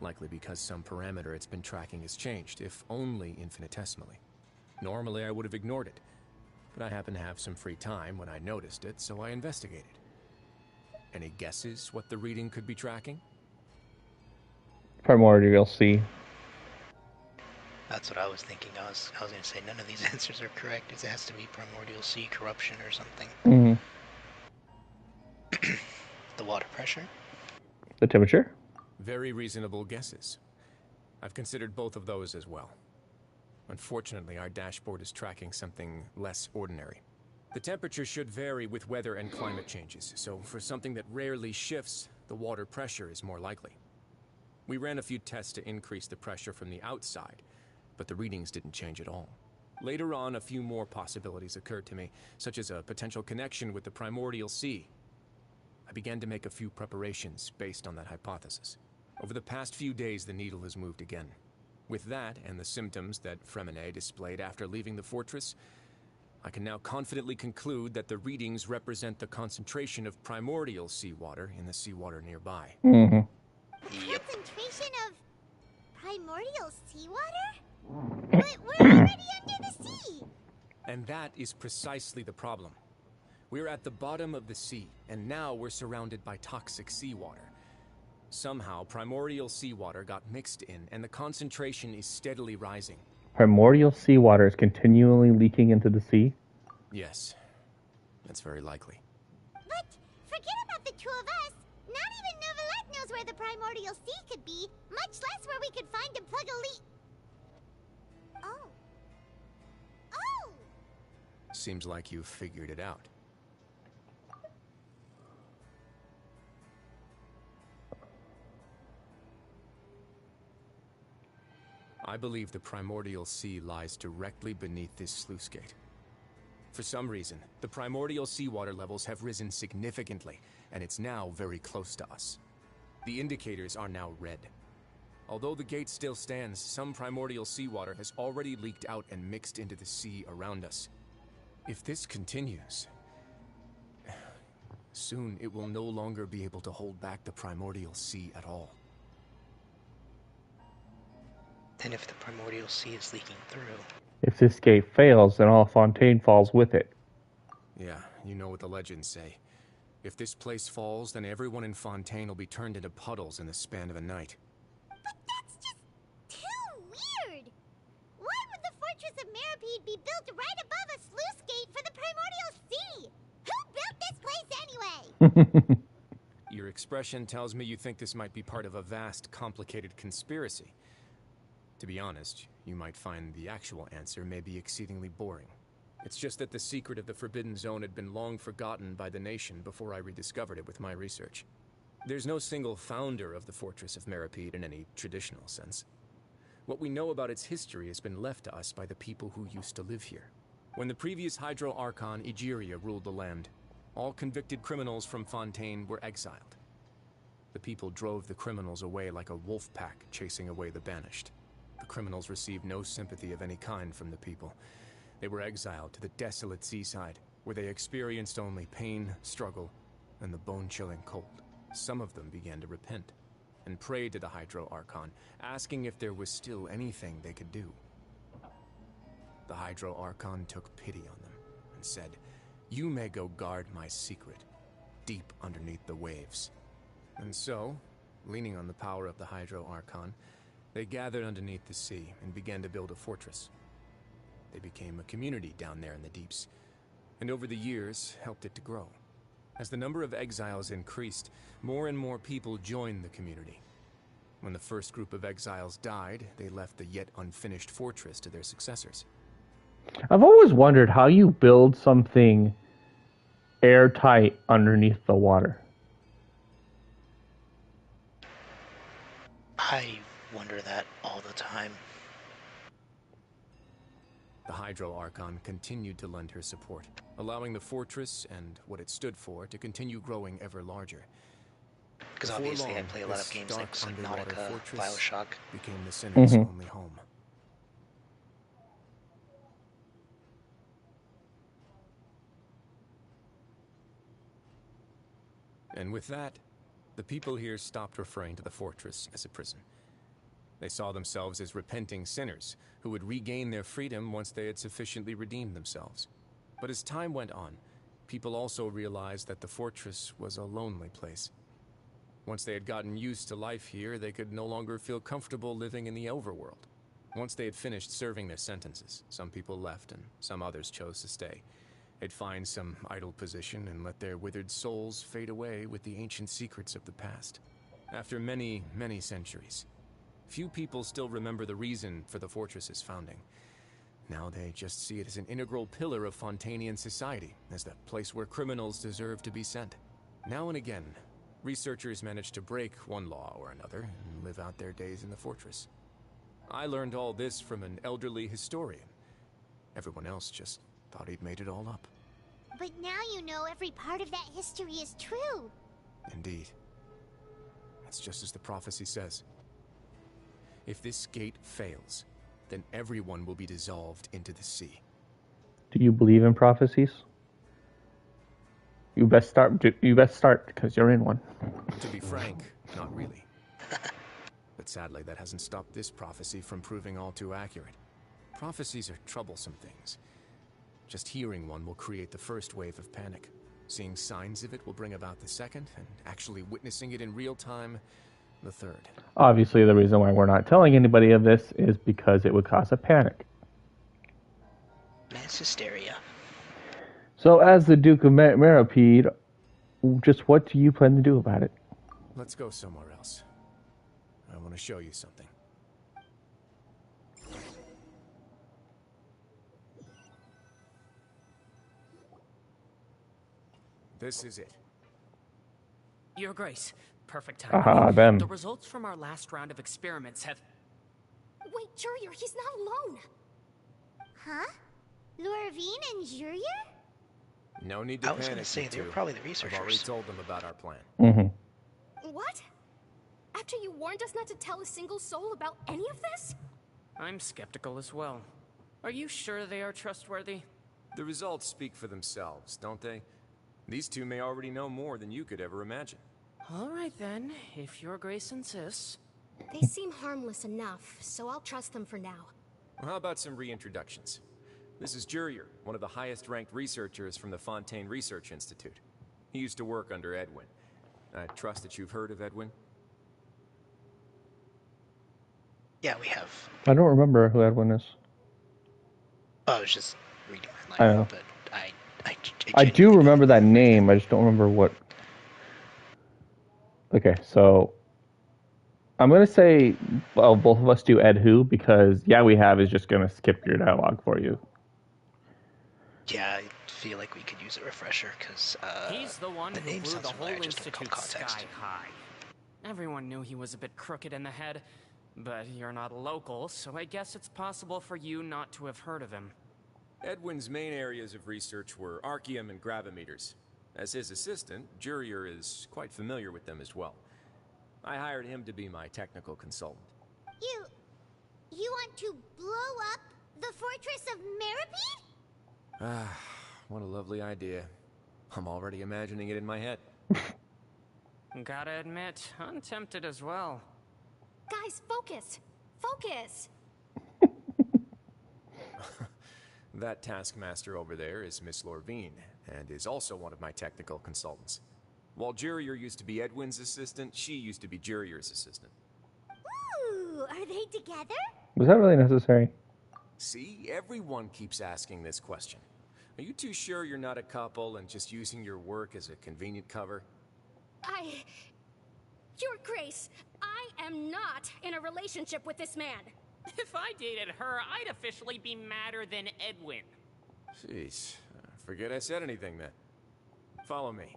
likely because some parameter it's been tracking has changed, if only infinitesimally. Normally I would have ignored it, but I happened to have some free time when I noticed it, so I investigated. Any guesses what the reading could be tracking? Primordial Sea. That's what I was thinking. I was going to say none of these answers are correct. It has to be Primordial Sea corruption or something. Mm-hmm. The water pressure? The temperature? Very reasonable guesses. I've considered both of those as well. Unfortunately, our dashboard is tracking something less ordinary. The temperature should vary with weather and climate changes, so for something that rarely shifts, the water pressure is more likely. We ran a few tests to increase the pressure from the outside, but the readings didn't change at all. Later on, a few more possibilities occurred to me, such as a potential connection with the Primordial Sea. I began to make a few preparations based on that hypothesis. Over the past few days, the needle has moved again. With that, and the symptoms that Fremine displayed after leaving the fortress, I can now confidently conclude that the readings represent the concentration of primordial seawater in the seawater nearby. Mm-hmm. Concentration of primordial seawater? But we're already under the sea! And that is precisely the problem. We're at the bottom of the sea, and now we're surrounded by toxic seawater. Somehow, primordial seawater got mixed in, and the concentration is steadily rising. Primordial seawater is continually leaking into the sea? Yes, that's very likely. But forget about the two of us. Not even Neuvillette knows where the primordial sea could be, much less where we could find and plug a leak. Oh. Oh! Seems like you've figured it out. I believe the primordial sea lies directly beneath this sluice gate. For some reason, the primordial seawater levels have risen significantly, and it's now very close to us. The indicators are now red. Although the gate still stands, some primordial seawater has already leaked out and mixed into the sea around us. If this continues, soon it will no longer be able to hold back the primordial sea at all. And if the primordial sea is leaking through... If this gate fails, then all Fontaine falls with it. Yeah, you know what the legends say. If this place falls, then everyone in Fontaine will be turned into puddles in the span of a night. But that's just too weird! Why would the Fortress of Meripede be built right above a sluice gate for the primordial sea? Who built this place anyway? Your expression tells me you think this might be part of a vast, complicated conspiracy. To be honest, you might find the actual answer may be exceedingly boring. It's just that the secret of the Forbidden Zone had been long forgotten by the nation before I rediscovered it with my research. There's no single founder of the Fortress of Meripede in any traditional sense. What we know about its history has been left to us by the people who used to live here. When the previous Hydro Archon, Egeria, ruled the land, all convicted criminals from Fontaine were exiled. The people drove the criminals away like a wolf pack chasing away the banished. The criminals received no sympathy of any kind from the people. They were exiled to the desolate seaside, where they experienced only pain, struggle, and the bone-chilling cold. Some of them began to repent, and prayed to the Hydro Archon, asking if there was still anything they could do. The Hydro Archon took pity on them, and said, "You may go guard my secret, deep underneath the waves." And so, leaning on the power of the Hydro Archon, they gathered underneath the sea and began to build a fortress. They became a community down there in the deeps, and over the years helped it to grow. As the number of exiles increased, more and more people joined the community. When the first group of exiles died, they left the yet unfinished fortress to their successors. I've always wondered how you build something airtight underneath the water. I wonder that all the time. The Hydro Archon continued to lend her support, allowing the fortress and what it stood for to continue growing ever larger. Because obviously I play a lot of games like Subnautica, Bioshock. Became the sinner's only home. And with that, the people here stopped referring to the fortress as a prison. They saw themselves as repenting sinners who would regain their freedom once they had sufficiently redeemed themselves. But as time went on, people also realized that the fortress was a lonely place. Once they had gotten used to life here, they could no longer feel comfortable living in the overworld. Once they had finished serving their sentences, some people left and some others chose to stay. They'd find some idle position and let their withered souls fade away with the ancient secrets of the past. After many, many centuries, few people still remember the reason for the fortress's founding. Now they just see it as an integral pillar of Fontainian society, as the place where criminals deserve to be sent. Now and again, researchers manage to break one law or another and live out their days in the fortress. I learned all this from an elderly historian. Everyone else just thought he'd made it all up. But now you know every part of that history is true. Indeed. That's just as the prophecy says. If this gate fails, then everyone will be dissolved into the sea. Do you believe in prophecies? You best start because you're in one. To be frank, not really. But sadly, that hasn't stopped this prophecy from proving all too accurate. Prophecies are troublesome things. Just hearing one will create the first wave of panic. Seeing signs of it will bring about the second, and actually witnessing it in real time, the third. Obviously, the reason why we're not telling anybody of this is because it would cause a panic. Mass hysteria. So, as the Duke of Meripede, just what do you plan to do about it? Let's go somewhere else. I want to show you something. This is it. Your Grace, perfect timing. Them. The results from our last round of experiments have... Wait, Jurier, he's not alone. Huh? Lorvine and Jurier? No need to I panic. was gonna say, they were two. probably the I've researchers. already told them about our plan. What? After you warned us not to tell a single soul about any of this? I'm skeptical as well. Are you sure they are trustworthy? The results speak for themselves, don't they? These two may already know more than you could ever imagine. All right then, if your grace insists. They seem harmless enough, so I'll trust them for now. Well, how about some reintroductions? This is Jurier, one of the highest-ranked researchers from the Fontaine Research Institute. He used to work under Edwin. I trust that you've heard of Edwin? Yeah, we have. I don't remember who Edwin is. Oh, I was just reading my I line, know. but I do remember that name. I just don't remember what. Okay, so I'm gonna say, well, both of us do Ed Who because yeah, we have is just gonna skip your dialogue for you. Yeah, I feel like we could use a refresher because He's the one the who name blew sounds the whole familiar, just don't recall institute context. sky high. Everyone knew he was a bit crooked in the head, but you're not local, so I guess it's possible for you not to have heard of him. Edwin's main areas of research were archaeum and gravimeters. As his assistant, Jurier is quite familiar with them as well. I hired him to be my technical consultant. You want to blow up the fortress of Meripede? Ah, what a lovely idea. I'm already imagining it in my head. Gotta admit, I'm tempted as well. Guys, focus! Focus! That taskmaster over there is Miss Lorvine, and is also one of my technical consultants. While Jurier used to be Edwin's assistant, she used to be Jurier's assistant. Ooh, are they together? Was that really necessary? See, everyone keeps asking this question. Are you too sure you're not a couple and just using your work as a convenient cover? Your Grace, I am not in a relationship with this man. If I dated her, I'd officially be madder than Edwin. Jeez, forget I said anything then. Follow me.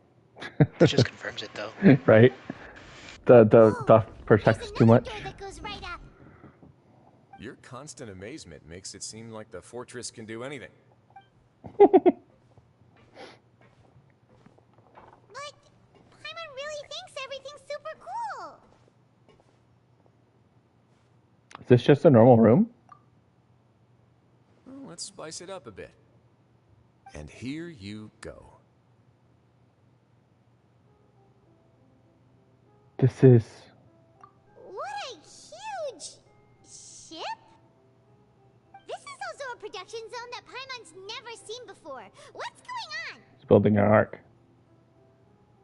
That just confirms it though. Right? The protects us too much. That goes right up. Your constant amazement makes it seem like the fortress can do anything. But Paimon really thinks everything's super cool. Is this just a normal room? Well, let's spice it up a bit. And here you go. This is... What a huge ship! This is also a production zone that Paimon's never seen before. What's going on? It's building an arc.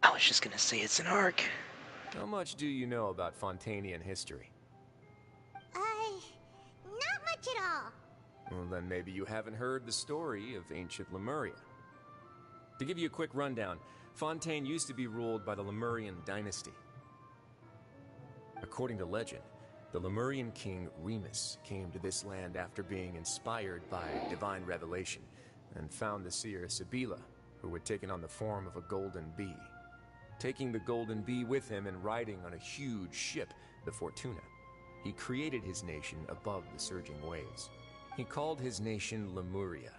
I was just gonna say it's an arc. How much do you know about Fontainian history? Not much at all. Well, then maybe you haven't heard the story of ancient Lemuria. To give you a quick rundown, Fontaine used to be ruled by the Lemurian dynasty. According to legend, the Lemurian king Remus came to this land after being inspired by divine revelation and found the seer Sibila, who had taken on the form of a golden bee. Taking the golden bee with him and riding on a huge ship, the Fortuna, he created his nation above the surging waves. He called his nation Lemuria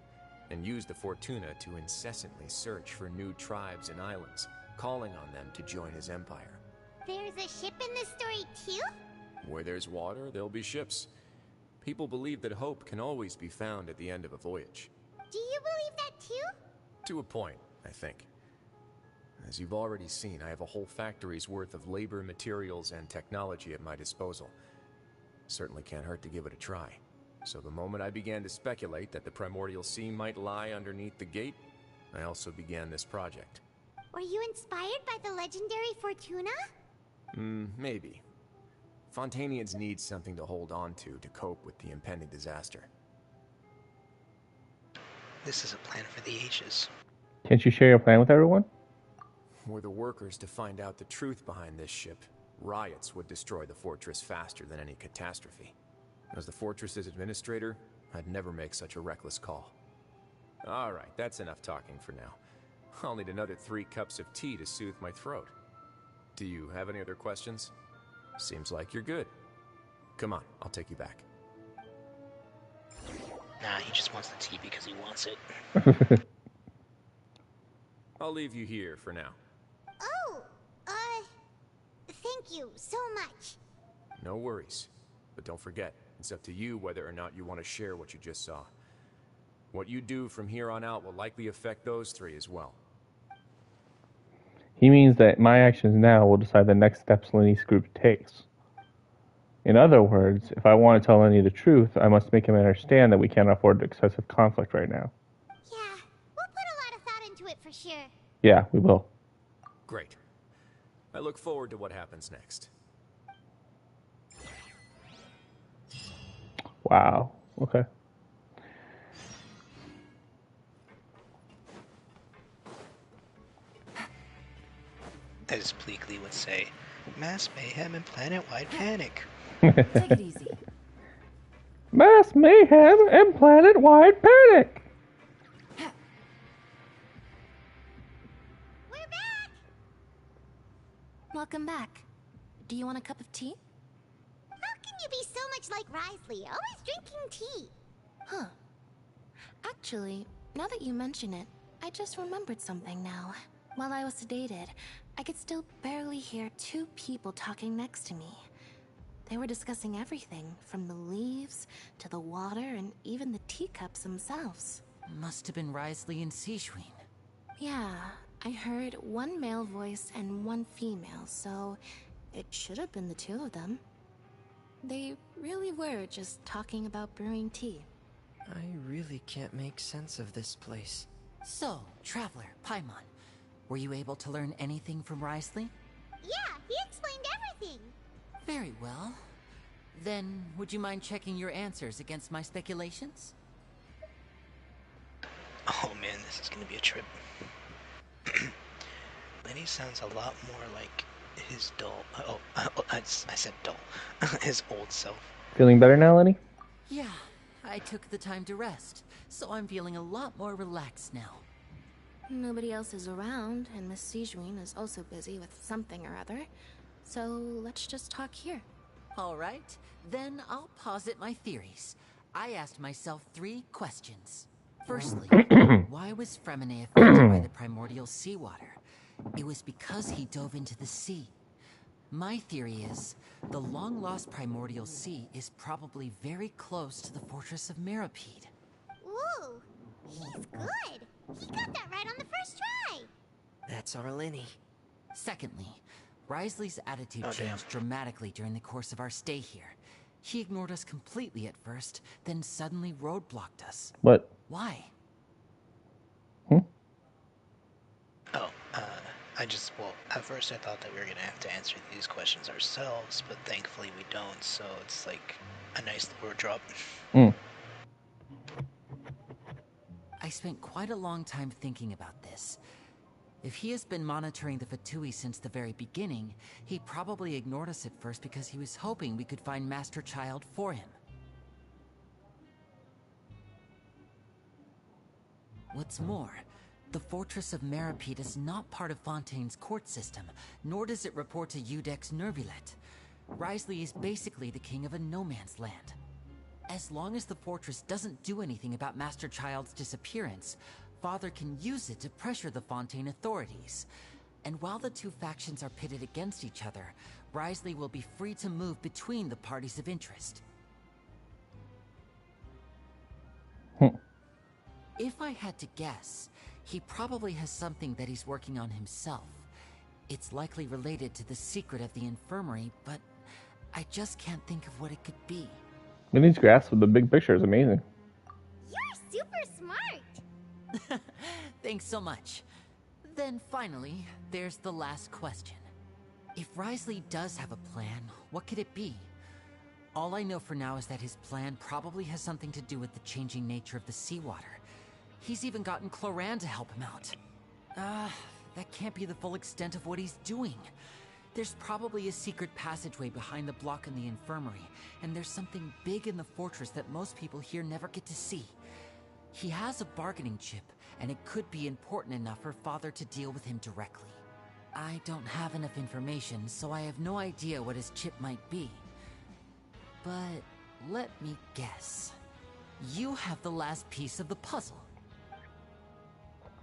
and used the Fortuna to incessantly search for new tribes and islands, calling on them to join his empire. There's a ship in this story too? Where there's water, there'll be ships. People believe that hope can always be found at the end of a voyage. Do you believe that too? To a point, I think. As you've already seen, I have a whole factory's worth of labor, materials, and technology at my disposal. Certainly can't hurt to give it a try. So the moment I began to speculate that the primordial sea might lie underneath the gate, I also began this project. Were you inspired by the legendary Fortuna? Maybe. Fontainians need something to hold on to cope with the impending disaster. This is a plan for the ages. Can't you share your plan with everyone? Were the workers to find out the truth behind this ship, riots would destroy the fortress faster than any catastrophe. As the fortress's administrator, I'd never make such a reckless call. Alright, that's enough talking for now. I'll need another 3 cups of tea to soothe my throat. Do you have any other questions? Seems like you're good. Come on, I'll take you back. Nah, he just wants the tea because he wants it. I'll leave you here for now. Oh, thank you so much. No worries. But don't forget, it's up to you whether or not you want to share what you just saw. What you do from here on out will likely affect those three as well. He means that my actions now will decide the next steps Lenny's group takes. In other words, if I want to tell Lenny the truth, I must make him understand that we can't afford excessive conflict right now. Yeah, we'll put a lot of thought into it for sure. Yeah, we will. Great. I look forward to what happens next. Wow. Okay. As Bleakley would say, mass mayhem and planet-wide panic. Take it easy. Mass mayhem and planet-wide panic! We're back! Welcome back. Do you want a cup of tea? How can you be so much like Risley, always drinking tea? Huh. Actually, now that you mention it, I just remembered something now. While I was sedated, I could still barely hear two people talking next to me. They were discussing everything, from the leaves, to the water, and even the teacups themselves. Must have been Risley and Sejuin. Yeah, I heard one male voice and one female, so it should have been the two of them. They really were just talking about brewing tea. I really can't make sense of this place. So, Traveler, Paimon, were you able to learn anything from Risley? Yeah, he explained everything. Very well. Then, would you mind checking your answers against my speculations? Oh man, this is gonna be a trip. Lenny sounds a lot more like his dull... I said dull. His old self. Feeling better now, Lenny? Yeah, I took the time to rest, so I'm feeling a lot more relaxed now. Nobody else is around, and Miss Sejuin is also busy with something or other. So let's just talk here. All right, then I'll posit my theories. I asked myself 3 questions. Firstly, why was Fremine affected by the primordial seawater? It was because he dove into the sea. My theory is, the long-lost primordial sea is probably very close to the fortress of Meripede. Ooh, he's good. He got that right on the first try. That's our Lenny. Secondly, Risley's attitude changed dramatically during the course of our stay here. He ignored us completely at first, then suddenly roadblocked us. What? Why? Oh, well, at first I thought that we were gonna have to answer these questions ourselves, but thankfully we don't, so it's like a nice word drop. I spent quite a long time thinking about this. If he has been monitoring the Fatui since the very beginning, he probably ignored us at first because he was hoping we could find Master Childe for him. What's more, the Fortress of Meripede is not part of Fontaine's court system, nor does it report to Iudex Nervulet. Risley is basically the king of a no-man's land. As long as the fortress doesn't do anything about Master Childe's disappearance, Father can use it to pressure the Fontaine authorities. And while the two factions are pitted against each other, Risley will be free to move between the parties of interest. If I had to guess, he probably has something that he's working on himself. It's likely related to the secret of the infirmary, but I just can't think of what it could be. Lenny's grasp of the big picture is amazing. You're super smart. Thanks so much. Then finally, there's the last question. If Risley does have a plan, what could it be? All I know for now is that his plan probably has something to do with the changing nature of the seawater. He's even gotten Cloran to help him out. That can't be the full extent of what he's doing. There's probably a secret passageway behind the block in the infirmary, and there's something big in the fortress that most people here never get to see. He has a bargaining chip, and it could be important enough for Father to deal with him directly. I don't have enough information, so I have no idea what his chip might be. But let me guess. You have the last piece of the puzzle.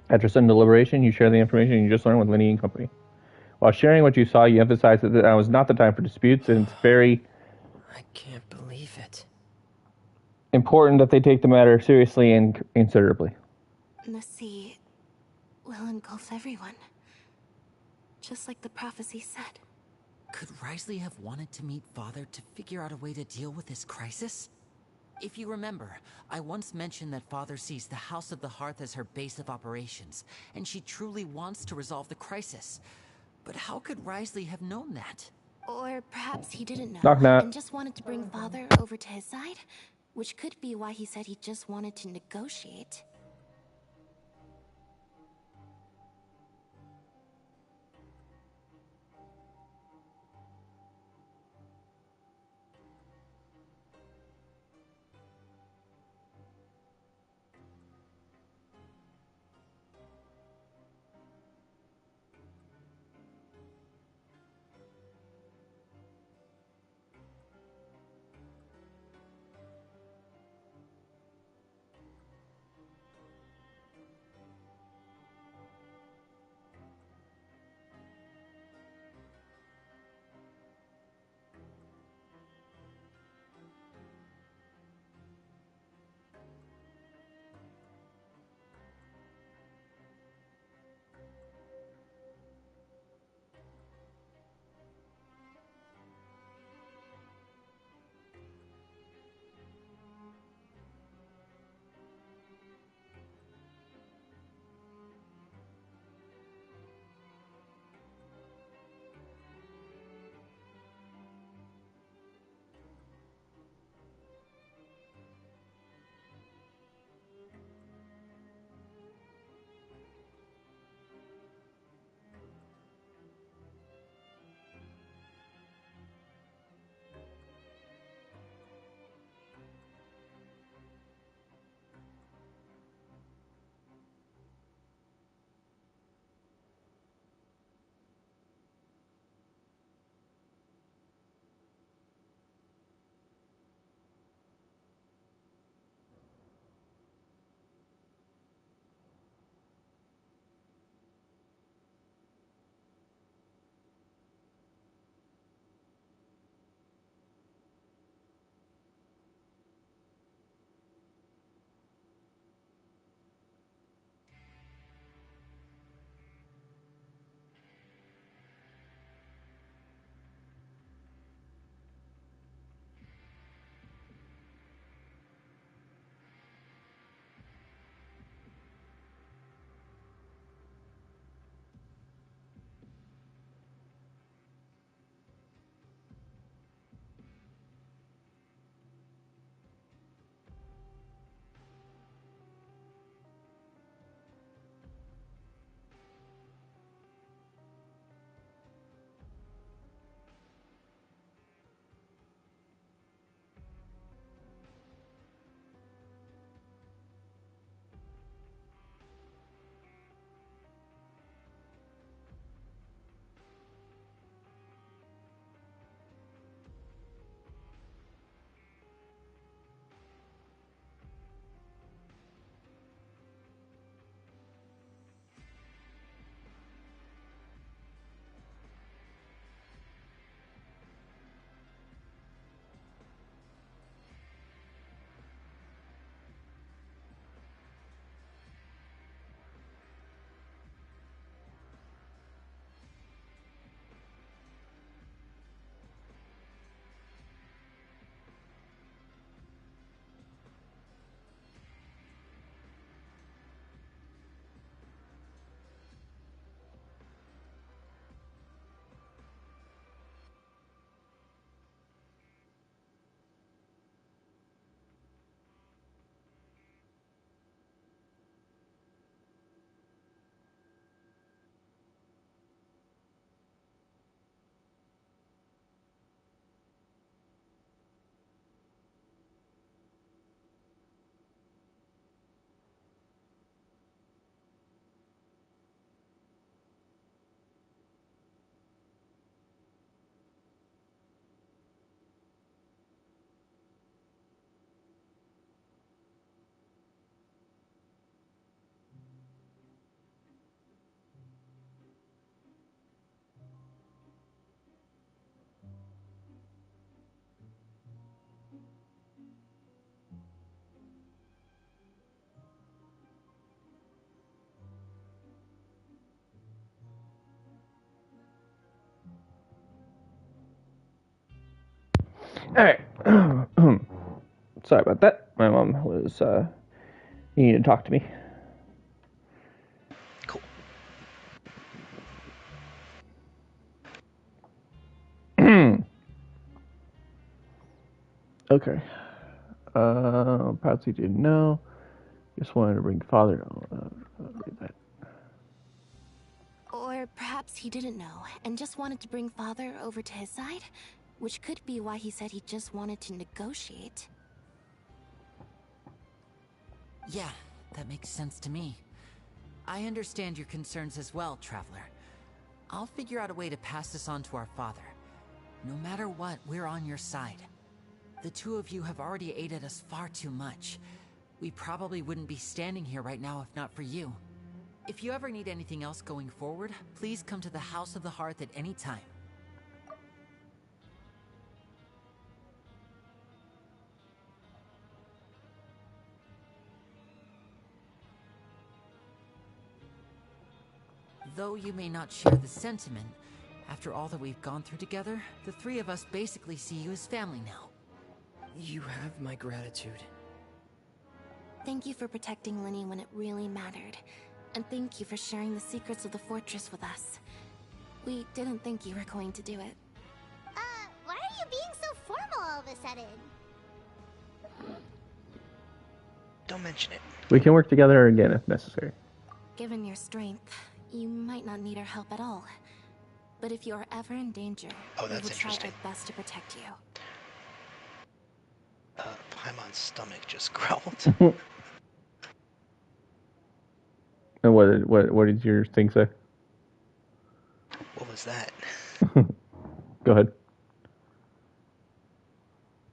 After some deliberation, you share the information you just learned with Linny and company. While sharing what you saw, you emphasize that now is not the time for disputes, and it's very I can't believe it. important that they take the matter seriously and considerably. The sea will engulf everyone. Just like the prophecy said. Could Risley have wanted to meet Father to figure out a way to deal with this crisis? If you remember, I once mentioned that Father sees the House of the Hearth as her base of operations, and she truly wants to resolve the crisis. But how could Risley have known that? Or perhaps he didn't know Knock knock. and just wanted to bring Father over to his side, which could be why he said he just wanted to negotiate. All right. Sorry about that. My mom was needing to talk to me. Cool. Okay. Perhaps he didn't know. Just wanted to bring father. Read that. Or perhaps he didn't know and just wanted to bring father over to his side, which could be why he said he just wanted to negotiate. Yeah, that makes sense to me. I understand your concerns as well, Traveler. I'll figure out a way to pass this on to our father. No matter what, we're on your side. The two of you have already aided us far too much. We probably wouldn't be standing here right now if not for you. If you ever need anything else going forward, please come to the House of the Hearth at any time. Though you may not share the sentiment, after all that we've gone through together, the three of us basically see you as family now. You have my gratitude. Thank you for protecting Linny when it really mattered. And thank you for sharing the secrets of the fortress with us. We didn't think you were going to do it. Why are you being so formal all of a sudden? Don't mention it. We can work together again if necessary. Given your strength, you might not need our help at all. But if you are ever in danger, we will try our best to protect you. Paimon's stomach just growled. And what did your thing say? What was that? Go ahead.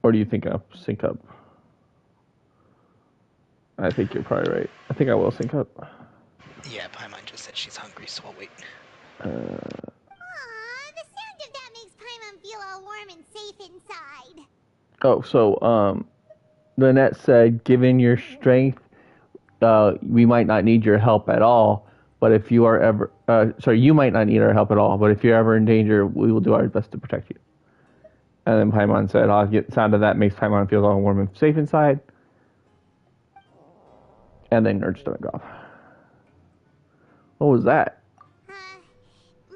Or do you think I'll sync up? I think you're probably right. I think I will sync up. Yeah, Paimon just said she's hungry, so I'll wait. Aw, the sound of that makes Paimon feel all warm and safe inside. Oh, so Lynette said, given your strength, we might not need your help at all. But if you are ever, you might not need our help at all. But if you're ever in danger, we will do our best to protect you. And then Paimon said, the sound of that makes Paimon feel all warm and safe inside. And then nerd stomach off. What was that?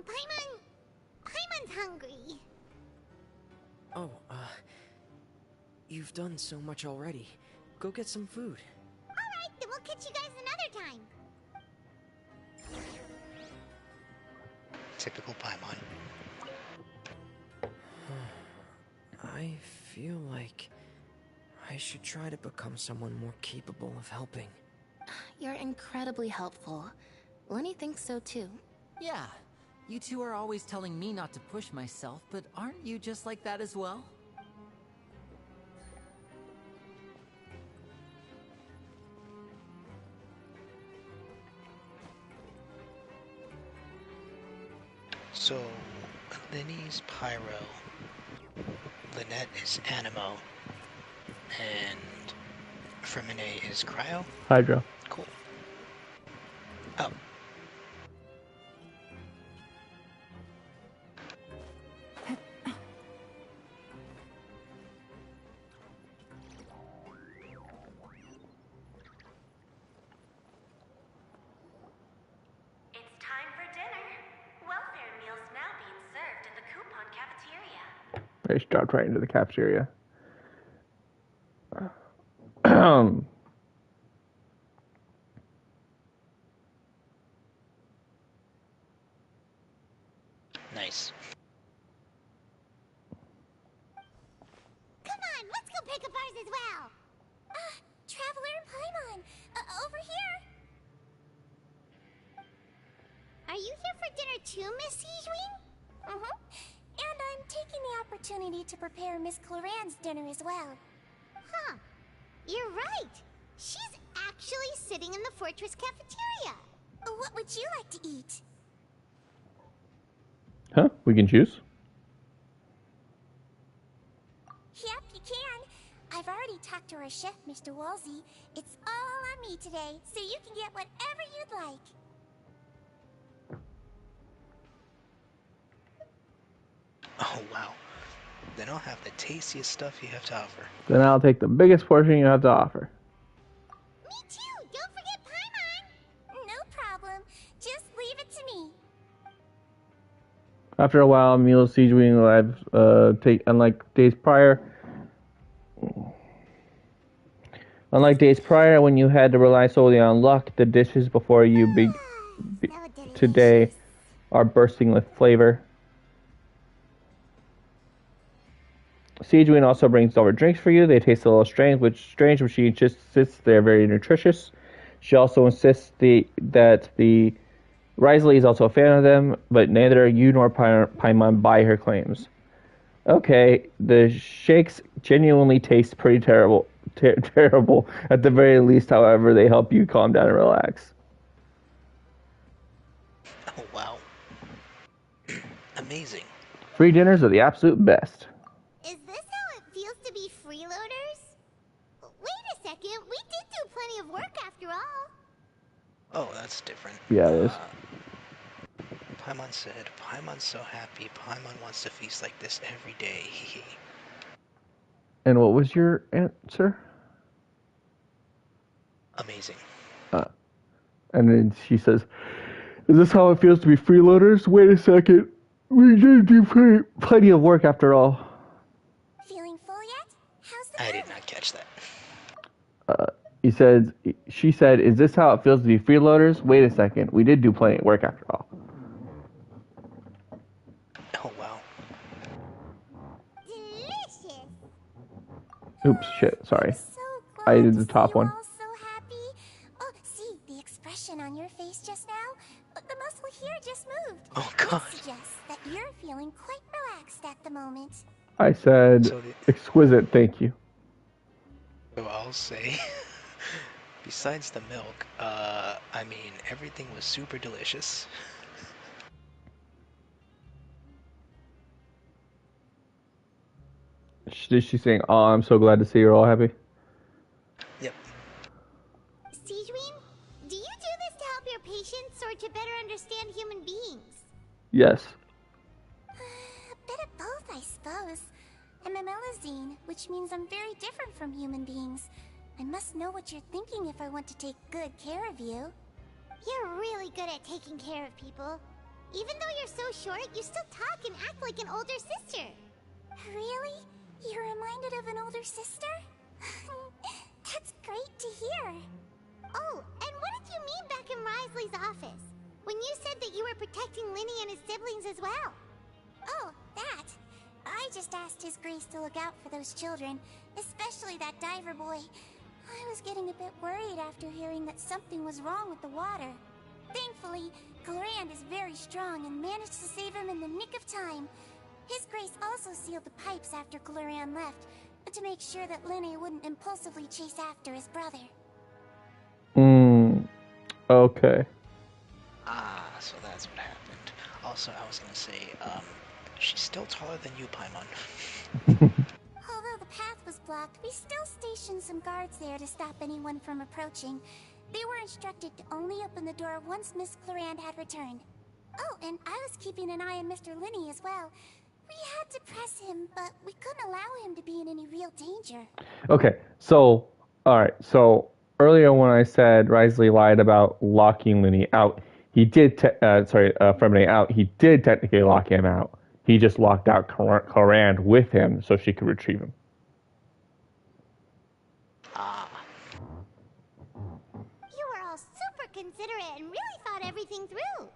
Paimon's hungry. Oh, you've done so much already. Go get some food. Alright, then we'll catch you guys another time. Typical Paimon. I feel like I should try to become someone more capable of helping. You're incredibly helpful. Lenny thinks so too. Yeah, you two are always telling me not to push myself, but aren't you just like that as well? So, Linny's Pyro, Lynette is Animo, and Fremine is Cryo? Hydro. Cool. Oh. It's time for dinner. Welfare meals now being served in the coupon cafeteria. They just dropped right into the cafeteria. Nice. Come on, let's go pick up ours as well. Traveler and Paimon, over here. Are you here for dinner too, Miss Sijween? And I'm taking the opportunity to prepare Miss Cloran's dinner as well. Huh. You're right. She's actually sitting in the fortress cafeteria. What would you like to eat? Huh? We can choose? Yep, you can. I've already talked to our chef, Mr. Wolsey. It's all on me today, so you can get whatever you'd like. Oh, wow. Then I'll have the tastiest stuff you have to offer. Then I'll take the biggest portion you have to offer. Me too! Don't forget Paimon! No problem. Just leave it to me. After a while, meals siegeing live unlike days prior. Unlike days prior, when you had to rely solely on luck, the dishes before you today are bursting with flavor. Siegeing also brings over drinks for you. They taste a little strange, but she insists they're very nutritious. She also insists that the Risley is also a fan of them, but neither you nor Paimon buy her claims. Okay, the shakes genuinely taste pretty terrible. Terrible. At the very least, however, they help you calm down and relax. Oh, wow. Amazing. Free dinners are the absolute best. Is this how it feels to be freeloaders? Wait a second, we did do plenty of work after all. Oh, that's different. Yeah, it is. Paimon said, Paimon's so happy. Paimon wants to feast like this every day. And what was your answer? Amazing. And then she says, is this how it feels to be freeloaders? Wait a second. We did do plenty of work after all. Feeling full yet? How's the I did not catch that. She said, is this how it feels to be freeloaders? Wait a second. We did do plenty of work after all. Oh, wow. Delicious. Oops, shit, sorry. So glad I did to the top see you one. all so happy. Oh, see, the expression on your face just now? The muscle here just moved. Oh, God. It suggests that you're feeling quite relaxed at the moment. I said, exquisite, thank you. So I'll say, besides the milk, I mean, everything was super delicious. She's saying, oh, I'm so glad to see you're all happy. Yep. Siegewein, do you do this to help your patients or to better understand human beings? Yes. A bit of both, I suppose. I'm a Melazine, which means I'm very different from human beings. I must know what you're thinking if I want to take good care of you. You're really good at taking care of people. Even though you're so short, you still talk and act like an older sister. Really? You're reminded of an older sister? That's great to hear. Oh, and what did you mean back in Risley's office? When you said that you were protecting Linny and his siblings as well? Oh, that. I just asked His Grace to look out for those children, especially that diver boy. I was getting a bit worried after hearing that something was wrong with the water. Thankfully, Glorand is very strong and managed to save him in the nick of time. His Grace also sealed the pipes after Glorand left, to make sure that Linny wouldn't impulsively chase after his brother. Okay. Ah, so that's what happened. Also, I was gonna say, she's still taller than you, Paimon. Although the path was blocked, we still stationed some guards there to stop anyone from approaching. They were instructed to only open the door once Miss Glorand had returned. Oh, and I was keeping an eye on Mr. Linny as well. We had to press him, but we couldn't allow him to be in any real danger. Okay, so, alright, so earlier when I said Risley lied about locking Linny out, he did, Fremine out, he did technically lock him out. He just locked out Glorand with him so she could retrieve him. You were all super considerate and really thought everything through.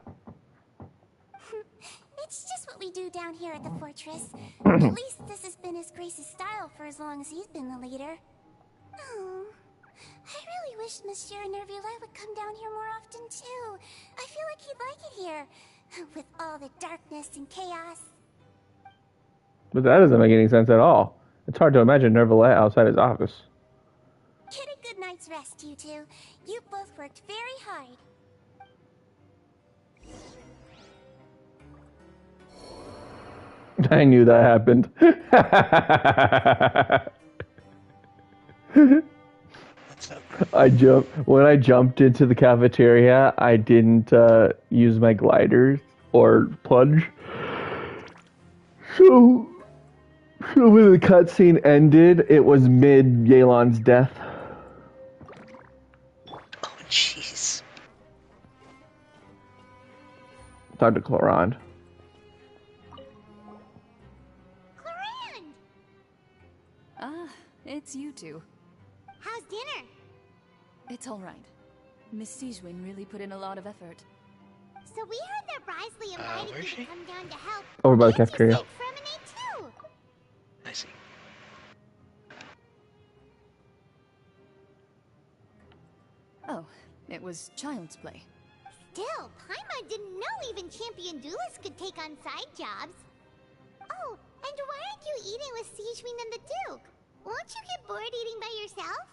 It's just what we do down here at the fortress. At least this has been His Grace's style for as long as he's been the leader. Oh, I really wish Monsieur Nervulette would come down here more often too. I feel like he'd like it here, with all the darkness and chaos. But that doesn't make any sense at all. It's hard to imagine Nervulette outside his office. Get a good night's rest, you two. You both worked very hard. I knew that happened. When I jumped into the cafeteria, I didn't use my gliders or plunge. So When the cutscene ended, it was mid Yelan's death. Oh, jeez. Dr. Clorand. Clorand! Ah, it's you two. How's dinner? It's all right. Miss Sijwin really put in a lot of effort. So we heard that Brisley invited you to come down to help. Over by the And you cafeteria. saved Fremine too. I see. Oh, it was child's play. Still, Paimon didn't know even champion duelists could take on side jobs. Oh, and why aren't you eating with Sijwin and the Duke? Won't you get bored eating by yourself?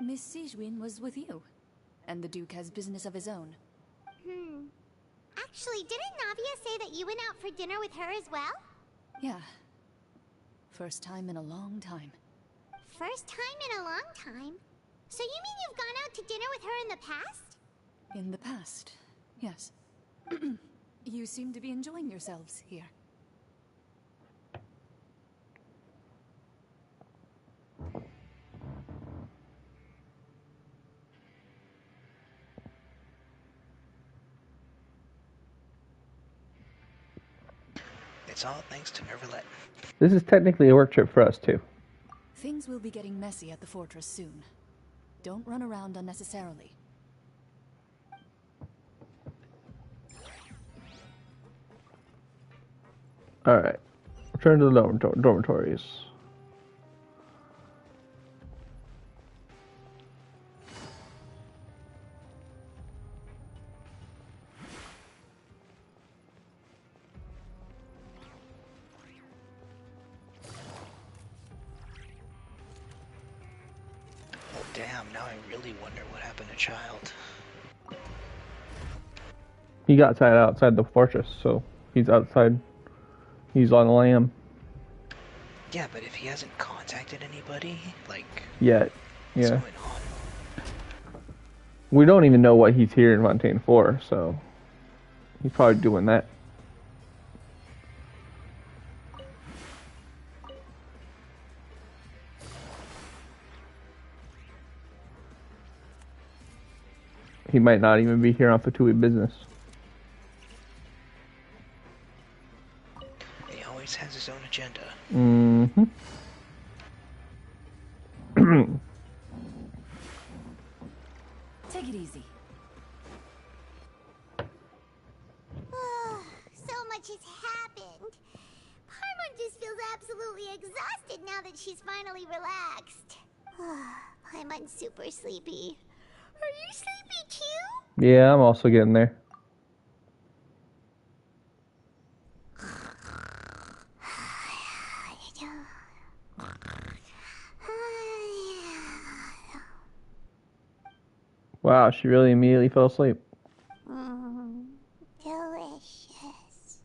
Miss Sijwin was with you, and the Duke has business of his own. Actually, didn't Navia say that you went out for dinner with her as well? Yeah. First time in a long time. First time in a long time? So you mean you've gone out to dinner with her in the past? In the past, yes. You seem to be enjoying yourselves here. It's all thanks to Nervalet. This is technically a work trip for us, too. Things will be getting messy at the fortress soon. Don't run around unnecessarily. Alright. Return to the dormitories. Oh, damn. Now I really wonder what happened to Childe. He got outside the fortress, so he's outside. He's on the lam. Yeah, but if he hasn't contacted anybody, like... Yet. What's Yeah. going on? We don't even know what he's here in Fontaine for, so... He's probably doing that. He might not even be here on Fatui business. He always has his own agenda. Mm-hmm. Take it easy. So much has happened. Paimon just feels absolutely exhausted now that she's finally relaxed. Paimon's super sleepy. Are you sleepy too? Yeah, I'm also getting there. Wow, she really immediately fell asleep. Delicious.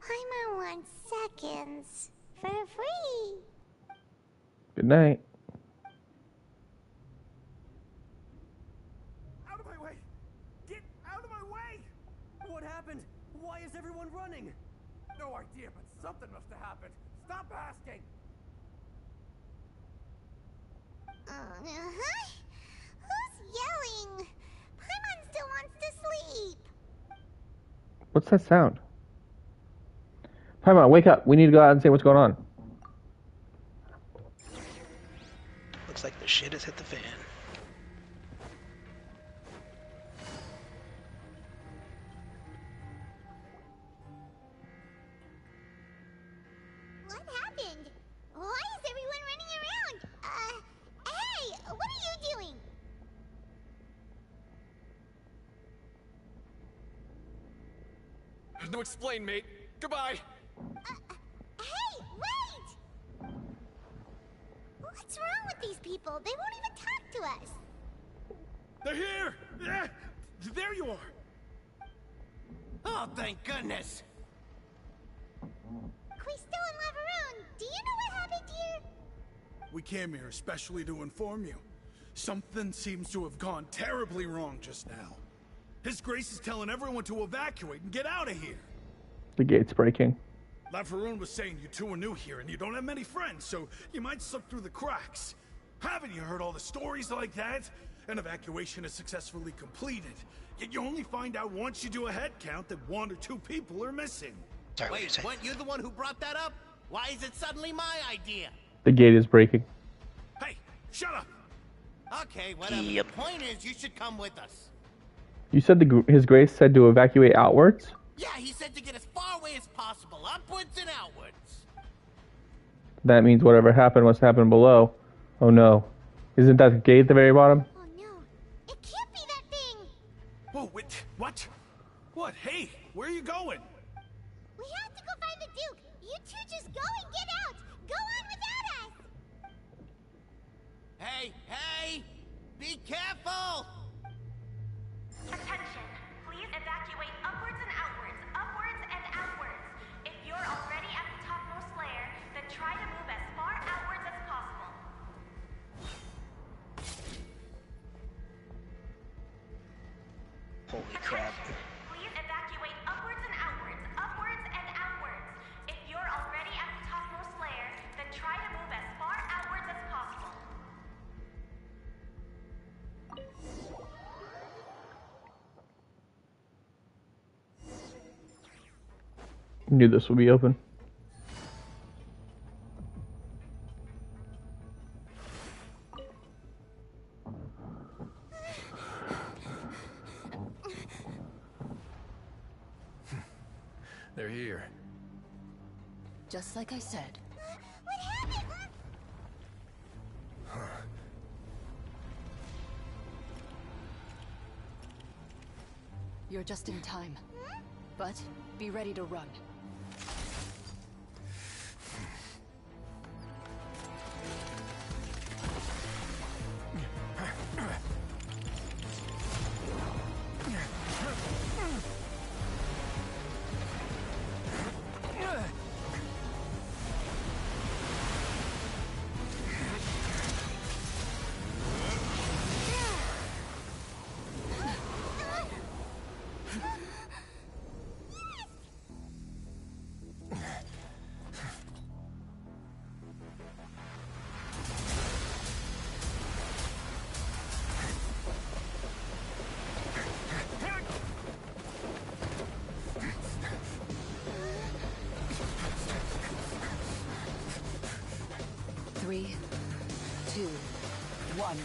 Paimon wants seconds for free. Good night. Out of my way! Get out of my way! What happened? Why is everyone running? No idea, but something must have happened. Stop asking! Who's yelling? Paimon still wants to sleep. What's that sound? Paimon, wake up. We need to go out and see what's going on. Looks like the shit has hit the fan. What happened? Why is everyone running around? Hey, what are you doing? No explain, mate. Goodbye! Hey, wait! What's wrong with these people? They won't even talk to us. They're here! Yeah, there you are! Oh, thank goodness! Quisto and Laveroon, do you know what happened here? We came here especially to inform you. Something seems to have gone terribly wrong just now. His Grace is telling everyone to evacuate and get out of here. The gate's breaking. Laveroon was saying you two are new here and you don't have many friends, so you might slip through the cracks. Haven't you heard all the stories like that? An evacuation is successfully completed, yet you only find out once you do a head count that 1 or 2 people are missing. Wait, weren't you the one who brought that up? Why is it suddenly my idea? The gate is breaking. Hey, shut up! Okay, whatever. Yep. The point is, you should come with us. You said His Grace said to evacuate outwards? Yeah, he said to get as far away as possible, upwards and outwards. That means whatever happened must happen below. Oh no. Isn't that the gate at the very bottom? Oh no, it can't be that thing! Whoa, wait, what? What? Hey, where are you going? We have to go find the Duke! You two just go and get out! Go on without us! Hey, hey! Be careful! Attention! Please evacuate upwards and outwards, upwards and outwards. If you're already at the topmost layer, then try to move as far outwards as possible. Holy crap. Please evacuate upwards and outwards, upwards and outwards. If you're already at the topmost layer, then try to move as far outwards as possible. Knew this would be open. They're here. Just like I said. What happened? You're just in time. But be ready to run. Three, two, one.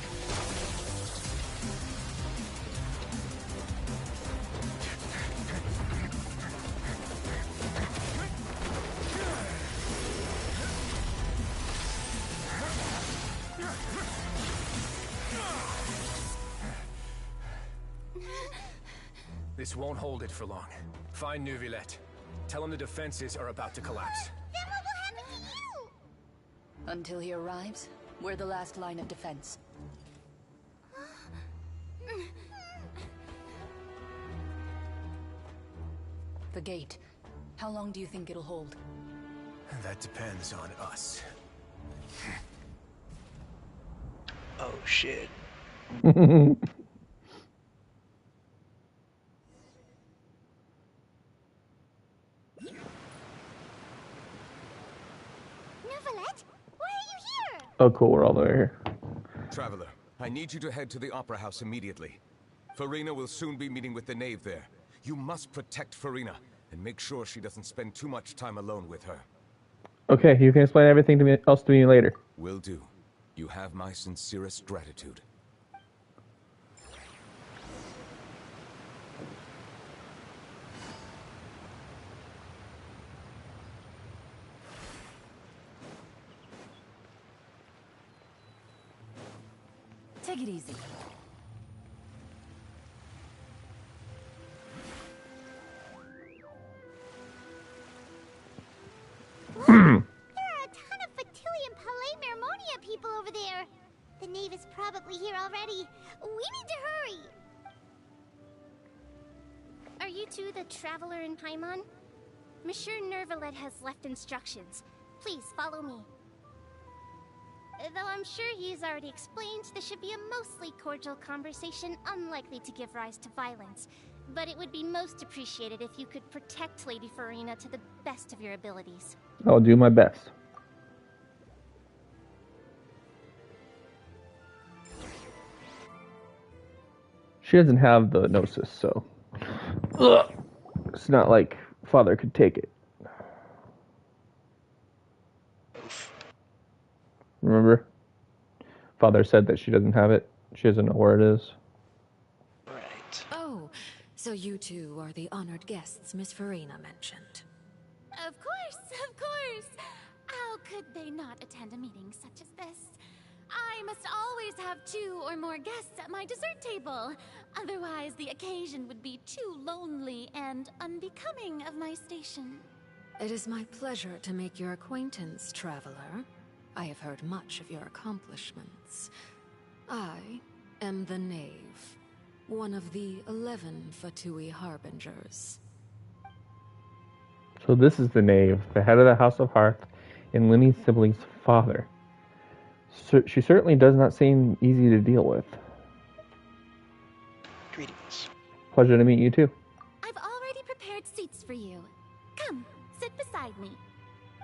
This won't hold it for long. Find Neuvillette. Tell him the defenses are about to collapse. Then what will happen to you? Until he arrives, we're the last line of defense. The gate. How long do you think it'll hold? That depends on us. Oh shit. Neuvillette? Why are you here? Oh cool, we're all the way here. Traveler, I need you to head to the Opera House immediately. Farina will soon be meeting with the knave there. You must protect Farina, and make sure she doesn't spend too much time alone with her. Okay, you can explain everything to me, else to me later. Will do. You have my sincerest gratitude. Take it easy. There are a ton of Fatilian Palais Mermonia people over there. The knave is probably here already. We need to hurry. Are you two the traveler in Paimon? Monsieur Neuvillette has left instructions. Please follow me. Though I'm sure he's already explained, this should be a mostly cordial conversation, unlikely to give rise to violence. but it would be most appreciated if you could protect Lady Farina to the best of your abilities. I'll do my best. She doesn't have the gnosis, so it's not like Father could take it. Remember? Father said that she doesn't have it. She doesn't know where it is. Right. Oh, so you two are the honored guests Miss Farina mentioned. Of course. How could they not attend a meeting such as this? I must always have 2 or more guests at my dessert table. Otherwise, the occasion would be too lonely and unbecoming of my station. It is my pleasure to make your acquaintance, traveler. I have heard much of your accomplishments. I am the Knave, one of the 11 Fatui Harbingers. So this is the Knave, the head of the House of Hearth, and Linny's sibling's father. So she certainly does not seem easy to deal with. Greetings. Pleasure to meet you too. I've already prepared seats for you. Come, sit beside me.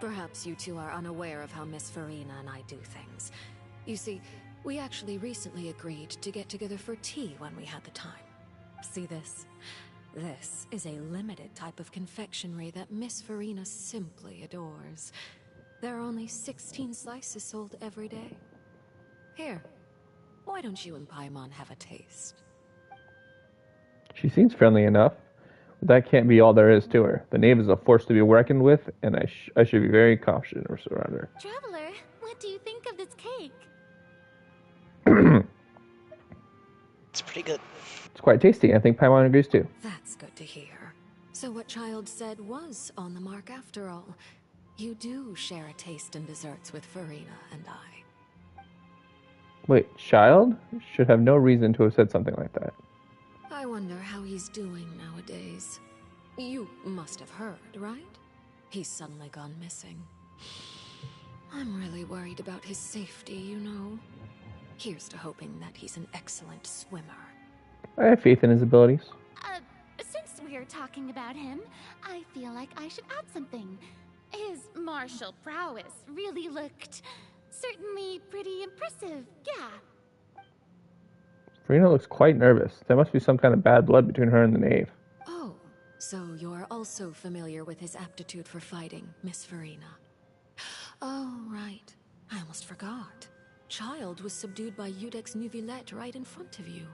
Perhaps you two are unaware of how Miss Farina and I do things. You see, we actually recently agreed to get together for tea when we had the time. See this? This is a limited type of confectionery that Miss Farina simply adores. There are only 16 slices sold every day. Here, why don't you and Paimon have a taste? She seems friendly enough, but that can't be all there is to her. The Knave is a force to be reckoned with, and I should be very cautious around her. Traveler, what do you think of this cake? It's pretty good. It's quite tasty. I think Paimon agrees too. That's good to hear. So what Childe said was on the mark after all. You do share a taste in desserts with Farina and I. Wait, Childe should have no reason to have said something like that. I wonder how he's doing nowadays. You must have heard, right? He's suddenly gone missing. I'm really worried about his safety, you know. Here's to hoping that he's an excellent swimmer. I have faith in his abilities. Since we're talking about him, I feel like I should add something. His martial prowess really looked certainly pretty impressive, yeah. Farina looks quite nervous. There must be some kind of bad blood between her and the Knave. Oh, so you're also familiar with his aptitude for fighting, Miss Farina. Oh, right. I almost forgot. Childe was subdued by Udex Neuvillette right in front of you.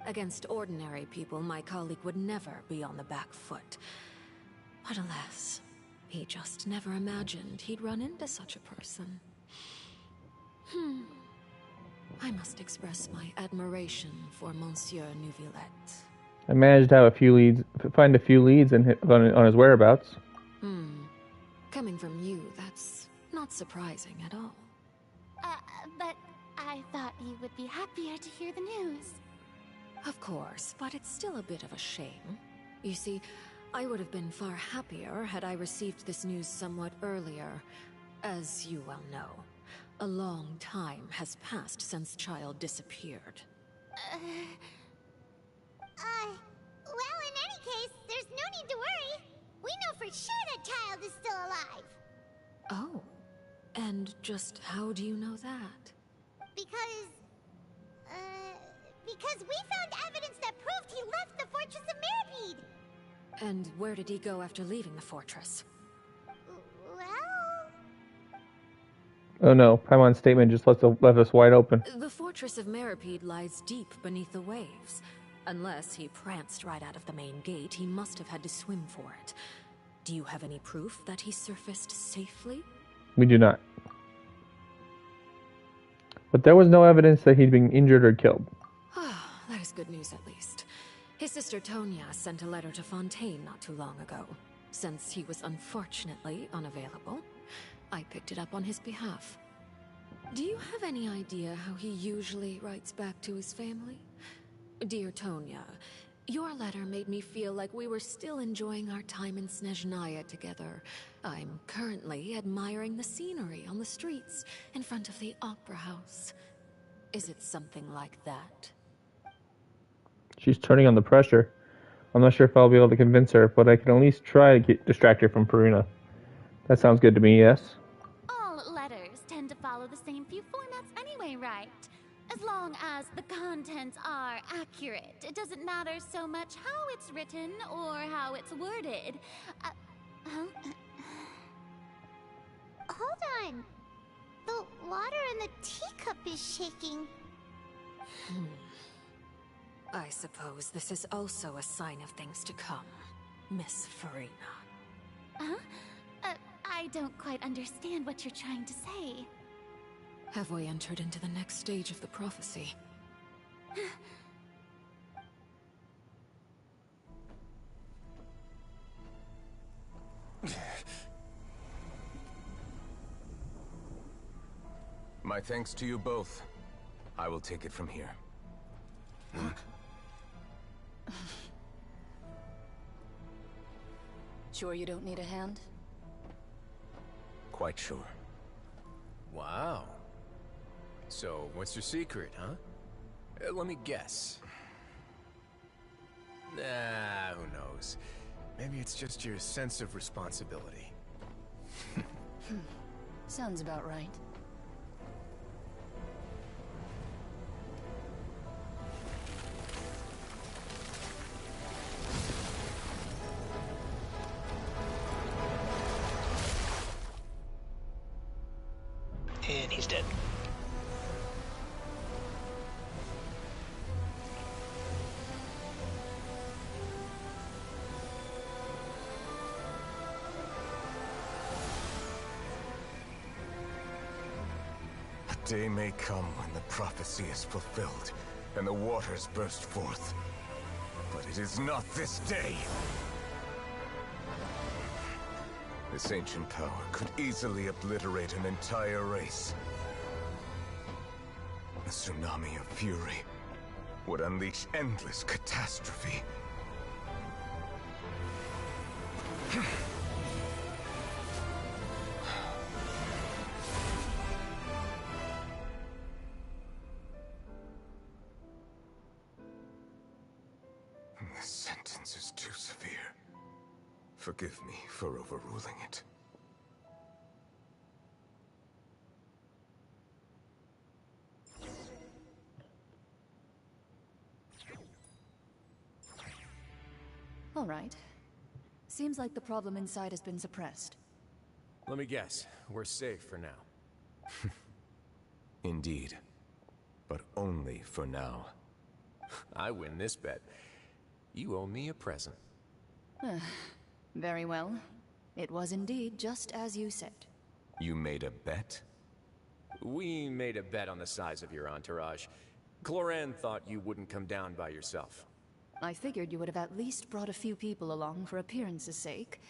Against ordinary people, my colleague would never be on the back foot. But alas, he just never imagined he'd run into such a person. I must express my admiration for Monsieur Neuvillette. I managed to have find a few leads on his whereabouts. Coming from you, that's not surprising at all. But I thought you would be happier to hear the news. Of course, but it's still a bit of a shame. You see, I would have been far happier had I received this news somewhat earlier. As you well know, a long time has passed since Childe disappeared. Well, in any case, there's no need to worry. We know for sure that Childe is still alive. Oh, and just how do you know that? Because we found evidence that proved he left the Fortress of Meripede. And where did he go after leaving the fortress? Well... Oh no, Paimon's statement just left us wide open. The Fortress of Meripede lies deep beneath the waves. Unless he pranced right out of the main gate, he must have had to swim for it. Do you have any proof that he surfaced safely? We do not. But there was no evidence that he'd been injured or killed. That is good news at least. His sister Tonya sent a letter to Fontaine not too long ago. Since he was unfortunately unavailable, I picked it up on his behalf. Do you have any idea how he usually writes back to his family? Dear Tonya, your letter made me feel like we were still enjoying our time in Snezhnaya together. I'm currently admiring the scenery on the streets in front of the Opera House. Is it something like that? She's turning on the pressure. I'm not sure if I'll be able to convince her, but I can at least try to distract her from Farina. That sounds good to me, yes? All letters tend to follow the same few formats anyway, right? As long as the contents are accurate, it doesn't matter so much how it's written or how it's worded. Hold on. The water in the teacup is shaking. I suppose this is also a sign of things to come, Miss Farina. Huh? I don't quite understand what you're trying to say. Have we entered into the next stage of the prophecy? My thanks to you both. I will take it from here. Sure you don't need a hand? Quite sure. Wow. So, what's your secret, huh? Let me guess. Nah, who knows? Maybe it's just your sense of responsibility. Sounds about right. And he's dead. A day may come when the prophecy is fulfilled, and the waters burst forth. But it is not this day! This ancient power could easily obliterate an entire race. A tsunami of fury would unleash endless catastrophe. This sentence is too severe. Forgive me for overruling it. All right. Seems like the problem inside has been suppressed. Let me guess. We're safe for now. Indeed. But only for now. I win this bet. You owe me a present. Very well. It was indeed just as you said. You made a bet? We made a bet on the size of your entourage. Cloran thought you wouldn't come down by yourself. I figured you would have at least brought a few people along for appearance's sake.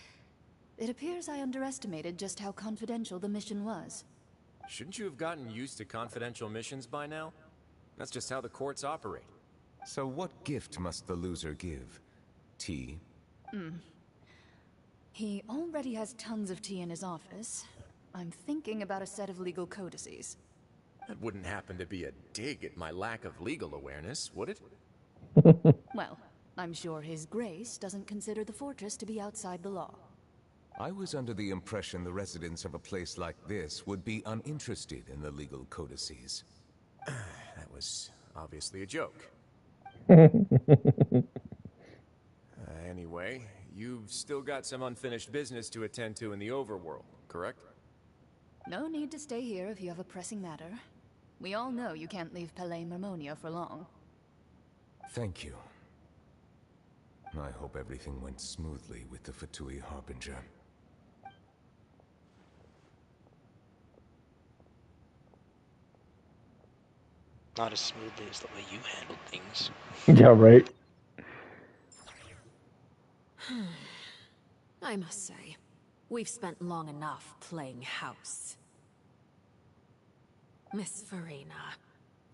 It appears I underestimated just how confidential the mission was. Shouldn't you have gotten used to confidential missions by now? That's just how the courts operate. So what gift must the loser give? Tea? He already has tons of tea in his office. I'm thinking about a set of legal codices. That wouldn't happen to be a dig at my lack of legal awareness, would it? Well, I'm sure His Grace doesn't consider the fortress to be outside the law. I was under the impression the residents of a place like this would be uninterested in the legal codices. That was obviously a joke. Anyway, you've still got some unfinished business to attend to in the overworld, correct? No need to stay here if you have a pressing matter. We all know you can't leave Palais Mermonia for long. Thank you. I hope everything went smoothly with the Fatui Harbinger. Not as smoothly as the way you handled things. Yeah, right. I must say, we've spent long enough playing house. Miss Farina,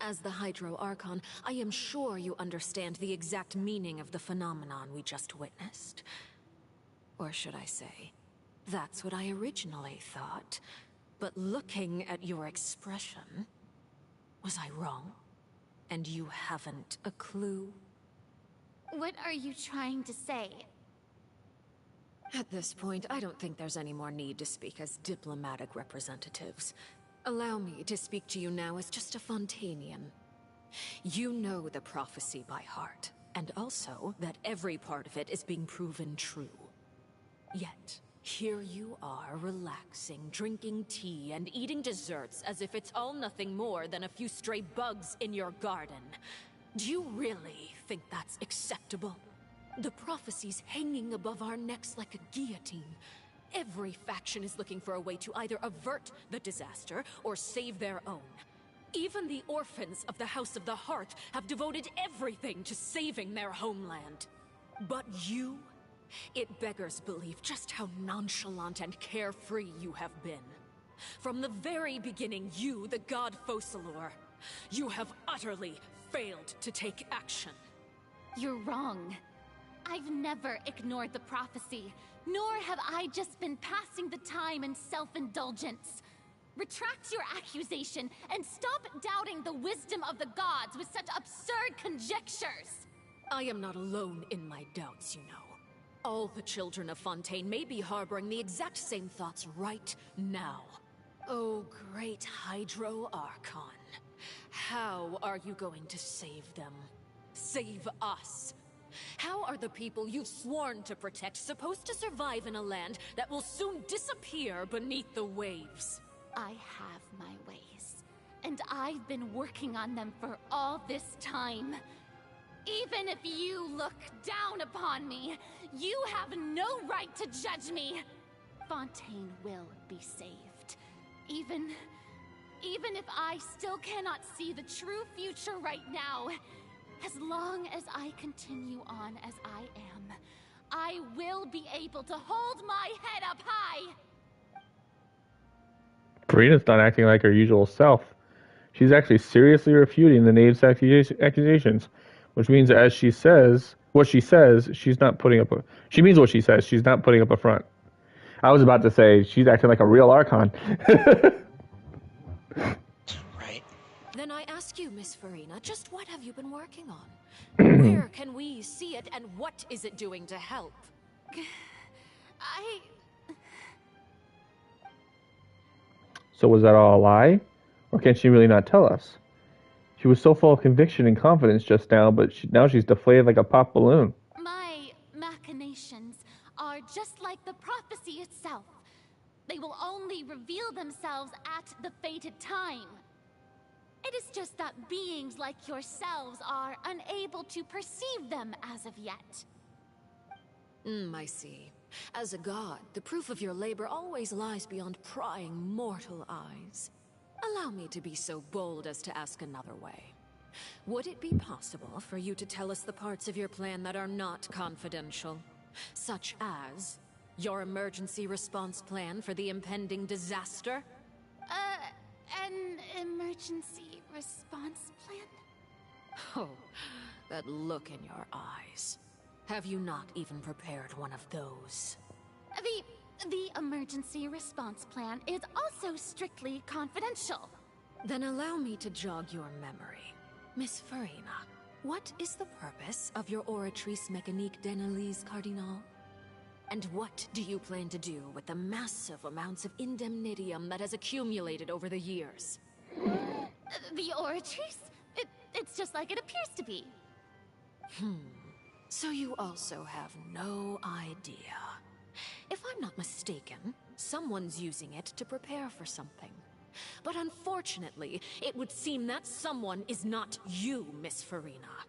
as the Hydro Archon, I am sure you understand the exact meaning of the phenomenon we just witnessed. Or should I say, that's what I originally thought. But looking at your expression, was I wrong? And you haven't a clue? What are you trying to say? At this point, I don't think there's any more need to speak as diplomatic representatives. Allow me to speak to you now as just a Fontainian. You know the prophecy by heart, and also that every part of it is being proven true. Yet, here you are, relaxing, drinking tea, and eating desserts as if it's all nothing more than a few stray bugs in your garden. Do you really think that's acceptable? The prophecy's hanging above our necks like a guillotine. Every faction is looking for a way to either avert the disaster or save their own. Even the orphans of the House of the Hearth have devoted everything to saving their homeland. But you? It beggars belief just how nonchalant and carefree you have been. From the very beginning, you, the god Focalor, you have utterly failed to take action. You're wrong. I've never ignored the prophecy, nor have I just been passing the time in self-indulgence. Retract your accusation and stop doubting the wisdom of the gods with such absurd conjectures. I am not alone in my doubts, you know. All the children of Fontaine may be harboring the exact same thoughts right now. Oh, great Hydro Archon. How are you going to save them? Save us? How are the people you've sworn to protect supposed to survive in a land that will soon disappear beneath the waves? I have my ways, and I've been working on them for all this time. Even if you look down upon me, you have no right to judge me. Fontaine will be saved. Even if I still cannot see the true future right now, as long as I continue on as I am, I will be able to hold my head up high. Furina's not acting like her usual self. She's actually seriously refuting the knave's accusations, which means as she says what she says, she's not putting up a... She means what she says, she's not putting up a front. I was about to say, she's acting like a real Archon. Right. Then I ask you, Miss Furina, just what have you been working on? Where can we see it, and what is it doing to help? So was that all a lie? Or can she really not tell us? She was so full of conviction and confidence just now, but now she's deflated like a pop balloon. My machinations are just like the prophecy itself. They will only reveal themselves at the fated time. It is just that beings like yourselves are unable to perceive them as of yet. I see. As a god, the proof of your labor always lies beyond prying mortal eyes. Allow me to be so bold as to ask another way. Would it be possible for you to tell us the parts of your plan that are not confidential? Such as your emergency response plan for the impending disaster? An emergency response plan? Oh, that look in your eyes. Have you not even prepared one of those? The emergency response plan is also strictly confidential. Then allow me to jog your memory. Miss Furina, what is the purpose of your Oratrice Mécanique d'Analyse Cardinal? And what do you plan to do with the massive amounts of indemnitium that has accumulated over the years? The Oratrice? It's just like it appears to be. So you also have no idea. If I'm not mistaken, someone's using it to prepare for something. But unfortunately, it would seem that someone is not you, Miss Furina.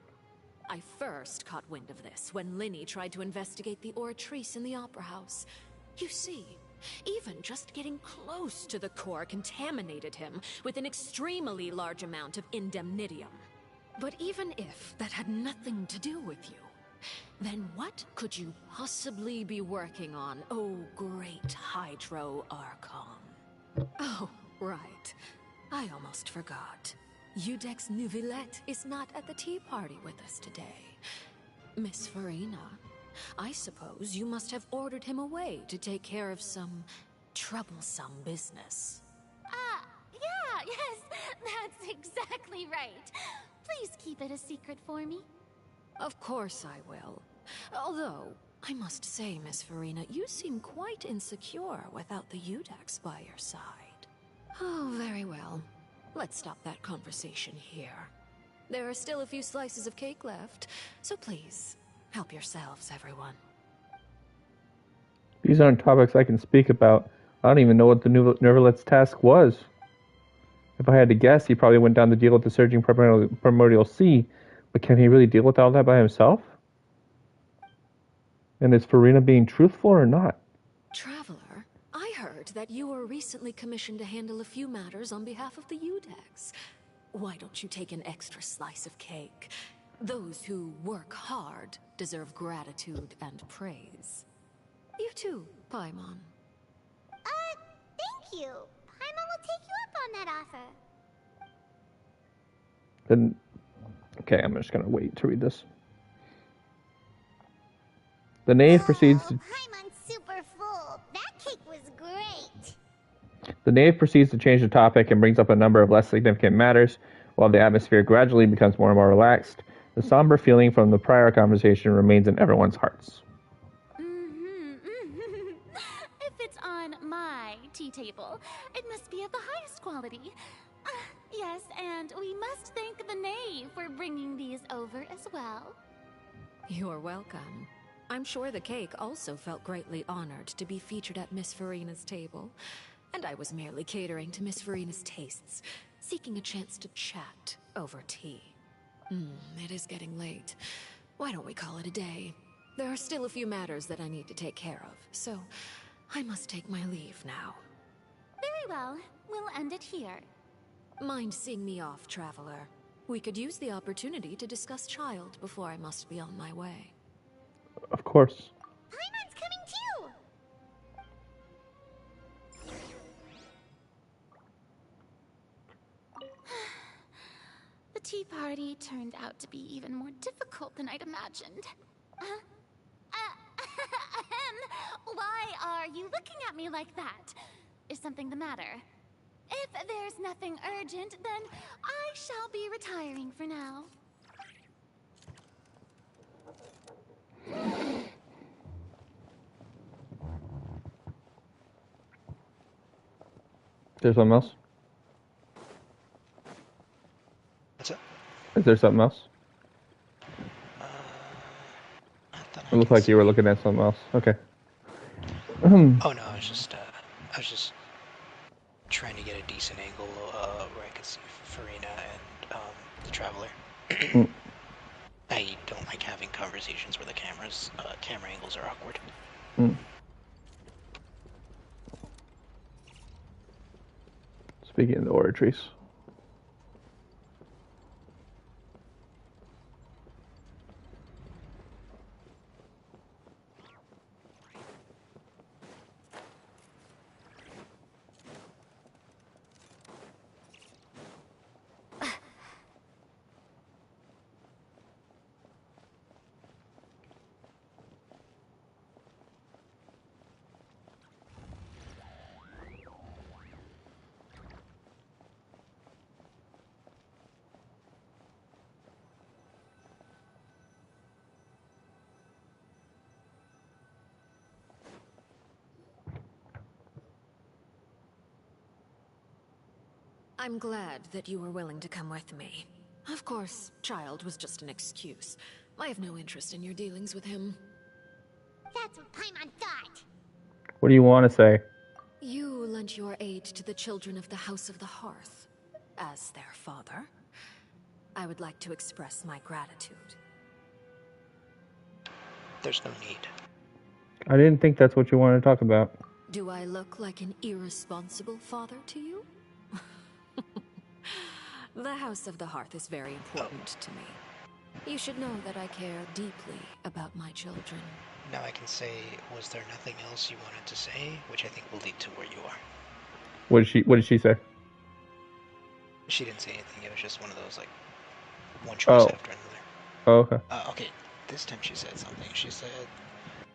I first caught wind of this when Linny tried to investigate the Oratrice in the Opera House. You see, even just getting close to the core contaminated him with an extremely large amount of indemnitium. But even if that had nothing to do with you, then what could you possibly be working on, oh great Hydro Archon? Oh, right. I almost forgot. Udex Neuvillette is not at the tea party with us today. Miss Furina, I suppose you must have ordered him away to take care of some troublesome business. Yeah, yes, that's exactly right. Please keep it a secret for me. Of course I will. Although, I must say, Miss Farina, you seem quite insecure without the Udax by your side. Oh, very well. Let's stop that conversation here. There are still a few slices of cake left, so please, help yourselves, everyone. These aren't topics I can speak about. I don't even know what the Nervalet's task was. If I had to guess, he probably went down to deal with the surging primordial sea, but can he really deal with all that by himself? And is Farina being truthful or not? Traveler, I heard that you were recently commissioned to handle a few matters on behalf of the Udax. Why don't you take an extra slice of cake? Those who work hard deserve gratitude and praise. You too, Paimon. Thank you. Paimon will take you up on that offer. Then, okay, I'm just gonna wait to read this. The knave proceeds to... Paimon's super full. That cake was great. The knave proceeds to change the topic and brings up a number of less significant matters, while the atmosphere gradually becomes more and more relaxed. The somber feeling from the prior conversation remains in everyone's hearts. If it's on my tea table, it must be of the highest quality. Yes, and we must thank the knave for bringing these over as well. You're welcome. I'm sure the cake also felt greatly honored to be featured at Miss Farina's table. And I was merely catering to Miss Farina's tastes, seeking a chance to chat over tea. It is getting late. Why don't we call it a day? There are still a few matters that I need to take care of, so I must take my leave now. Very well. We'll end it here. Mind seeing me off, Traveler? We could use the opportunity to discuss Childe before I must be on my way. Of course. Paimon's coming too! The tea party turned out to be even more difficult than I'd imagined. Why are you looking at me like that? Is something the matter? If there's nothing urgent, then I shall be retiring for now. There's something else? What's up? Is there something else? It looked like you were looking at something else. Okay. Oh no, I was just trying to get a decent angle where I could see Farina and the Traveler. I don't like having conversations where the camera angles are awkward. Speaking of the oratories. I'm glad that you were willing to come with me. Of course, Childe was just an excuse. I have no interest in your dealings with him. That's what Paimon thought. What do you want to say? You lent your aid to the children of the House of the Hearth. As their father, I would like to express my gratitude. There's no need. I didn't think that's what you wanted to talk about. Do I look like an irresponsible father to you? The House of the Hearth is very important to me. You should know that I care deeply about my children. Now I can say, was there nothing else you wanted to say? Which I think will lead to where you are. What did she say? She didn't say anything. It was just one of those, like, one choice after another. Oh, okay. Okay, this time she said something. She said,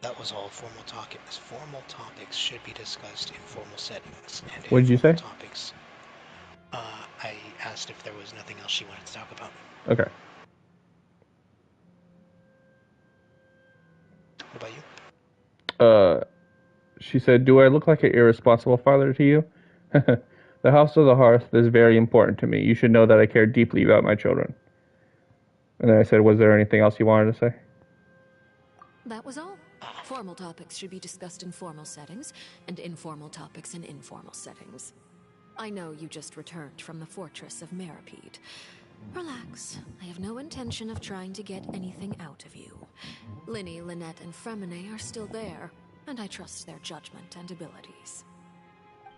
that was all formal topics. Formal topics should be discussed in formal settings. And what did you say? Topics. I asked if there was nothing else she wanted to talk about. Okay. She said, "Do I look like an irresponsible father to you?" The house of the hearth is very important to me. You should know that I care deeply about my children. And then I said, "Was there anything else you wanted to say?" That was all. Formal topics should be discussed in formal settings, and informal topics in informal settings. I know you just returned from the fortress of Meripede. Relax. I have no intention of trying to get anything out of you. Linny, Lynette, and Fremine are still there, and I trust their judgment and abilities.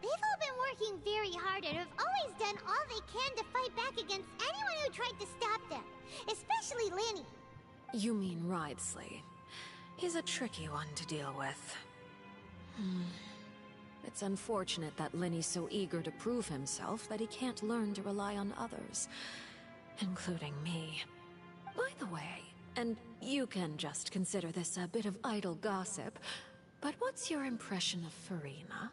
They've all been working very hard and have always done all they can to fight back against anyone who tried to stop them, especially Linny. You mean Wriothesley. He's a tricky one to deal with. It's unfortunate that Linny's so eager to prove himself that he can't learn to rely on others, including me. By the way, and you can just consider this a bit of idle gossip, but what's your impression of Furina?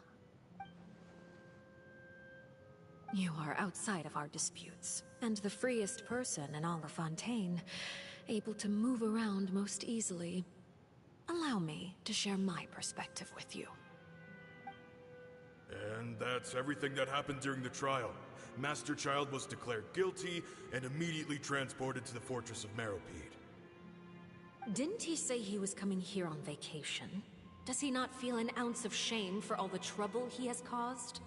You are outside of our disputes, and the freest person in all of Fontaine, able to move around most easily. Allow me to share my perspective with you. And that's everything that happened during the trial. Master Childe was declared guilty and immediately transported to the fortress of Meripede. Didn't he say he was coming here on vacation? Does he not feel an ounce of shame for all the trouble he has caused?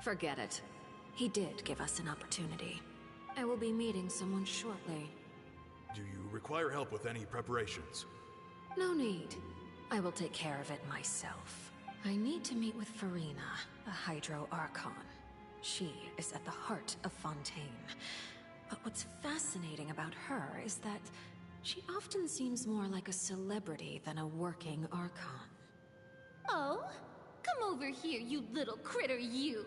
Forget it. He did give us an opportunity. I will be meeting someone shortly. Do you require help with any preparations? No need. I will take care of it myself. I need to meet with Furina, a Hydro Archon. She is at the heart of Fontaine. But what's fascinating about her is that she often seems more like a celebrity than a working Archon. Oh? Come over here, you little critter, you!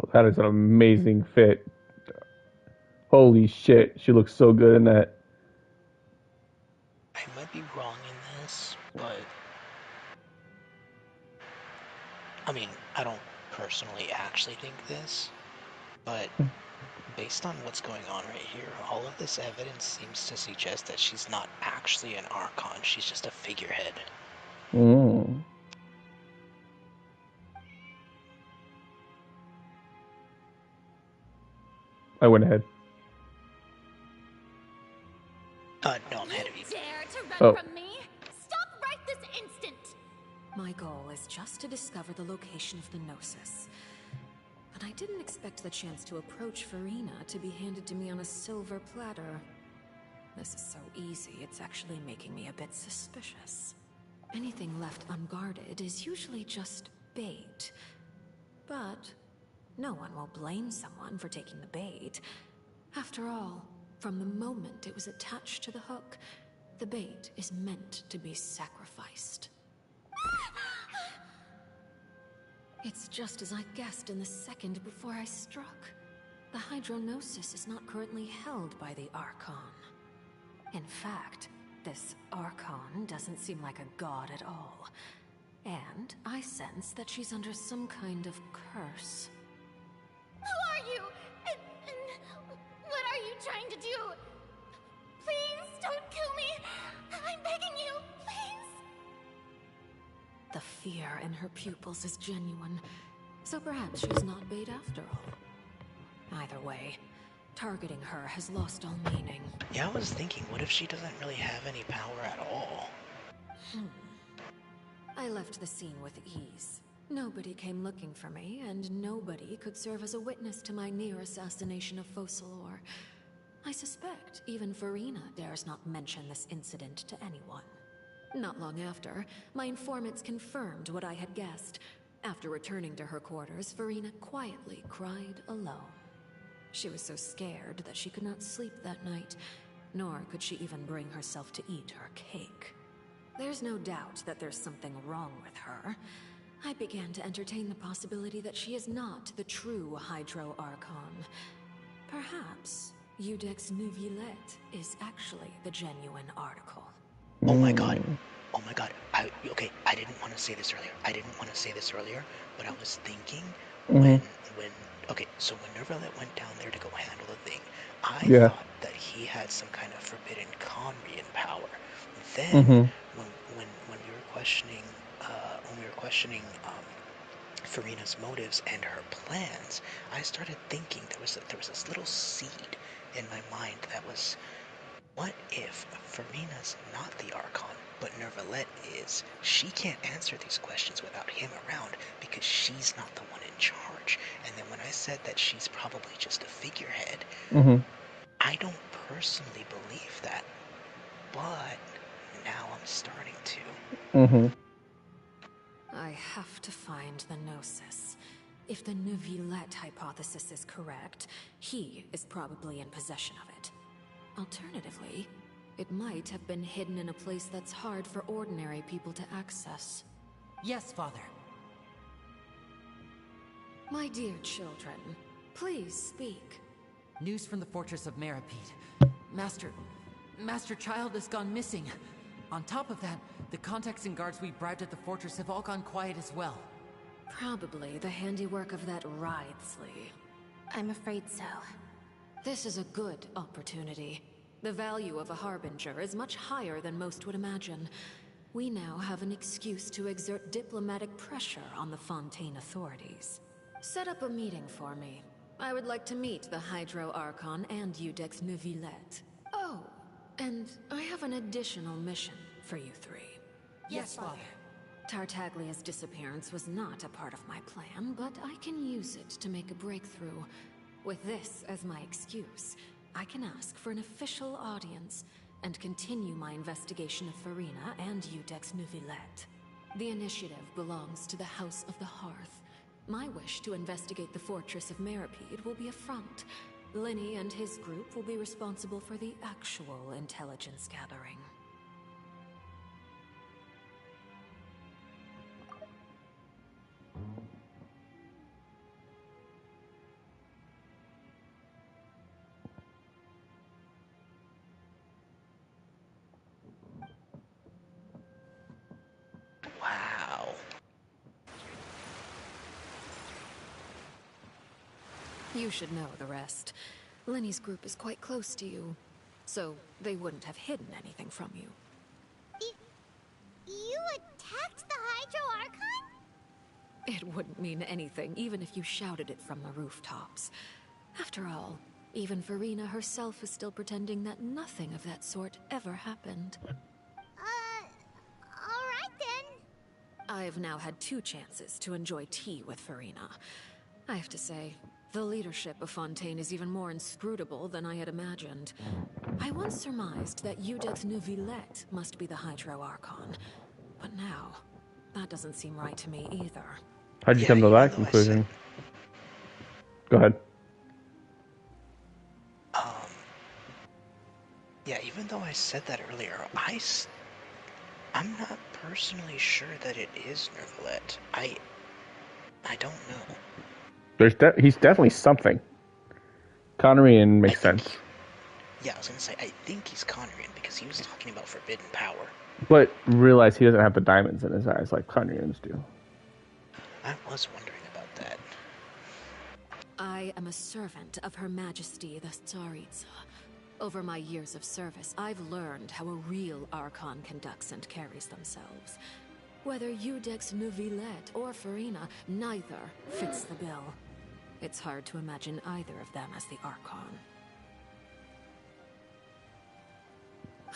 Oh, that is an amazing fit. Holy shit, she looks so good in that. I might be wrong in this, but... I mean, I don't personally actually think this, but based on what's going on right here, all of this evidence seems to suggest that she's not actually an Archon, she's just a figurehead. I went ahead. No, I'm ahead of you. Dare to run from me? Stop right this instant! My goal is just to discover the location of the Gnosis. But I didn't expect the chance to approach Furina to be handed to me on a silver platter. This is so easy, it's actually making me a bit suspicious. Anything left unguarded is usually just bait. But no one will blame someone for taking the bait. After all, from the moment it was attached to the hook, the bait is meant to be sacrificed. It's just as I guessed in the second before I struck. The Hydronosis is not currently held by the Archon. In fact, this Archon doesn't seem like a god at all. And I sense that she's under some kind of curse. Who are you? And what are you trying to do? Please don't kill me! I'm begging you, please! The fear in her pupils is genuine, so perhaps she's not bait after all. Either way, targeting her has lost all meaning. Yeah, I was thinking, what if she doesn't really have any power at all? I left the scene with ease. Nobody came looking for me, and nobody could serve as a witness to my near assassination of Focalor. I suspect even Furina dares not mention this incident to anyone. Not long after, my informants confirmed what I had guessed. After returning to her quarters, Furina quietly cried alone. She was so scared that she could not sleep that night, nor could she even bring herself to eat her cake. There's no doubt that there's something wrong with her. I began to entertain the possibility that she is not the true Hydro Archon. Perhaps Iudex Neuvillette is actually the genuine article. Oh my god. Oh my god. I didn't want to say this earlier. But I was thinking, Mm-hmm. Okay, so when Nervalet went down there to go handle the thing, I Yeah. thought that he had some kind of forbidden Conrian power. Then, Mm-hmm. when we were questioning, Farina's motives and her plans, I started thinking there was this little seed in my mind that was, what if Farina's not the Archon, but Nervalet is? She can't answer these questions without him around because she's not the one in charge. And then when I said that she's probably just a figurehead, Mm-hmm. I don't personally believe that, but now I'm starting to. Mm-hmm. I have to find the Gnosis. If the Neuvillette hypothesis is correct, he is probably in possession of it. Alternatively, it might have been hidden in a place that's hard for ordinary people to access. Yes, Father. My dear children, please speak. News from the Fortress of Meripede. Master Childe has gone missing. On top of that, the contacts and guards we bribed at the fortress have all gone quiet as well. Probably the handiwork of that Wriothesley. I'm afraid so. This is a good opportunity. The value of a harbinger is much higher than most would imagine. We now have an excuse to exert diplomatic pressure on the Fontaine authorities. Set up a meeting for me. I would like to meet the Hydro Archon and Iudex Neuvillette. Oh, and I have an additional mission for you three. Yes, Father. Tartaglia's disappearance was not a part of my plan, but I can use it to make a breakthrough. With this as my excuse, I can ask for an official audience and continue my investigation of Farina and Iudex Neuvillette. The initiative belongs to the House of the Hearth. My wish to investigate the Fortress of Meripede will be a front. Lenny and his group will be responsible for the actual intelligence gathering. Wow. You should know the rest. Lenny's group is quite close to you, so they wouldn't have hidden anything from you. You attacked the Hydro Archon? It wouldn't mean anything, even if you shouted it from the rooftops. After all, even Farina herself is still pretending that nothing of that sort ever happened. Alright then. I've now had 2 chances to enjoy tea with Farina. I have to say, the leadership of Fontaine is even more inscrutable than I had imagined. I once surmised that Iudex Neuvillette must be the Hydro Archon, but now, that doesn't seem right to me either. How'd you come to that conclusion? Go ahead. Yeah, even though I said that earlier, I'm not personally sure that it is Neuvillette. I don't know. He's definitely something. Conrian makes sense. Yeah, I was gonna say, I think he's Conrian because he was talking about forbidden power. But realize he doesn't have the diamonds in his eyes like Conrians do. I was wondering about that. I am a servant of Her Majesty the Tsaritsa. Over my years of service, I've learned how a real Archon conducts and carries themselves. Whether Iudex Neuvillette or Farina, neither fits the bill. It's hard to imagine either of them as the Archon.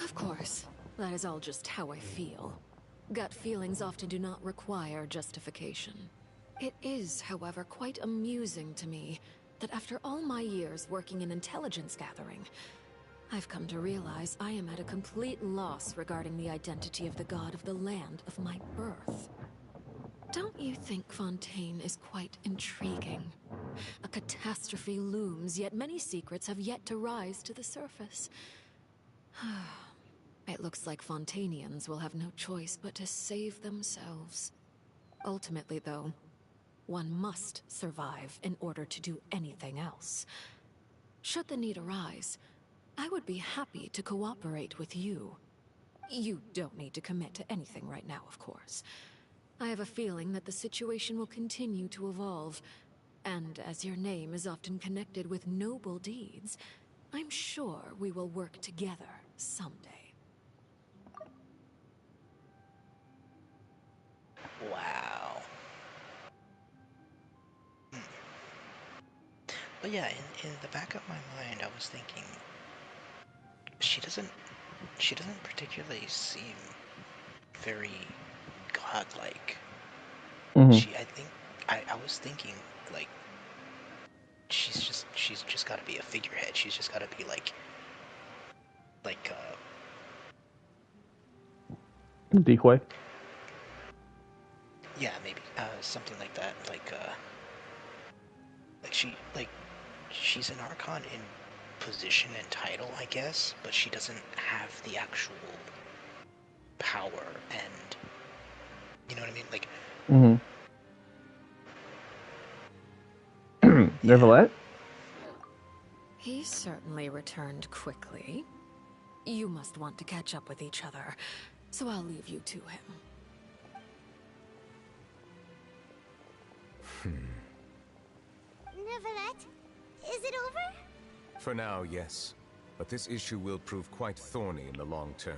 Of course, that is all just how I feel. Gut feelings often do not require justification. It is, however, quite amusing to me that after all my years working in intelligence gathering, I've come to realize I am at a complete loss regarding the identity of the god of the land of my birth. Don't you think Fontaine is quite intriguing? A catastrophe looms, yet many secrets have yet to rise to the surface. It looks like Fontainians will have no choice but to save themselves. Ultimately, though, one must survive in order to do anything else. Should the need arise, I would be happy to cooperate with you. You don't need to commit to anything right now, of course. I have a feeling that the situation will continue to evolve, And as your name is often connected with noble deeds, I'm sure we will work together someday. Wow. But yeah, in the back of my mind, I was thinking, she doesn't particularly seem very godlike. I was thinking, like, she's just got to be a figurehead. She's just got to be like decoy. Yeah, maybe something like that. She's an Archon in position and title, I guess, but she doesn't have the actual power and, you know what I mean? Like, Neverlet? He certainly returned quickly. You must want to catch up with each other, so I'll leave you to him. Neverlet, is it over? For now, yes. But this issue will prove quite thorny in the long term.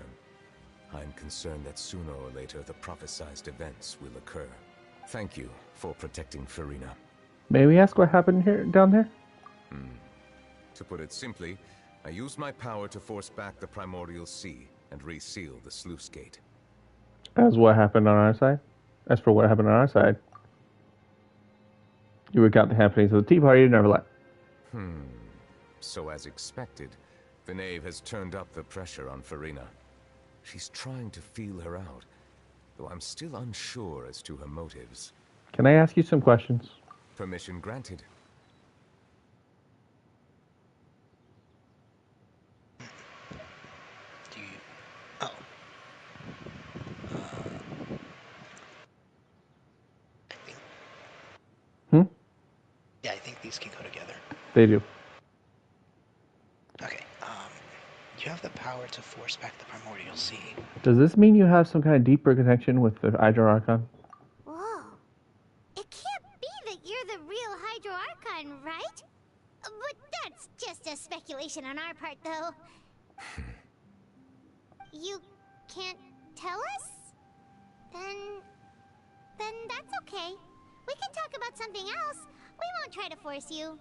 I'm concerned that sooner or later the prophesized events will occur. Thank you for protecting Farina. May we ask what happened here down there? To put it simply, I used my power to force back the primordial sea and reseal the sluice gate. As what happened on our side? As for what happened on our side, you recount the happenings of the tea party and Neverlet. So as expected, the knave has turned up the pressure on Farina. She's trying to feel her out, though I'm still unsure as to her motives. Can I ask you some questions? Permission granted. yeah, I think these can go together. They do. Okay, you have the power to force back the primordial sea. Does this mean you have some kind of deeper connection with the Hydro Archon? Whoa. It can't be that you're the real Hydro Archon, right? But that's just a speculation on our part, though. You can't tell us? Then that's okay. We can talk about something else. We won't try to force you.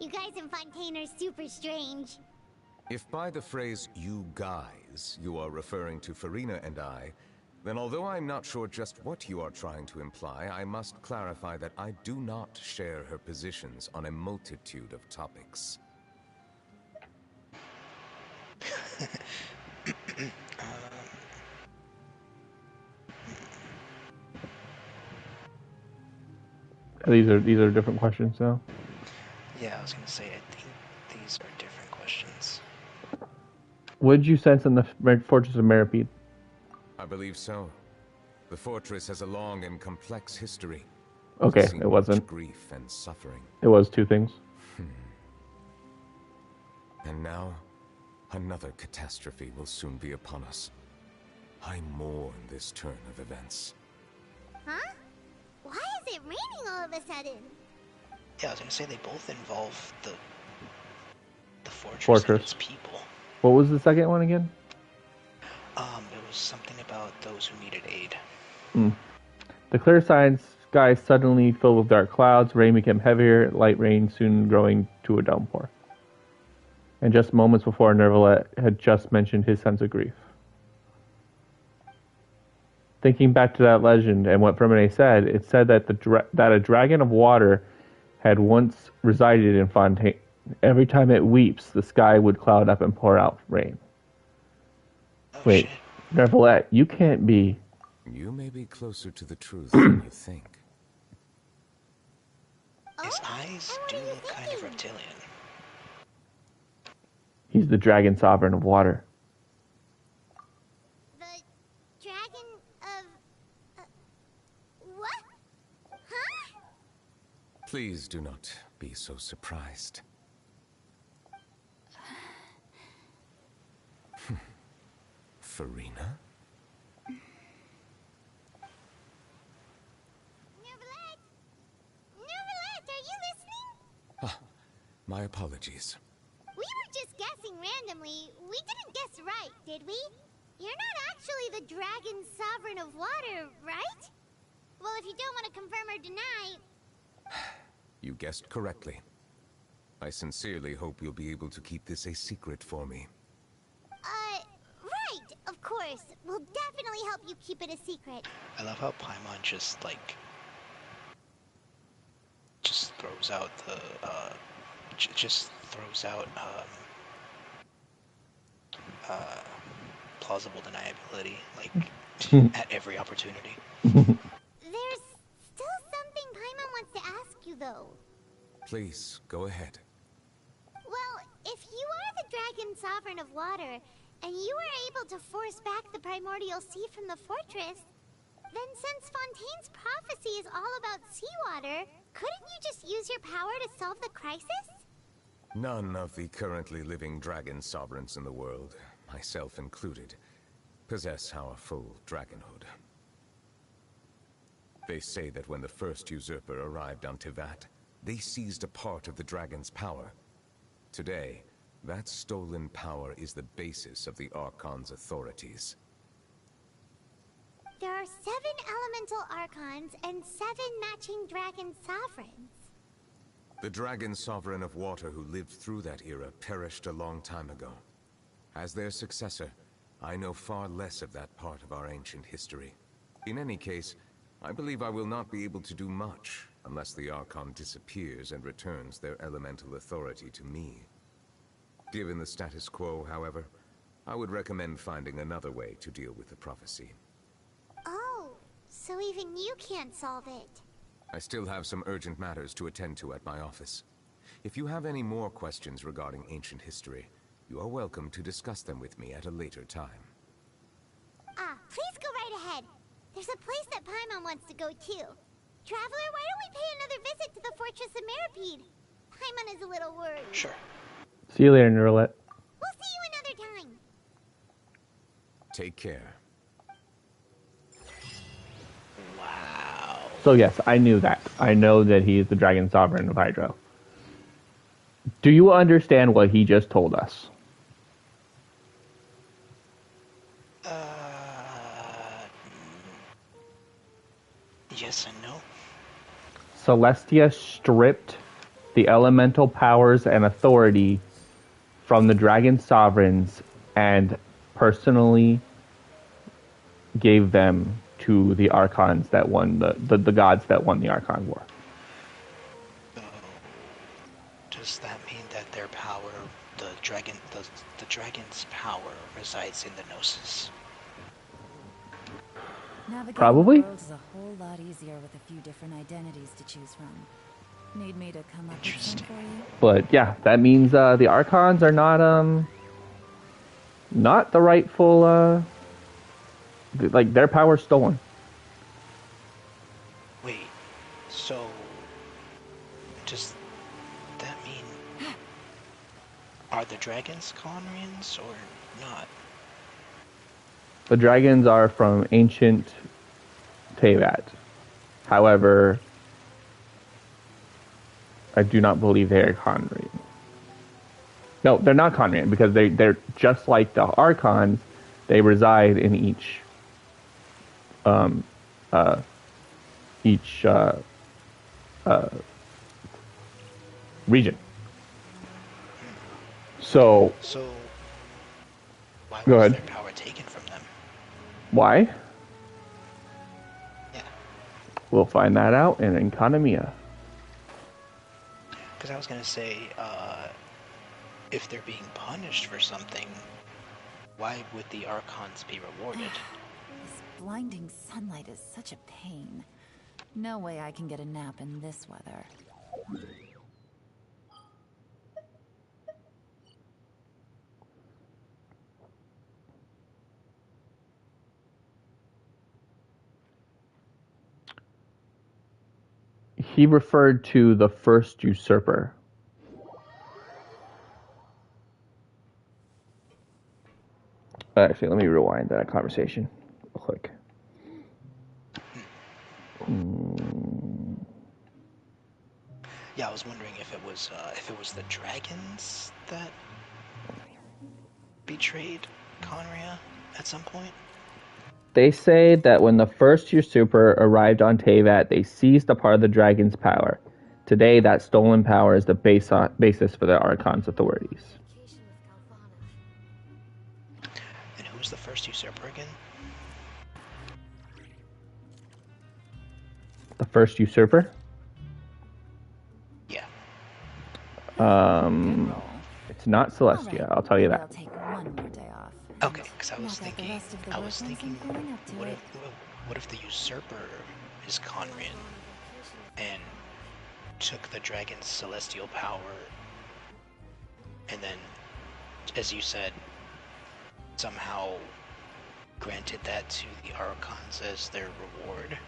You guys in Fontaine are super strange. If by the phrase, you guys, you are referring to Farina and I, then although I'm not sure just what you are trying to imply, I must clarify that I do not share her positions on a multitude of topics. These are different questions now. Yeah, I was gonna say, I think these are different questions. What did you sense in the Fortress of Meripede? I believe so. The fortress has a long and complex history. Okay, I've seen it wasn't. much grief and suffering. It was two things. And now, another catastrophe will soon be upon us. I mourn this turn of events. Huh? Why is it raining all of a sudden? Yeah, I was gonna say they both involve the fortress. And its people. What was the second one again? It was something about those who needed aid. The clear sky suddenly filled with dark clouds. Rain became heavier, light rain soon growing to a downpour. And just moments before, Neverlet had just mentioned his sense of grief. Thinking back to that legend and what Fremine said, it said that that a dragon of water had once resided in Fontaine. Every time it weeps, the sky would cloud up and pour out rain. Wait, Neverlet, you can't be... You may be closer to the truth than you think. His eyes do look kind of reptilian. He's the dragon sovereign of water. The dragon of... what? Huh? Please do not be so surprised. Farina? Neverlet! Neverlet! My apologies. We were just guessing randomly. We didn't guess right, did we? You're not actually the Dragon Sovereign of Water, right? Well, if you don't want to confirm or deny... You guessed correctly. I sincerely hope you'll be able to keep this a secret for me. Right, of course. We'll definitely help you keep it a secret. I love how Paimon just, like... just throws out the, just throws out, plausible deniability, like, at every opportunity. There's still something Paimon wants to ask you, though. Please, go ahead. Well, if you are the Dragon Sovereign of Water, and you were able to force back the Primordial Sea from the fortress, then since Fontaine's prophecy is all about seawater, couldn't you just use your power to solve the crisis? None of the currently living dragon sovereigns in the world, myself included, possess our full dragonhood. They say that when the first usurper arrived on Tivat, they seized a part of the dragon's power. Today, that stolen power is the basis of the Archon's authorities. There are 7 elemental Archons and 7 matching Dragon Sovereigns. The Dragon Sovereign of Water who lived through that era perished a long time ago. As their successor, I know far less of that part of our ancient history. In any case, I believe I will not be able to do much unless the Archon disappears and returns their elemental authority to me. Given the status quo, however, I would recommend finding another way to deal with the prophecy. Oh, so even you can't solve it. I still have some urgent matters to attend to at my office. If you have any more questions regarding ancient history, you are welcome to discuss them with me at a later time. Please go right ahead. There's a place that Paimon wants to go too. Traveler, why don't we pay another visit to the Fortress of Meripede? Paimon is a little worried. Sure. See you later, Neurolet. We'll see you another time. Take care. Wow. So yes, I knew that. I know that he is the Dragon Sovereign of Hydro. Do you understand what he just told us? Yes and no. Celestia stripped the elemental powers and authority from the Dragon Sovereigns and personally gave them to the Archons that won the gods that won the Archon War. So, does that mean that their power, the dragon's power resides in the Gnosis? Navigating Probably. the world is a whole lot easier with a few different identities to choose from. Need me to come up with some for you? But yeah, that means the Archons are not the rightful like their power's stolen. Wait, so does that mean are the dragons Conrians or not? The dragons are from ancient Teyvat. However, I do not believe they are Conrian. No, they're not Conrian because they're just like the Archons. They reside in each region. So why go was ahead. their power taken from them? Why? Yeah. We'll find that out in Economia. Because I was gonna say, if they're being punished for something, why would the Archons be rewarded? This blinding sunlight is such a pain. No way I can get a nap in this weather. He referred to the first usurper. Actually, let me rewind that conversation real quick. Yeah, I was wondering if it was the dragons that betrayed Conria at some point. They say that when the first usurper arrived on Teyvat, they seized a part of the dragon's power. Today, that stolen power is the basis for the Archon's authorities. And who's the first usurper again? The first usurper? Yeah. It's not Celestia, I'll tell you that. I'll take one more day off. Okay, because I was thinking, what if the usurper is Conrian and took the dragon's celestial power, and then, as you said, somehow granted that to the Archons as their reward,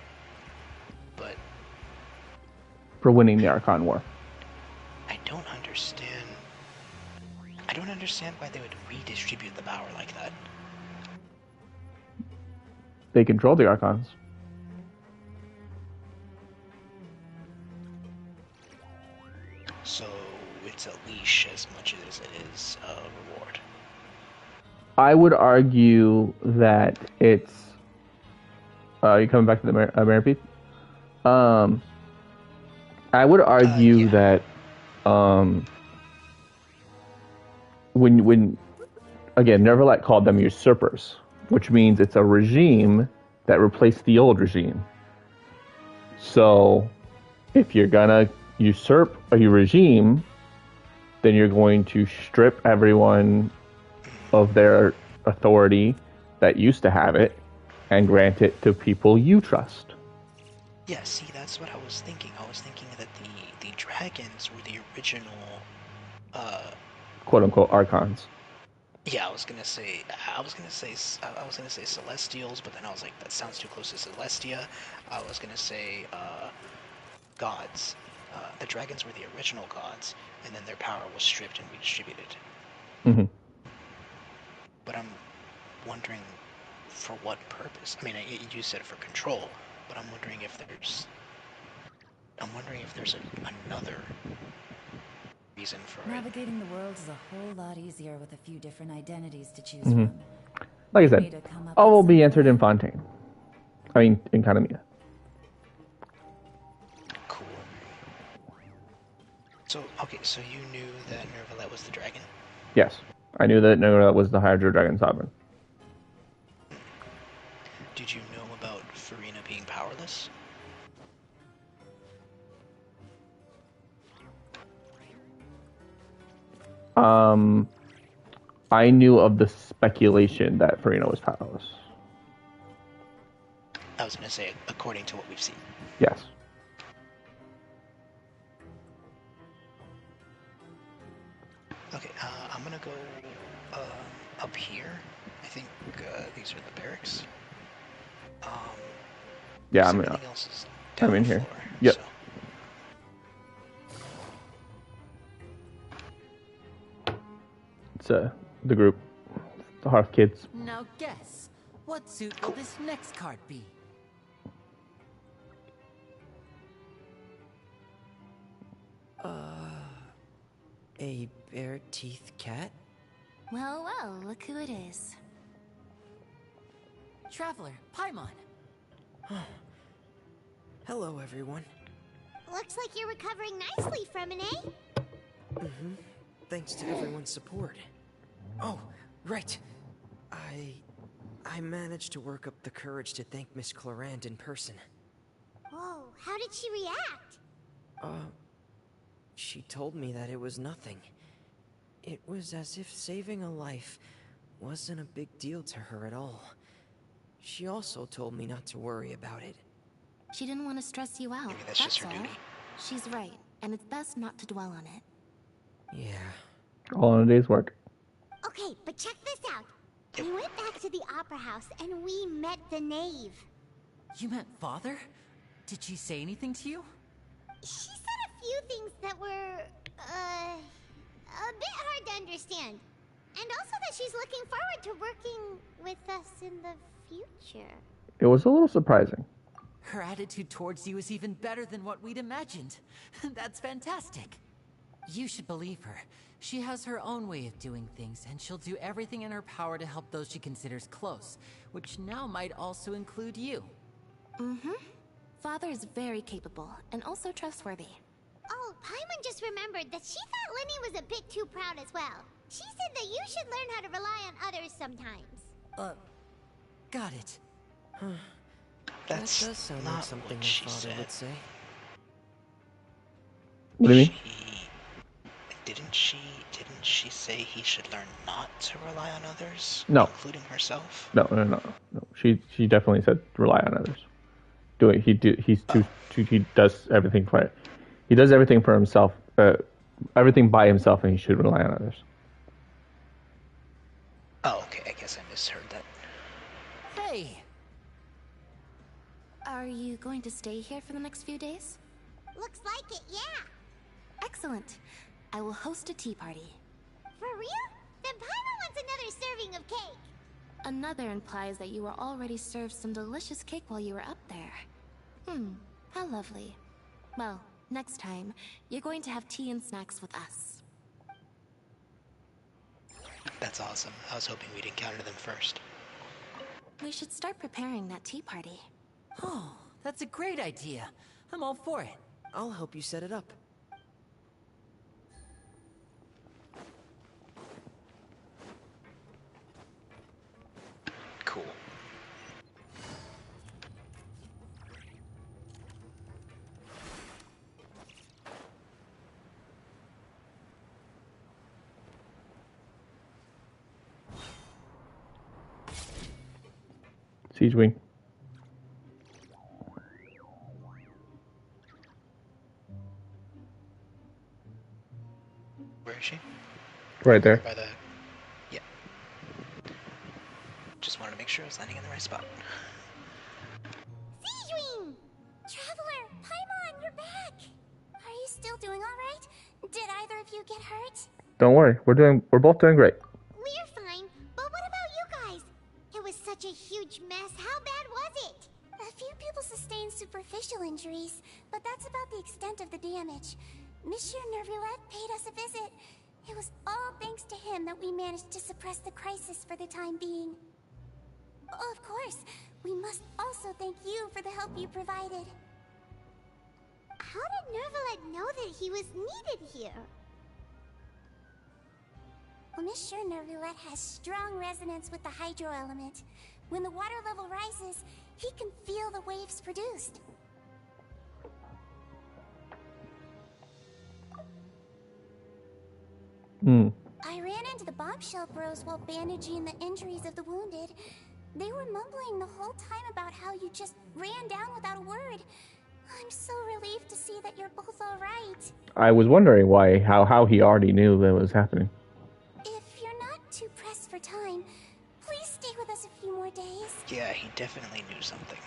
but for winning the Archon War. I don't understand why they would redistribute the power like that. They control the Archons. So it's a leash as much as it is a reward. I would argue that it's... you coming back to the Maripede? I would argue that when again, Nervalet called them usurpers, which means it's a regime that replaced the old regime. So, if you're gonna usurp a regime, then you're going to strip everyone of their authority that used to have it and grant it to people you trust. Yeah, see, that's what I was thinking. I was thinking that the dragons were the original, quote-unquote Archons. Yeah, I was gonna say Celestials, but then I was like, that sounds too close to Celestia. I was gonna say gods. The dragons were the original gods, and then their power was stripped and redistributed. Mm-hmm. But I'm wondering for what purpose. I mean, you said for control, but I'm wondering if there's another reason for Navigating the world is a whole lot easier with a few different identities to choose Mm-hmm. from. Like I said, all will be answered in Fontaine. I mean, in Kanamiya. Cool. So, okay, so you knew that Nervalet was the dragon? Yes, I knew that Nervalet was the Hydra Dragon Sovereign. Did you know about Farina being powerless? I knew of the speculation that Farina was powerless. I was going to say, according to what we've seen. Yes. Okay, I'm going to go up here. I think these are the barracks. Yeah, I'm in here. Floor, yep. So. It's the group, the Hearth Kids. Now guess, what suit will this next card be? A bare-teethed cat? Well, well, look who it is. Traveler, Paimon. Hello, everyone. Looks like you're recovering nicely from an A. Mm-hmm. Thanks to everyone's support. Oh, right. I managed to work up the courage to thank Miss Clorand in person. Whoa, how did she react? She told me that it was nothing. It was as if saving a life wasn't a big deal to her at all. She also told me not to worry about it. She didn't want to stress you out. Maybe that's just her all. duty. She's right, and it's best not to dwell on it. Yeah. All in a day's work. Okay, but check this out. We went back to the opera house and we met the knave. You met Father? Did she say anything to you? She said a few things that were, a bit hard to understand. And also that she's looking forward to working with us in the future. It was a little surprising. Her attitude towards you is even better than what we'd imagined. That's fantastic. You should believe her. She has her own way of doing things, and she'll do everything in her power to help those she considers close, which now might also include you. Mm-hmm. Father is very capable, and also trustworthy. Oh, Paimon just remembered that she thought Lenny was a bit too proud as well. She said that you should learn how to rely on others sometimes. Got it. That does sound like something my father would say. What do you mean? Didn't she say he should learn not to rely on others? No. Including herself? No. She definitely said rely on others. He does everything for it. He does everything for himself, everything by himself, and he should rely on others. Oh, okay. I guess I misheard that. Hey! Are you going to stay here for the next few days? Looks like it, yeah. Excellent. I will host a tea party. For real? Then Paimon wants another serving of cake. Another implies that you were already served some delicious cake while you were up there. How lovely. Well, next time, you're going to have tea and snacks with us. That's awesome. I was hoping we'd encounter them first. We should start preparing that tea party. Oh, that's a great idea. I'm all for it. I'll help you set it up. Cool. Siege Wing. Where is she? Right there. By the... Yeah. Just wanted to make sure I was landing in the right spot. Siege Wing! Traveler, Paimon, you're back! Are you still doing alright? Did either of you get hurt? Don't worry, we're both doing great. We're fine, but what about you guys? It was such a huge mess. How bad was it? A few people sustained superficial injuries, but that's about the extent of the damage. Monsieur Nervulette paid us a visit. It was all thanks to him that we managed to suppress the crisis for the time being. Of course, we must also thank you for the help you provided. How did Nervulette know that he was needed here? Well, Monsieur Nervulette has strong resonance with the hydro element. When the water level rises, he can feel the waves produced. I ran into the bombshell bros while bandaging the injuries of the wounded. They were mumbling the whole time about how you just ran down without a word. I'm so relieved to see that you're both alright. I was wondering how he already knew that was happening. If you're not too pressed for time, please stay with us a few more days. Yeah, he definitely knew something.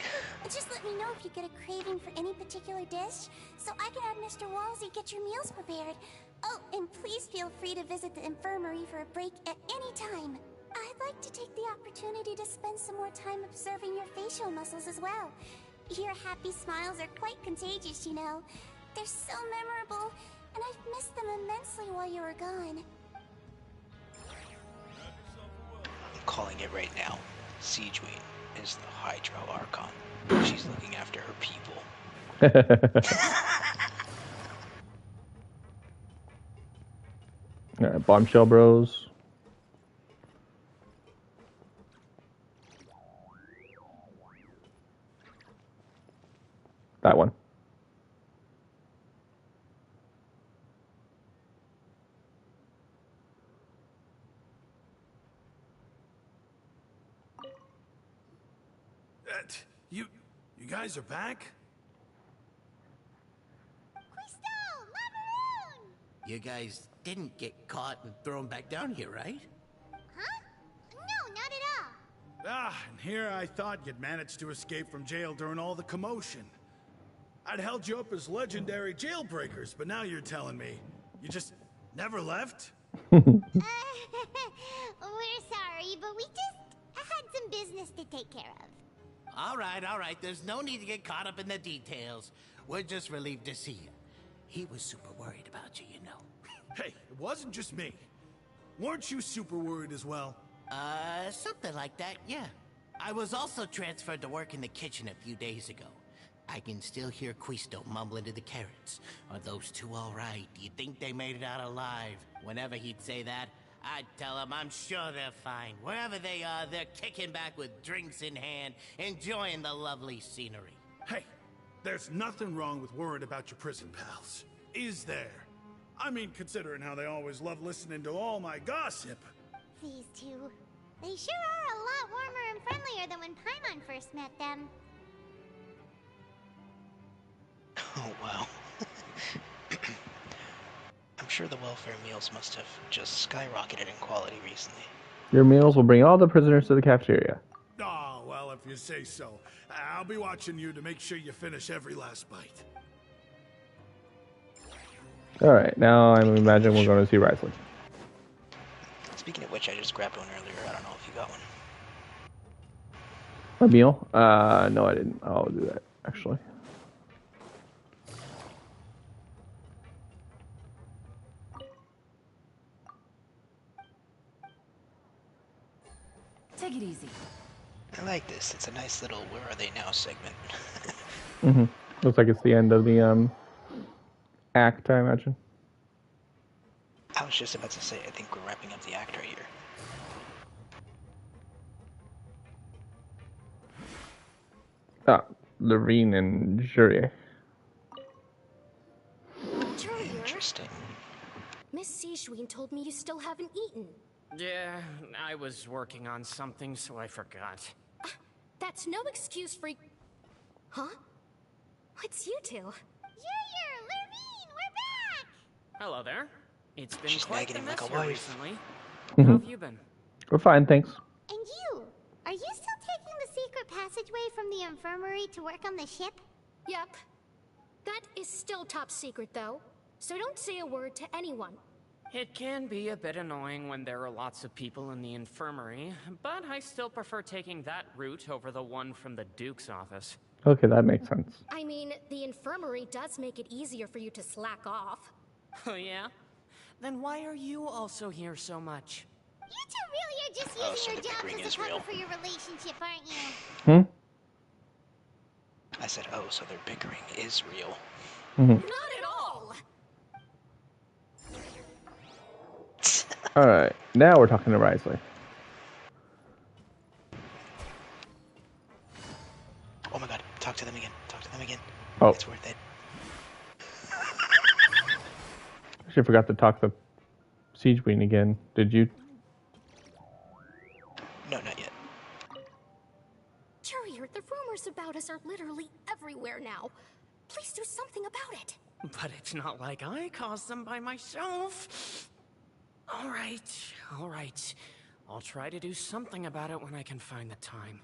Just let me know if you get a craving for any particular dish, so I can have Mr. Walsey get your meals prepared. Oh, and please feel free to visit the infirmary for a break at any time. I'd like to take the opportunity to spend some more time observing your facial muscles as well. Your happy smiles are quite contagious, you know. They're so memorable, and I've missed them immensely while you were gone. I'm calling it right now. Siege Wing is the Hydro Archon. She's looking after her people. Alright, bombshell bros. That one. You guys are back? You guys didn't get caught and thrown back down here, right? Huh? No, not at all. And here I thought you'd managed to escape from jail during all the commotion. I'd held you up as legendary jailbreakers, but now you're telling me you just never left? We're sorry, but we just had some business to take care of. all right. There's no need to get caught up in the details. We're just relieved to see you. He was super worried about you, you know. Hey, it wasn't just me. Weren't you super worried as well? Something like that, yeah. I was also transferred to work in the kitchen a few days ago. I can still hear Quisto mumbling to the carrots. Are those two all right? Do you think they made it out alive? Whenever he'd say that, I'd tell him I'm sure they're fine. Wherever they are, they're kicking back with drinks in hand, enjoying the lovely scenery. Hey, there's nothing wrong with worrying about your prison pals. Is there? I mean, considering how they always love listening to all my gossip. These two. They sure are a lot warmer and friendlier than when Paimon first met them. Oh, wow. I'm sure the welfare meals must have just skyrocketed in quality recently. Your meals will bring all the prisoners to the cafeteria. Oh, well, if you say so. I'll be watching you to make sure you finish every last bite. Alright, now I imagine we're going to see Risley. Speaking of which, I just grabbed one earlier. I don't know if you got one. A meal? No, I didn't. I'll do that, actually. Take it easy. I like this. It's a nice little "Where Are They Now" segment. Looks like it's the end of the act, I imagine. I was just about to say, I think we're wrapping up the act right here. Lorene and Jury. Interesting. Miss Sijwin told me you still haven't eaten. Yeah, I was working on something, so I forgot. That's no excuse for... Huh? What's you two? Junior! Lurvine! We're back! Hello there. It's been She's quite the nagging him mess like a here wife. recently. How have you been? We're fine, thanks. And you? Are you still taking the secret passageway from the infirmary to work on the ship? Yep. That is still top secret, though. So don't say a word to anyone. It can be a bit annoying when there are lots of people in the infirmary, but I still prefer taking that route over the one from the Duke's office. Okay, that makes sense. I mean, the infirmary does make it easier for you to slack off. Oh yeah? Then why are you also here so much? You two really are just using your jobs as a cover for your relationship, aren't you? I said, oh, so their bickering is real. Not at all! Alright, now we're talking to Risley. Oh my god, talk to them again. Talk to them again. Oh. It's worth it. Actually, I forgot to talk to Siegequeen again. Did you? No, not yet. Courier, the rumors about us are literally everywhere now. Please do something about it. But it's not like I caused them by myself. All right. I'll try to do something about it when I can find the time.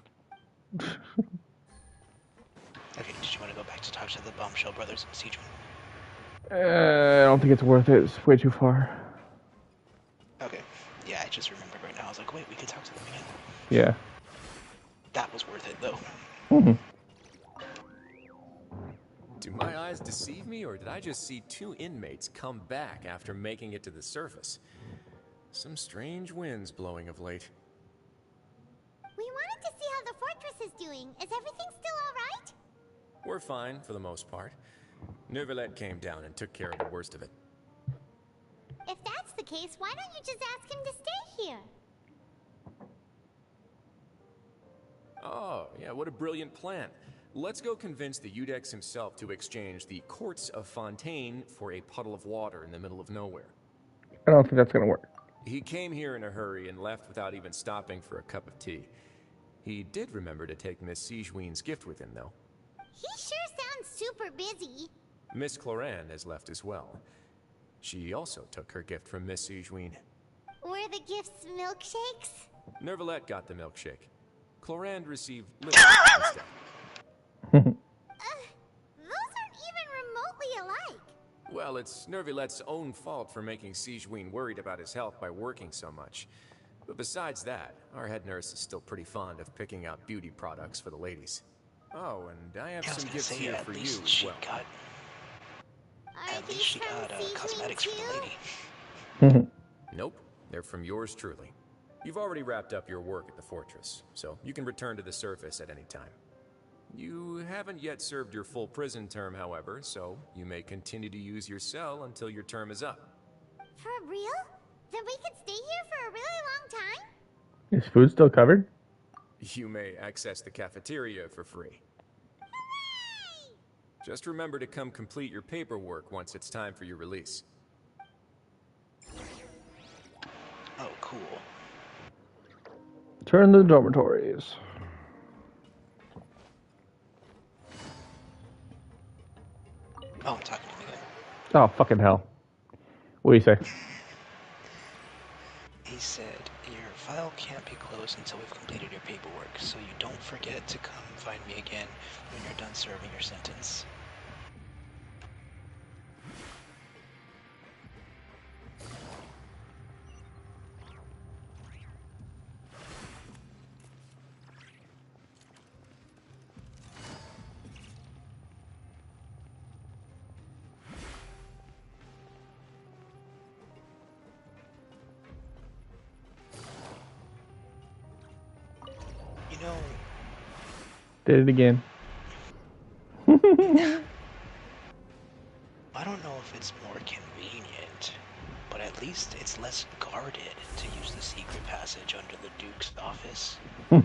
Okay, did you want to go back to talk to the Bombshell Brothers and Siegeman? I don't think it's worth it. It's way too far. Okay. Yeah, I just remembered right now. I was like, wait, we could talk to them again. Yeah. That was worth it, though. Do my eyes deceive me, or did I just see two inmates come back after making it to the surface? Some strange winds blowing of late. We wanted to see how the fortress is doing. Is everything still alright? We're fine, for the most part. Neuvillette came down and took care of the worst of it. If that's the case, why don't you just ask him to stay here? Oh, yeah, what a brilliant plan. Let's go convince the Udex himself to exchange the courts of Fontaine for a puddle of water in the middle of nowhere. I don't think that's gonna work. He came here in a hurry and left without even stopping for a cup of tea. He did remember to take Miss Sijween's gift with him, though. He sure sounds super busy. Miss Cloran has left as well. She also took her gift from Miss Sijween. Were the gifts milkshakes? Neuvillette got the milkshake. Cloran received liver instead. Those aren't even remotely alike. Well, it's Neuvillette's own fault for making Sijween worried about his health by working so much. But besides that, our head nurse is still pretty fond of picking out beauty products for the ladies. Oh, and I have some gifts here for you as well. At least she got cosmetics for the lady. Nope, they're from yours truly. You've already wrapped up your work at the fortress, so you can return to the surface at any time. You haven't yet served your full prison term, however, so you may continue to use your cell until your term is up. For real? Then we could stay here for a really long time? Is food still covered? You may access the cafeteria for free. Hooray! Just remember to come complete your paperwork once it's time for your release. Oh, cool. Turn to the dormitories. Oh, I'm talking to him again. Oh, fucking hell. What do you say? He said, your file can't be closed until we've completed your paperwork, so you don't forget to come find me again when you're done serving your sentence. You know... Did it again. I don't know if it's more convenient, but at least it's less guarded to use the secret passage under the Duke's office. I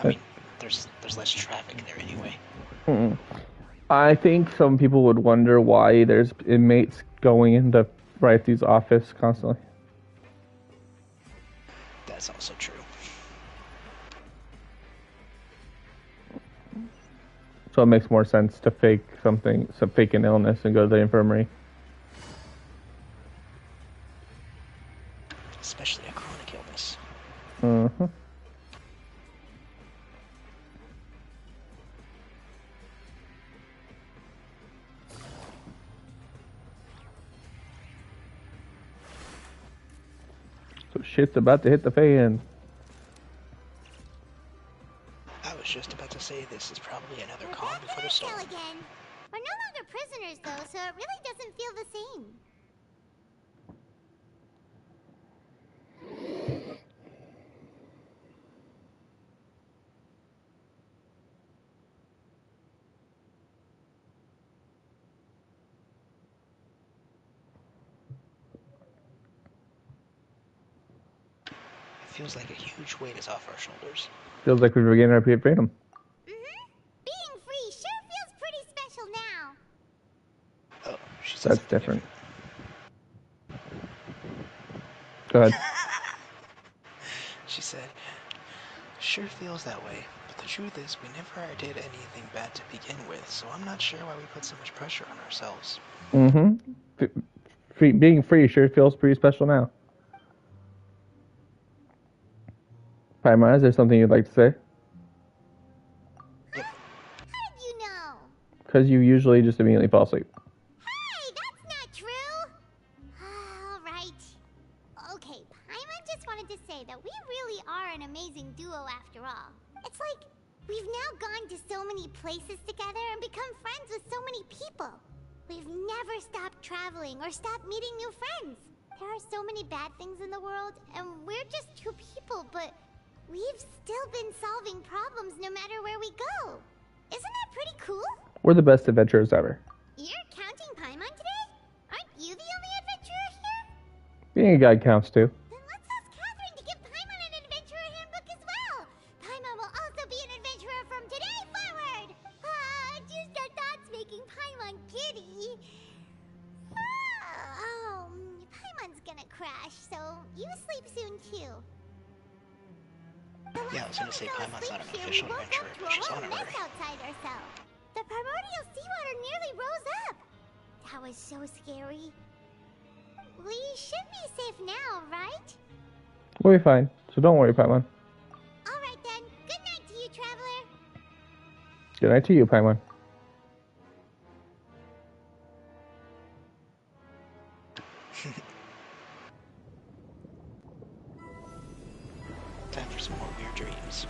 mean, there's less traffic there anyway. I think some people would wonder why there's inmates going into Wrighty's office constantly. That's also true. So it makes more sense to fake an illness and go to the infirmary. Especially a chronic illness. Mm-hmm. So shit's about to hit the fan. I was just about to say this is probably another calm before the storm. Again. We're no longer prisoners, though, so it really doesn't feel the same. It feels like a huge weight is off our shoulders. Feels like we've regained our freedom. Being free sure feels pretty special now. Oh, she said That's different. Go ahead. She said, sure feels that way, but the truth is we never did anything bad to begin with, so I'm not sure why we put so much pressure on ourselves. Mm-hmm. Being free sure feels pretty special now. Paimon, is there something you'd like to say? How did you know? Because you usually just immediately fall asleep. Hey, that's not true! Alright. Okay, Paimon just wanted to say that we really are an amazing duo after all. It's like, we've now gone to so many places together and become friends with so many people. We've never stopped traveling or stopped meeting new friends. There are so many bad things in the world, and we're just two people, but we've still been solving problems no matter where we go. Isn't that pretty cool? We're the best adventurers ever. You're counting Paimon today? Aren't you the only adventurer here? Being a guide counts too. Then let's ask Catherine to give Paimon an adventurer handbook as well. Paimon will also be an adventurer from today forward. Just our thoughts making Paimon giddy. Paimon's gonna crash, so you sleep soon too. Yeah, I was gonna say Paimon's not an official adventurer, but she's on her way. Outside ourselves. The primordial seawater nearly rose up. That was so scary. We should be safe now, right? We'll be fine, so don't worry, Paimon. Alright then, good night to you, traveler. Good night to you, Paimon. some more weird dreams.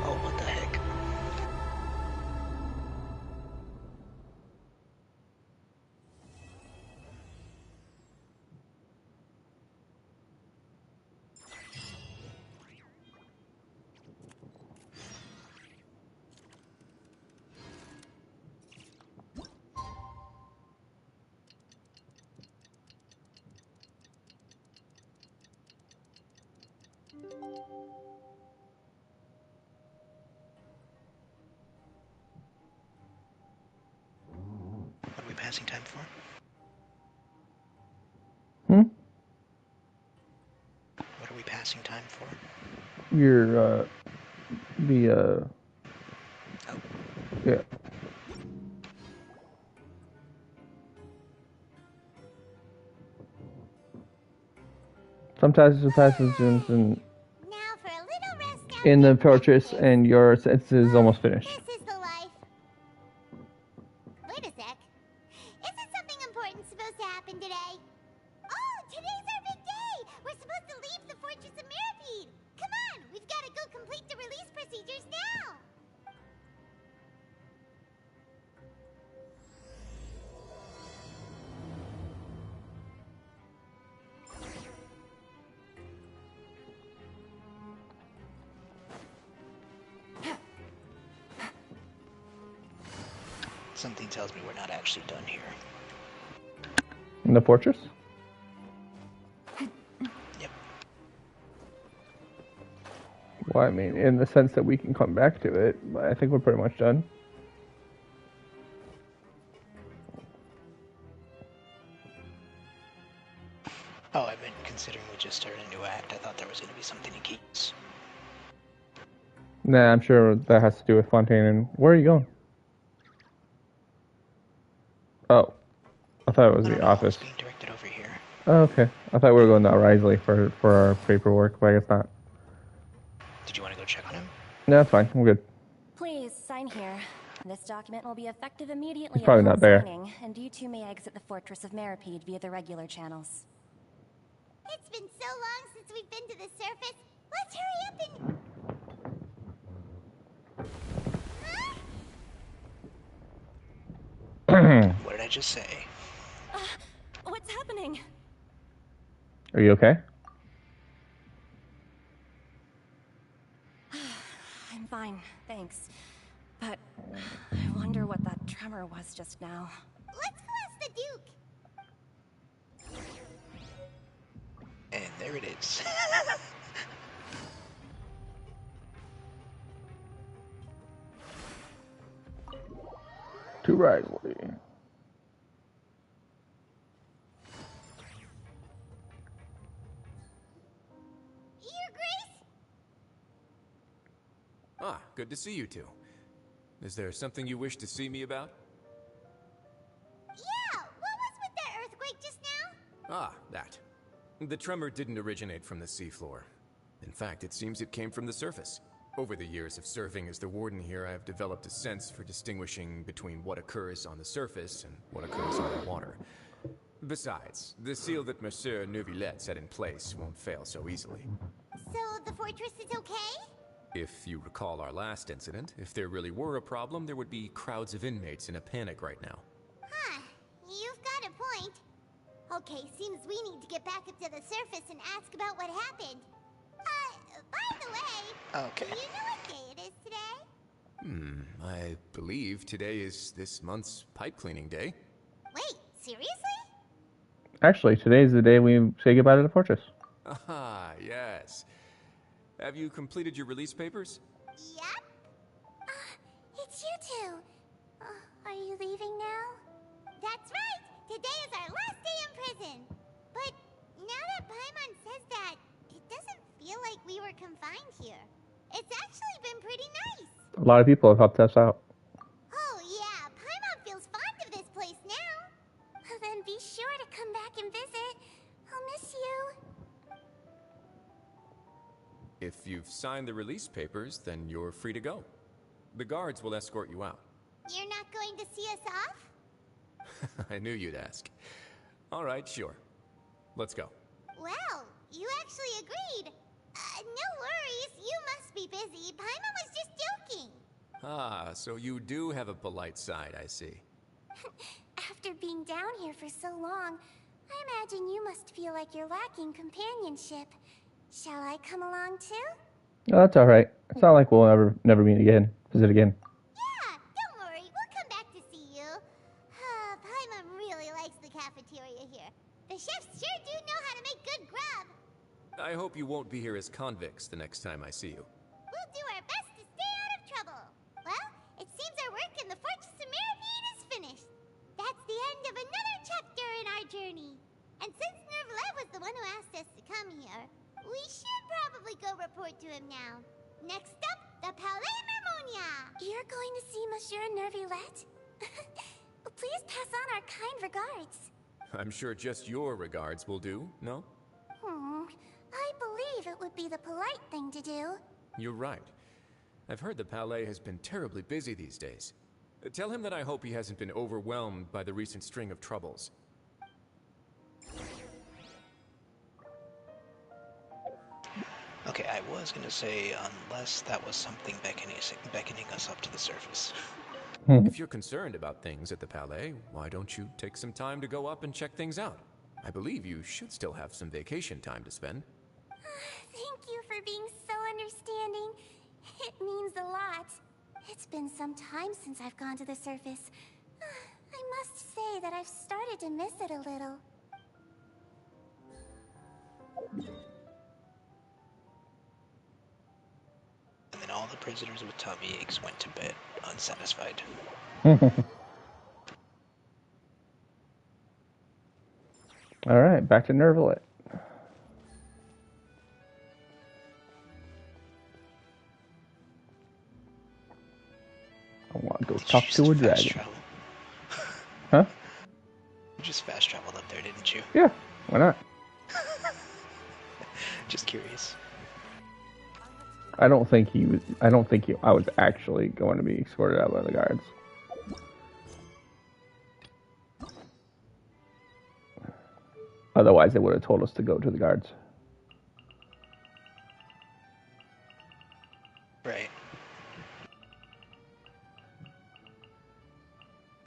Oh, what the heck? What are we passing time for? What are we passing time for? Your, yeah. Sometimes the passages in the fortress, and your sentence is almost finished. This is the life. Wait a sec. Isn't something important supposed to happen today? Oh, today's our big day! We're supposed to leave the Fortress of Mirapede! Come on, we've got to go complete the release procedures now! Something tells me we're not actually done here. In the fortress? Yep. Well, I mean, in the sense that we can come back to it, I think we're pretty much done. Oh, I meant considering we just started a new act, I thought there was going to be something to keep us. Nah, I'm sure that has to do with Fontaine. And where are you going? Oh, I thought it was the office. Being directed over here. Oh, okay. I thought we were going to Risley for our paperwork, but I guess not. Did you want to go check on him? No, that's fine. I'm good. Please sign here. This document will be effective immediately He's probably upon not there. signing, and you two may exit the Fortress of Mirapede via the regular channels. It's been so long since we've been to the surface. Let's hurry up and... What did I just say? What's happening? Are you okay? I'm fine, thanks. But I wonder what that tremor was just now. Let's go ask the Duke. And there it is. To Risley. Your Grace? Ah, good to see you two. Is there something you wish to see me about? Yeah, what was with that earthquake just now? Ah, that. The tremor didn't originate from the seafloor. In fact, it seems it came from the surface. Over the years of serving as the warden here, I have developed a sense for distinguishing between what occurs on the surface and what occurs on the water. Besides, the seal that Monsieur Neuvillette set in place won't fail so easily. So the fortress is okay? If you recall our last incident, if there really were a problem, there would be crowds of inmates in a panic right now. Huh, you've got a point. Okay, seems we need to get back up to the surface and ask about what happened. By the way, okay. Do you know what day it is today? I believe today is this month's pipe cleaning day. Wait, seriously? Actually, today's the day we say goodbye to the fortress. Ah, yes. Have you completed your release papers? Yep. It's you two. Are you leaving now? That's right. Today is our last day in prison. But now that Paimon says that, it doesn't feel like we were confined here. It's actually been pretty nice. A lot of people have helped us out. Oh yeah, Paimon feels fond of this place now. Then be sure to come back and sign the release papers, then you're free to go. The guards will escort you out. You're not going to see us off? I knew you'd ask. All right, sure. Let's go. Well, you actually agreed. No worries, you must be busy. Paimon was just joking. Ah, so you do have a polite side, I see. After being down here for so long, I imagine you must feel like you're lacking companionship. Shall I come along too? Oh, that's alright. It's not like we'll never meet again. Visit again. Yeah, don't worry, we'll come back to see you. Paimon really likes the cafeteria here. The chefs sure do know how to make good grub. I hope you won't be here as convicts the next time I see you. We'll do our best to stay out of trouble. Well, it seems our work in the Fortress of Meripede is finished. That's the end of another chapter in our journey. And since Nervalet was the one who asked us to come here, we should probably go report to him now. Next up, the Palais Mermonia. You're going to see Monsieur Nervalet? Please pass on our kind regards. I'm sure just your regards will do, no? I believe it would be the polite thing to do. You're right. I've heard the Palais has been terribly busy these days. Tell him that I hope he hasn't been overwhelmed by the recent string of troubles. Okay, I was gonna say, unless that was something beckoning us up to the surface. If you're concerned about things at the Palais, why don't you take some time to go up and check things out? I believe you should still have some vacation time to spend. Thank you for being so understanding. It means a lot. It's been some time since I've gone to the surface. I must say that I've started to miss it a little. And then all the prisoners with tummy aches went to bed, unsatisfied. Alright, back to Nervalet. I want to go talk to a dragon. Huh? You just fast traveled up there, didn't you? Yeah, why not? Just curious. I don't think I was actually going to be escorted out by the guards. Otherwise, they would have told us to go to the guards. Right.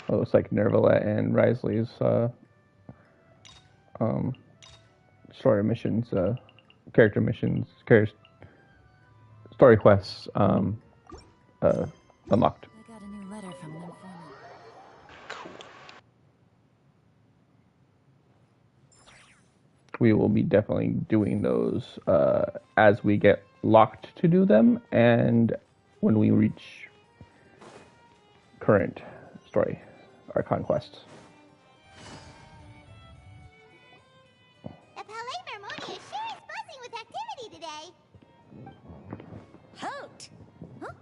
It looks like Nervalet and Risley's story missions, character missions, story quests unlocked. I got a new letter from an informant. Cool. We will be definitely doing those as we get locked to do them and when we reach current story, our conquests. The Palais Mermonia sure is buzzing with activity today. Halt! Huh?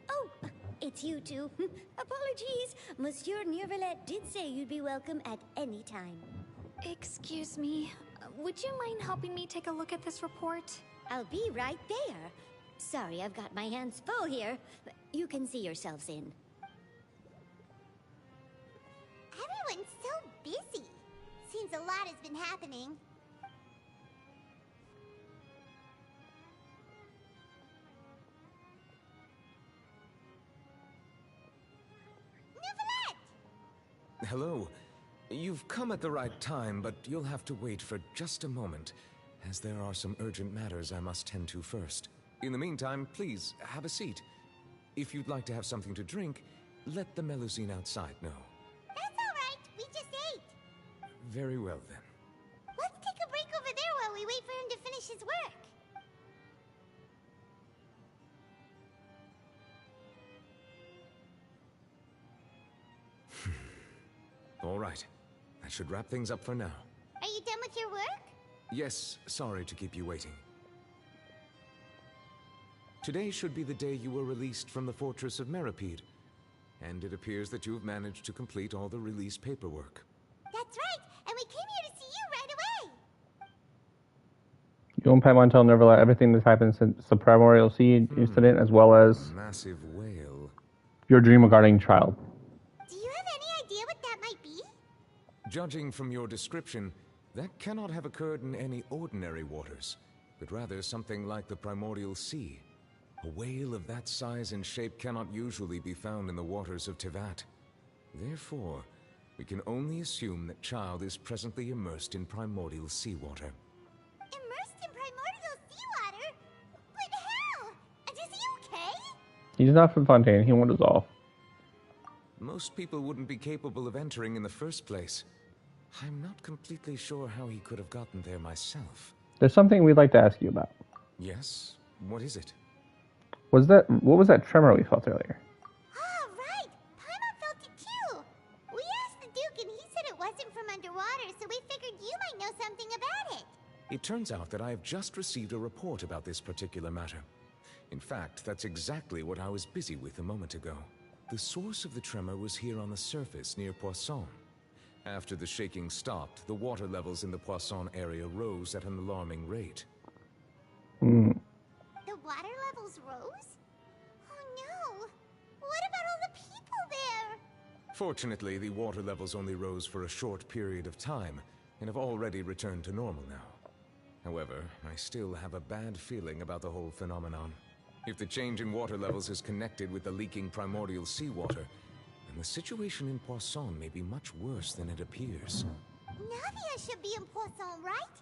Oh, it's you two. Apologies. Monsieur Nervalet did say you'd be welcome at any time. Excuse me. Would you mind helping me take a look at this report? I'll be right there. Sorry, I've got my hands full here. You can see yourselves in. Everyone's so busy. Seems a lot has been happening. Hello. You've come at the right time, but you'll have to wait for just a moment, as there are some urgent matters I must tend to first. In the meantime, please, have a seat. If you'd like to have something to drink, let the Melusine outside know. That's all right. We just ate. Very well, then. Let's take a break over there while we wait for him to finish his work. All right. That should wrap things up for now. Are you done with your work? Yes, sorry to keep you waiting. Today should be the day you were released from the Fortress of Meripede, and it appears that you've managed to complete all the release paperwork. That's right, and we came here to see you right away. You and Pat tell Neverland everything that's happened since the Primordial Sea incident, as well as massive whale. your dream regarding Childe. Do you have any idea what that might be? Judging from your description, that cannot have occurred in any ordinary waters, but rather something like the Primordial Sea. A whale of that size and shape cannot usually be found in the waters of Tevat. Therefore, we can only assume that Childe is presently immersed in primordial seawater. Immersed in primordial seawater? But how? And is he okay? He's not from Fontaine. He won't dissolve. Most people wouldn't be capable of entering in the first place. I'm not completely sure how he could have gotten there myself. There's something we'd like to ask you about. Yes? What is it? What was that tremor we felt earlier? Oh, right! Paimon felt it too! We asked the Duke and he said it wasn't from underwater, so we figured you might know something about it. It turns out that I have just received a report about this particular matter. In fact, that's exactly what I was busy with a moment ago. The source of the tremor was here on the surface near Poisson. After the shaking stopped, the water levels in the Poisson area rose at an alarming rate. The water levels rose? Oh no! What about all the people there? Fortunately, the water levels only rose for a short period of time, and have already returned to normal now. However, I still have a bad feeling about the whole phenomenon. If the change in water levels is connected with the leaking primordial seawater, then the situation in Poisson may be much worse than it appears. Navia should be in Poisson, right?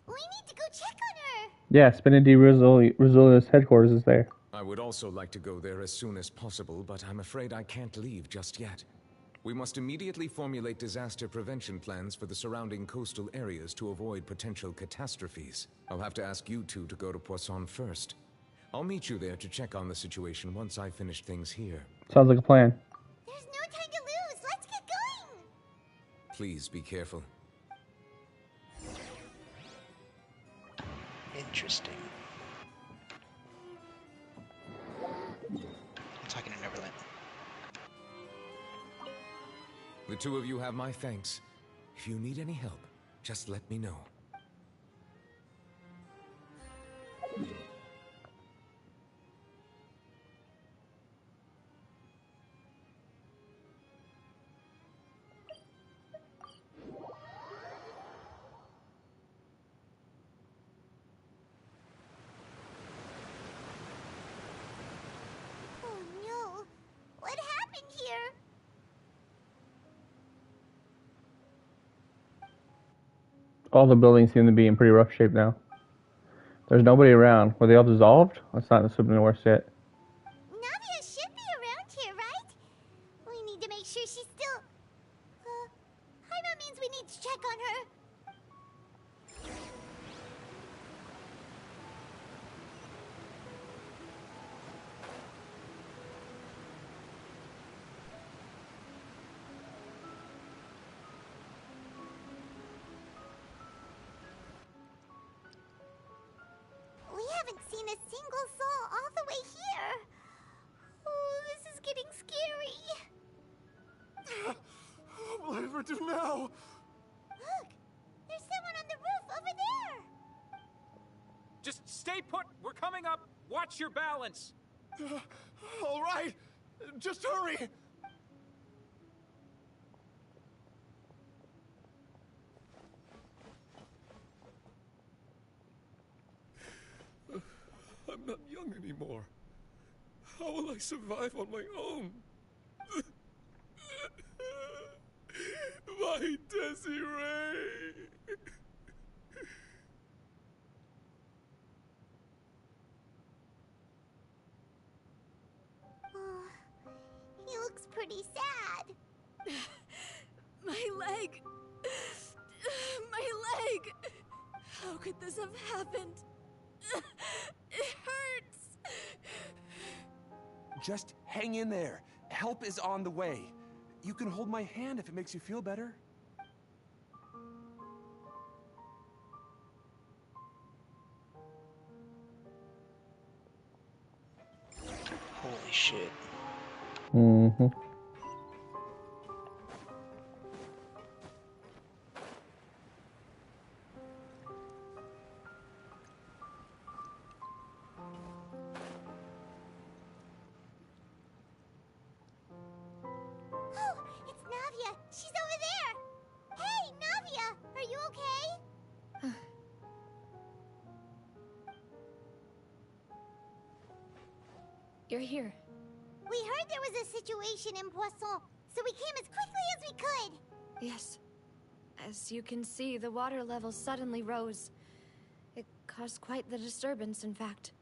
We need to go check on her! Yeah, Spinity Rizzoli's headquarters is there. I would also like to go there as soon as possible, but I'm afraid I can't leave just yet. We must immediately formulate disaster prevention plans for the surrounding coastal areas to avoid potential catastrophes. I'll have to ask you two to go to Poisson first. I'll meet you there to check on the situation once I finish things here. Sounds like a plan. There's no time to lose! Let's get going! Please be careful. Interesting. I'm talking to Neverland. The two of you have my thanks. If you need any help, just let me know. Oh no! What happened here? All the buildings seem to be in pretty rough shape now. There's nobody around. Were they all dissolved? That's not the worst yet. Navia should be around here, right? We need to make sure she's still... Paimon means we need to check on her. We haven't seen a single soul all the way here. Oh, this is getting scary. What will I ever do now? Look, there's someone on the roof over there. Just stay put. We're coming up. Watch your balance. All right, just hurry. I'm not young anymore. How will I survive on my own? My Desiree! Oh, he looks pretty sad. My leg! My leg! How could this have happened? It hurts! Just hang in there. Help is on the way. You can hold my hand if it makes you feel better. Holy shit. Mm-hmm. you're here. We heard there was a situation in Poisson, so we came as quickly as we could. Yes. As you can see, the water level suddenly rose. It caused quite the disturbance, in fact.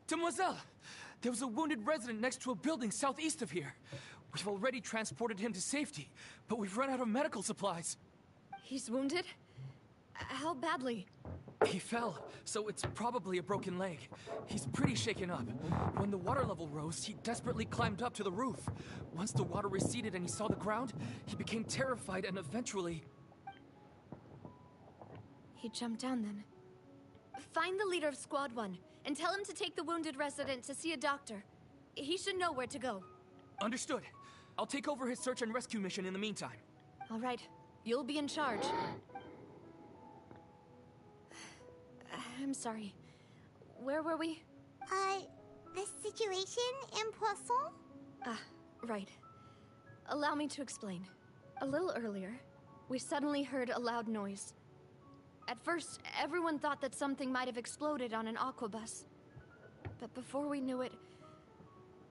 Demoiselle! There was a wounded resident next to a building southeast of here. We've already transported him to safety, but we've run out of medical supplies. He's wounded? How badly? He fell, so it's probably a broken leg. He's pretty shaken up. When the water level rose, he desperately climbed up to the roof. Once the water receded and he saw the ground, he became terrified and eventually... He jumped down then. Find the leader of Squad 1 and tell him to take the wounded resident to see a doctor. He should know where to go. Understood. I'll take over his search and rescue mission in the meantime. All right. You'll be in charge. I'm sorry. Where were we? The situation in Poisson? Ah, right. Allow me to explain. A little earlier, we suddenly heard a loud noise. At first, everyone thought that something might have exploded on an aquabus. But before we knew it,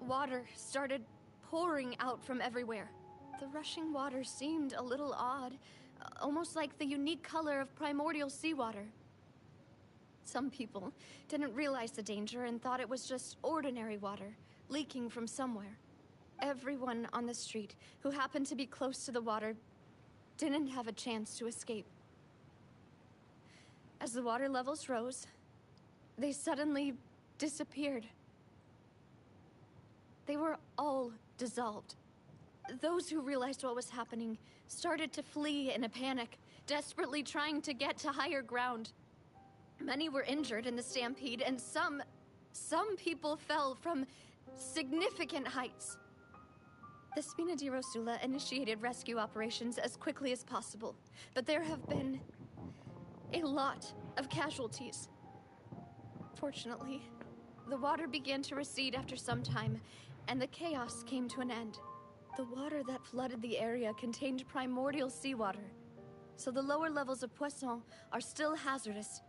water started pouring out from everywhere. The rushing water seemed a little odd, almost like the unique color of primordial seawater. Some people didn't realize the danger and thought it was just ordinary water, leaking from somewhere. Everyone on the street who happened to be close to the water didn't have a chance to escape. As the water levels rose, they suddenly disappeared. They were all dissolved. Those who realized what was happening started to flee in a panic, desperately trying to get to higher ground. Many were injured in the stampede, and some people fell from significant heights. The Spina di Rosula initiated rescue operations as quickly as possible, but there have been a lot of casualties. Fortunately, the water began to recede after some time, and the chaos came to an end. The water that flooded the area contained primordial seawater, so the lower levels of Poisson are still hazardous.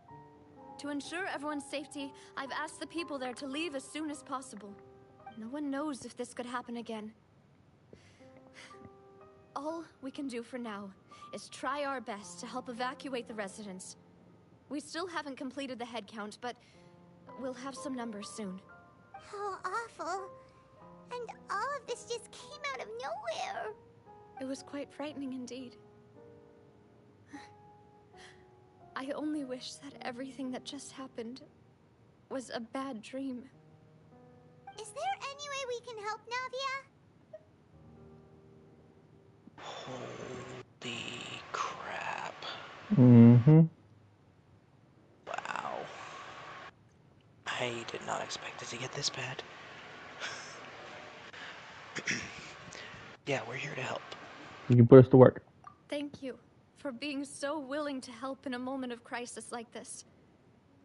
To ensure everyone's safety, I've asked the people there to leave as soon as possible. No one knows if this could happen again. All we can do for now is try our best to help evacuate the residents. We still haven't completed the head count, but we'll have some numbers soon. How awful. And all of this just came out of nowhere. It was quite frightening indeed. I only wish that everything that just happened was a bad dream. Is there any way we can help, Navia? Holy crap. Mm-hmm. Wow. I did not expect it to get this bad. Yeah, we're here to help. You can put us to work. Thank you for being so willing to help in a moment of crisis like this.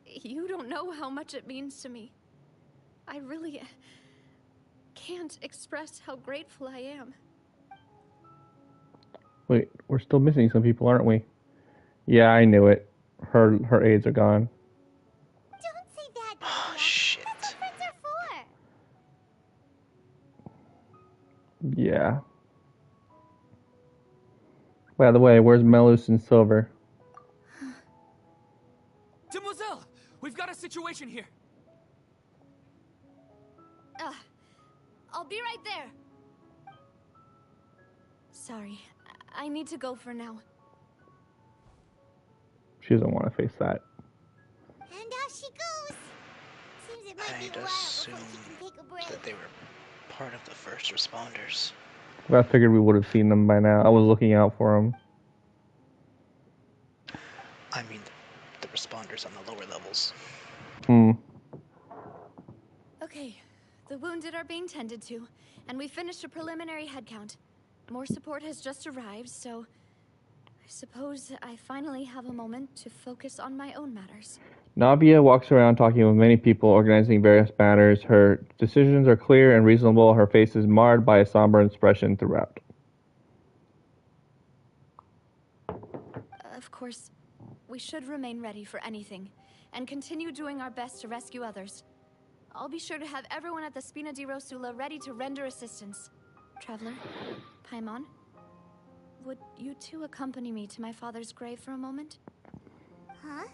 You don't know how much it means to me. I really can't express how grateful I am. Wait, we're still missing some people, aren't we? Yeah, I knew it. Her aides are gone. Don't say that, Navia. Oh, shit. That's what friends are for. Yeah. By the way, where's Melus and Silver? Demoiselle! We've got a situation here! I'll be right there. Sorry, I need to go for now. She doesn't want to face that. And off she goes. Seems it might be a I'd while assume before she can take a break. that they were part of the first responders. I figured we would have seen them by now. I was looking out for them. I mean, the responders on the lower levels. Okay, the wounded are being tended to, and we finished a preliminary head count. More support has just arrived, so I suppose I finally have a moment to focus on my own matters. Navia walks around talking with many people, organizing various matters. Her decisions are clear and reasonable. Her face is marred by a somber expression throughout. Of course, we we should remain ready for anything, and continue doing our best to rescue others. I'll be sure to have everyone at the Spina di Rosula ready to render assistance. Traveler, Paimon, would you two accompany me to my father's grave for a moment? Huh?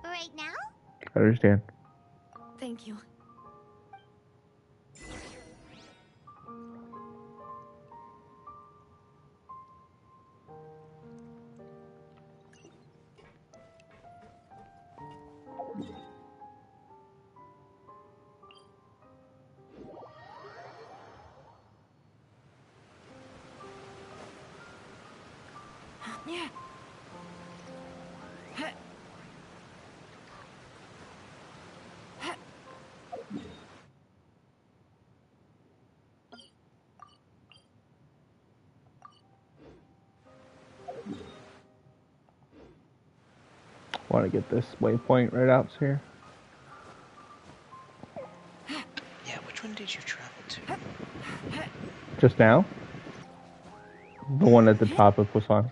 Right now? I understand. Thank you. Yeah. Want to get this waypoint right out here. Yeah, which one did you travel to? Just now? The one at the top of Poisson.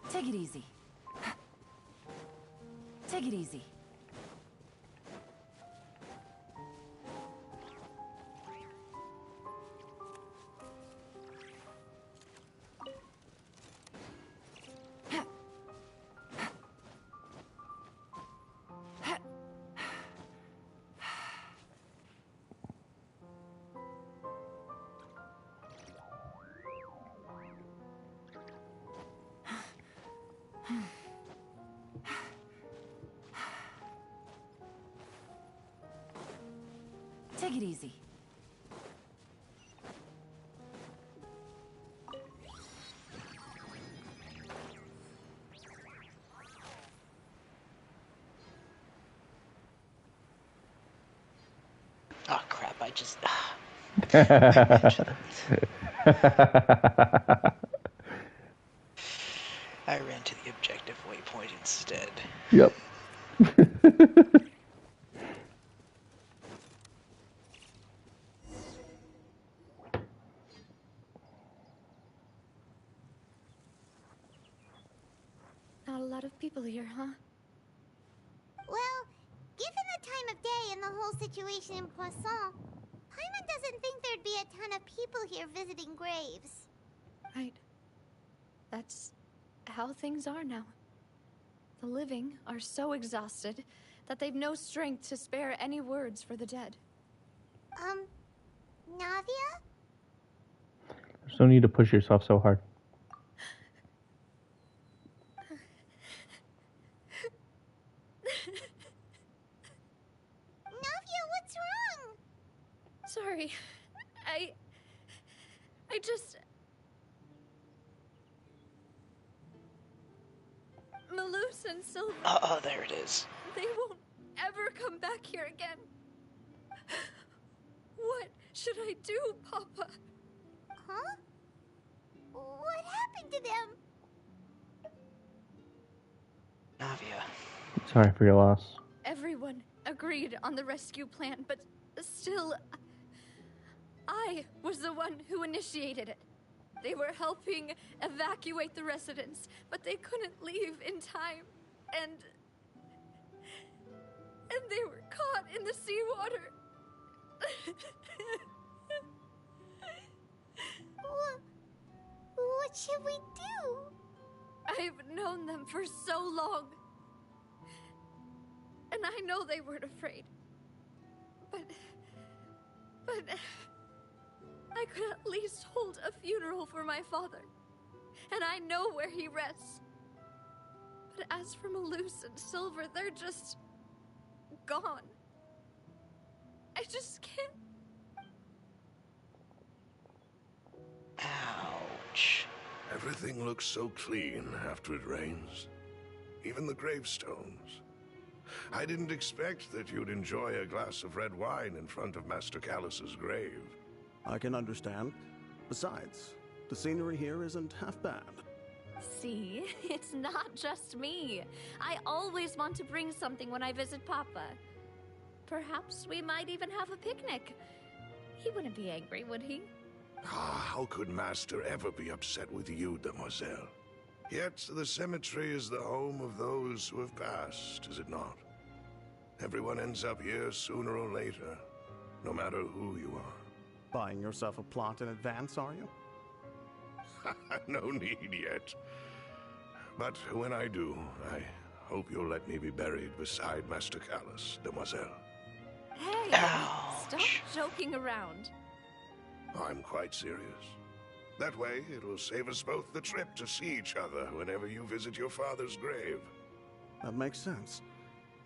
Take it easy. Take it easy. Take it easy. Oh crap, I just... I ran to the objective waypoint instead. Yep. Not a lot of people here, huh? Well, given the time of day and the whole situation in Poisson, Paimon doesn't think there'd be a ton of people here visiting graves. Right. That's how things are now. The living are so exhausted that they've no strength to spare any words for the dead. Navia? There's no need to push yourself so hard. Navia, what's wrong? Sorry. I just... Malus and Silver... Oh, there it is. They won't ever come back here again. What should I do, Papa? Huh? What happened to them? Navia. Sorry for your loss. Everyone agreed on the rescue plan, but still... I was the one who initiated it. They were helping evacuate the residents, but they couldn't leave in time, and they were caught in the seawater. What should we do? I've known them for so long, and I know they weren't afraid. But I could at least hold a funeral for my father, and I know where he rests. But as for Malus and Silver, they're just gone. I just can't. Ouch. Everything looks so clean after it rains. Even the gravestones. I didn't expect that you'd enjoy a glass of red wine in front of Master Callus's grave. I can understand. Besides, the scenery here isn't half bad. See, it's not just me. I always want to bring something when I visit Papa. Perhaps we might even have a picnic. He wouldn't be angry, would he? How could Master ever be upset with you, demoiselle? Yet the cemetery is the home of those who have passed, is it not? Everyone ends up here sooner or later, no matter who you are. Buying yourself a plot in advance, are you? No need yet. But when I do, I hope you'll let me be buried beside Master Callus, demoiselle. Hey, stop joking around. I'm quite serious. That way, it'll save us both the trip to see each other whenever you visit your father's grave. That makes sense.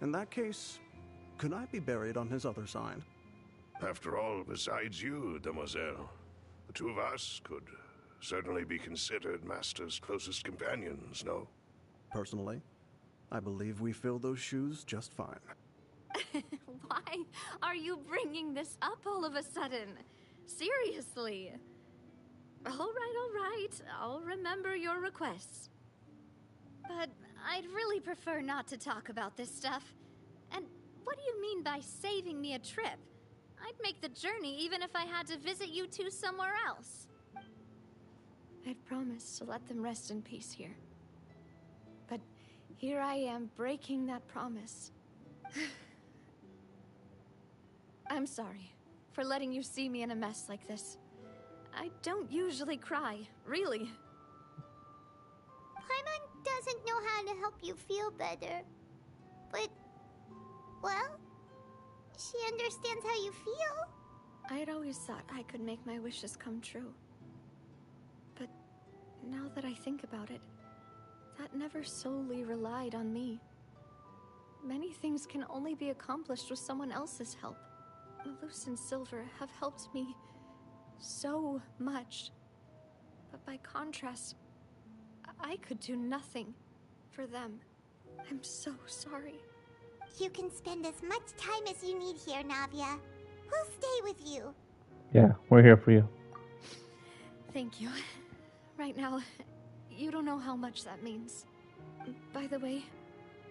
In that case, could I be buried on his other side? After all, besides you, demoiselle, the two of us could certainly be considered Master's closest companions, no? Personally, I believe we fill those shoes just fine. Why are you bringing this up all of a sudden? Seriously. All right. I'll remember your requests. But I'd really prefer not to talk about this stuff. And what do you mean by saving me a trip? I'd make the journey even if I had to visit you two somewhere else. I'd promised to let them rest in peace here. But here I am breaking that promise. I'm sorry for letting you see me in a mess like this. I don't usually cry, really. Paimon doesn't know how to help you feel better. But, well, she understands how you feel. I had always thought I could make my wishes come true. But now that I think about it, that never solely relied on me. Many things can only be accomplished with someone else's help. Malus and Silver have helped me so much. But by contrast, I could do nothing for them. I'm so sorry. You can spend as much time as you need here, Navia. We'll stay with you. Yeah, we're here for you. Thank you. Right now, you don't know how much that means. By the way,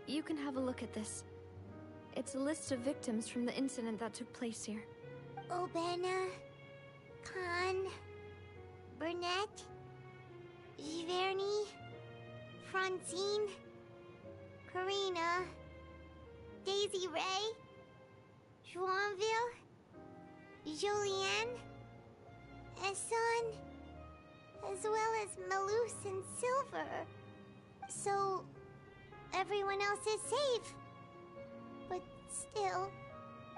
you can have a look at this. It's a list of victims from the incident that took place here. Obena, Khan, Burnett, Giverny, Francine, Karina, Daisy Ray, Joinville, Julianne, Esson, as well as Malus and Silver. So, everyone else is safe. But still...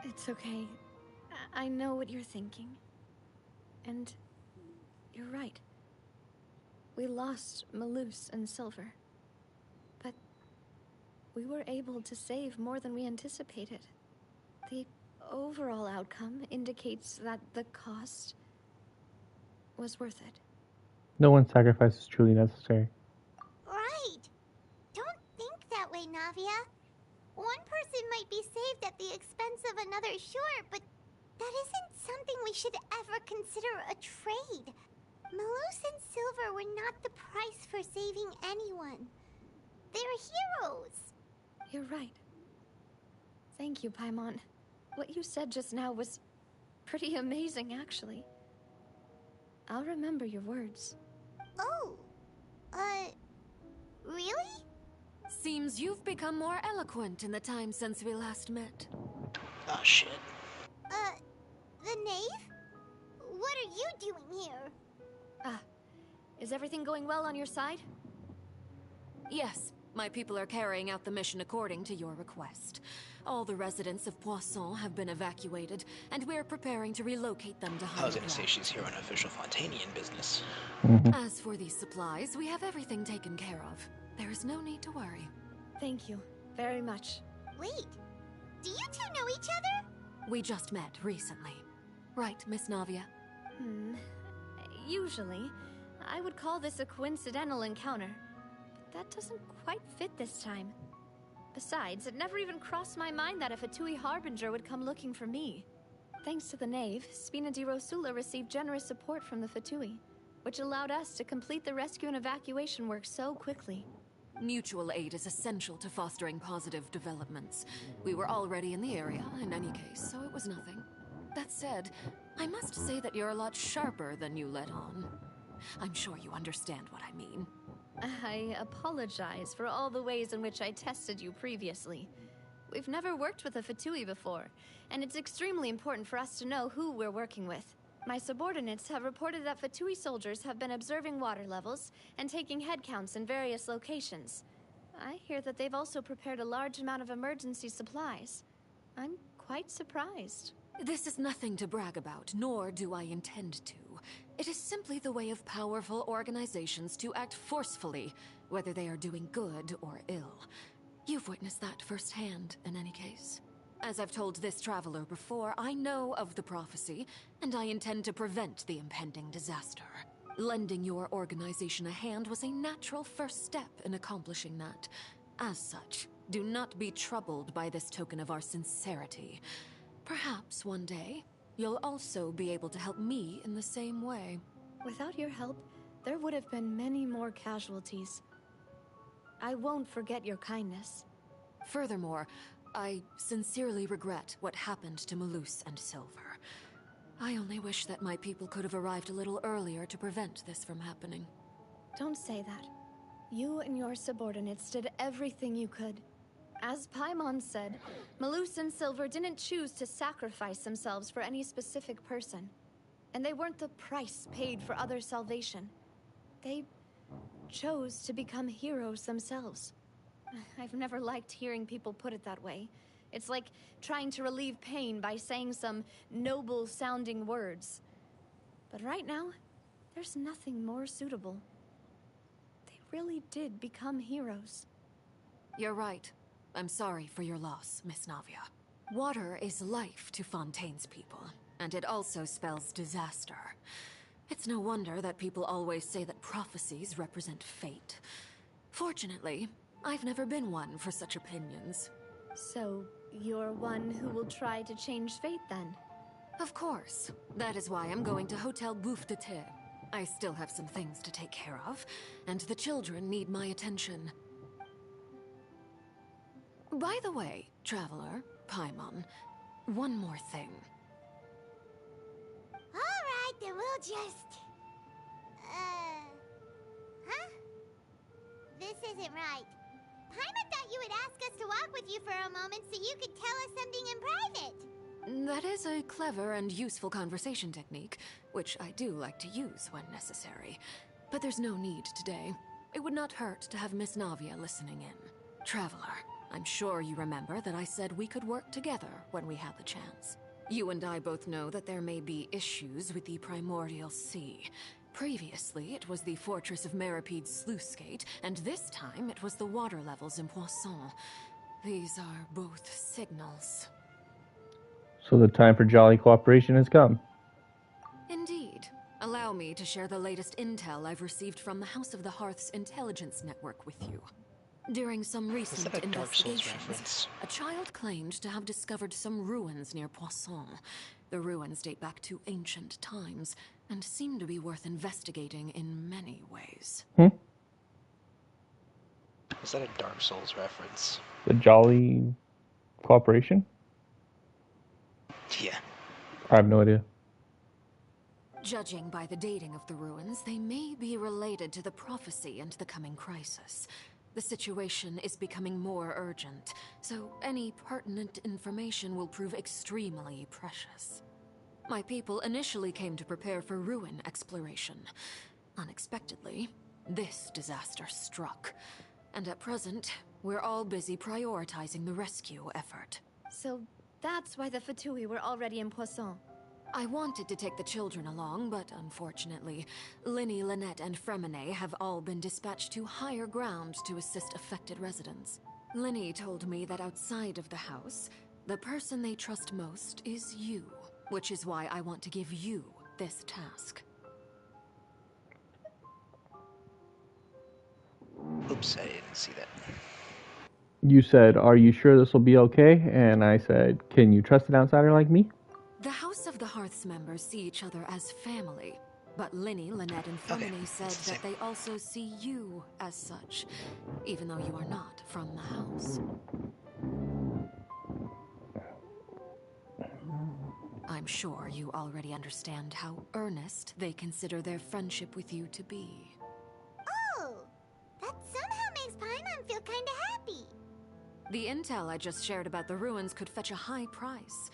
It's okay. I know what you're thinking. And you're right. We lost Malus and Silver. But we were able to save more than we anticipated. The overall outcome indicates that the cost was worth it. No one's sacrifice is truly necessary. Right! Don't think that way, Navia. One person might be saved at the expense of another, sure, but that isn't something we should ever consider a trade. Malus and Silver were not the price for saving anyone. They're heroes. You're right. Thank you, Paimon. What you said just now was pretty amazing, actually. I'll remember your words. Oh, really? Seems you've become more eloquent in the time since we last met. Oh, shit. The knave? What are you doing here? Ah, is everything going well on your side? Yes, my people are carrying out the mission according to your request. All the residents of Poisson have been evacuated, and we're preparing to relocate them to higher I was gonna ground. say she's here on official Fontainian business. As for these supplies, we have everything taken care of. There is no need to worry. Thank you very much. Wait, do you two know each other? We just met recently. Right, Miss Navia? Usually, I would call this a coincidental encounter. But that doesn't quite fit this time. Besides, it never even crossed my mind that a Fatui Harbinger would come looking for me. Thanks to the Knave, Spina di Rosula received generous support from the Fatui, which allowed us to complete the rescue and evacuation work so quickly. Mutual aid is essential to fostering positive developments. We were already in the area, in any case, so it was nothing. That said, I must say that you're a lot sharper than you let on. I'm sure you understand what I mean. I apologize for all the ways in which I tested you previously. We've never worked with a Fatui before, and it's extremely important for us to know who we're working with. My subordinates have reported that Fatui soldiers have been observing water levels and taking head counts in various locations. I hear that they've also prepared a large amount of emergency supplies. I'm quite surprised. This is nothing to brag about, nor do I intend to. It is simply the way of powerful organizations to act forcefully, whether they are doing good or ill. You've witnessed that firsthand, in any case. As I've told this traveler before, I know of the prophecy, and I intend to prevent the impending disaster. Lending your organization a hand was a natural first step in accomplishing that. As such, do not be troubled by this token of our sincerity. Perhaps one day, you'll also be able to help me in the same way. Without your help, there would have been many more casualties. I won't forget your kindness. Furthermore, I sincerely regret what happened to Malus and Silver. I only wish that my people could have arrived a little earlier to prevent this from happening. Don't say that. You and your subordinates did everything you could. As Paimon said, Malus and Silver didn't choose to sacrifice themselves for any specific person. And they weren't the price paid for other salvation. They chose to become heroes themselves. I've never liked hearing people put it that way. It's like trying to relieve pain by saying some noble-sounding words. But right now, there's nothing more suitable. They really did become heroes. You're right. I'm sorry for your loss, Miss Navia. Water is life to Fontaine's people, and it also spells disaster. It's no wonder that people always say that prophecies represent fate. Fortunately, I've never been one for such opinions. So, you're one who will try to change fate then? Of course. That is why I'm going to Hotel Bouffe de Thé. I still have some things to take care of, and the children need my attention. By the way, Traveler, Paimon, one more thing. Alright, then we'll just... Huh? This isn't right. Paimon thought you would ask us to walk with you for a moment so you could tell us something in private. That is a clever and useful conversation technique, which I do like to use when necessary. But there's no need today. It would not hurt to have Miss Navia listening in. Traveler, I'm sure you remember that I said we could work together when we had the chance. You and I both know that there may be issues with the Primordial Sea. Previously, it was the Fortress of Meripede's sluice gate, and this time it was the water levels in Poisson. These are both signals. So the time for jolly cooperation has come. Indeed. Allow me to share the latest intel I've received from the House of the Hearth's intelligence network with you. During some recent investigations, a child claimed to have discovered some ruins near Poisson. The ruins date back to ancient times, and seem to be worth investigating in many ways. Is that a Dark Souls reference? The jolly cooperation? Yeah. I have no idea. Judging by the dating of the ruins, they may be related to the prophecy and the coming crisis. The situation is becoming more urgent, so any pertinent information will prove extremely precious. My people initially came to prepare for ruin exploration. Unexpectedly, this disaster struck. And at present, we're all busy prioritizing the rescue effort. So that's why the Fatui were already in Poisson. I wanted to take the children along, but unfortunately, Linny, Lynette, and Fremine have all been dispatched to higher ground to assist affected residents. Linny told me that outside of the house, the person they trust most is you, which is why I want to give you this task. Oops, I didn't see that. You said, "Are you sure this will be okay?" And I said, "Can you trust an outsider like me?" The House of the Hearth's members see each other as family, but Linny, Lynette, and Fremine said that they also see you as such, even though you are not from the house. I'm I'm sure you already understand how earnest they consider their friendship with you to be. Oh, that somehow makes Paimon feel kinda happy. The intel I just shared about the ruins could fetch a high price.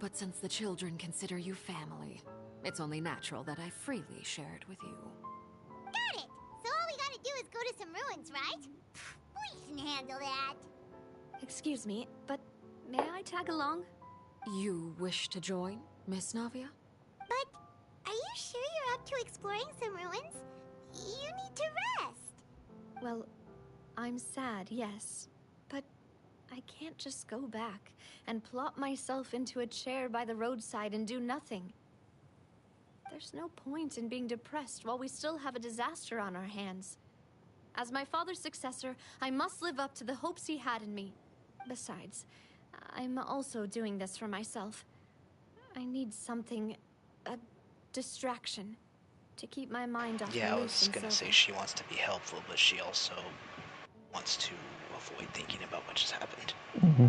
But since the children consider you family, it's only natural that I freely share it with you. Got it! So all we gotta do is go to some ruins, right? We can handle that. Excuse me, but may I tag along? You wish to join, Miss Navia? But are you sure you're up to exploring some ruins? You need to rest. Well, I'm sad, yes. But I can't just go back and plop myself into a chair by the roadside and do nothing. There's no point in being depressed while we still have a disaster on our hands. As my father's successor, I must live up to the hopes he had in me. Besides, I'm also doing this for myself. I need something, a distraction, to keep my mind off Yeah, the I loose was and gonna so say she wants to be helpful, but she also wants to avoid thinking about what just happened. Mm-hmm.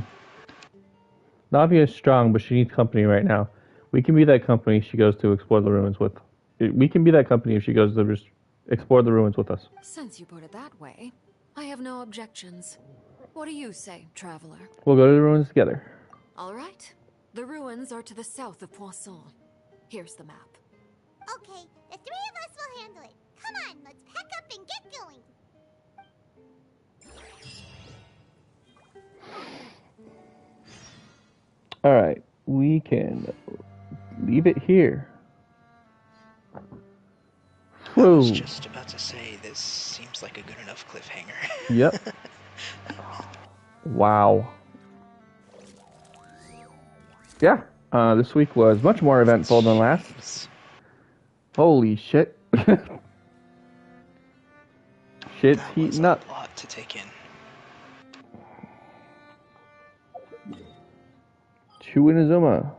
Navia is strong, but she needs company right now. We can be that company she goes to explore the ruins with. We can be that company if she goes to explore the ruins with us. Since you put it that way, I have no objections. What do you say, traveler? We'll go to the ruins together. All right. The ruins are to the south of Poisson. Here's the map. Okay, the three of us will handle it. Come on, let's pack up and get going. Alright, we can leave it here. I was just about to say, this seems like a good enough cliffhanger. Yep. Wow. Yeah, this week was much more eventful than last. Holy shit. Shit's heating up. A lot to take in. Chu Inazuma.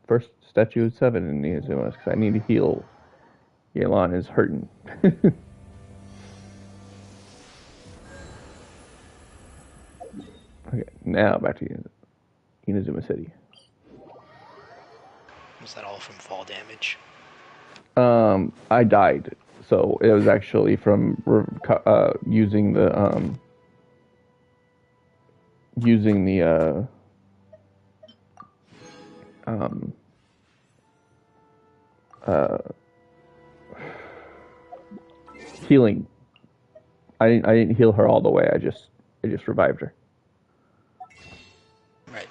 First statue 7 in Inazuma, because I need to heal. Yelan is hurting. Okay, now back to Inazuma City. Was that all from fall damage? I died, so it was actually from using the healing. I didn't heal her all the way. I just revived her. Right.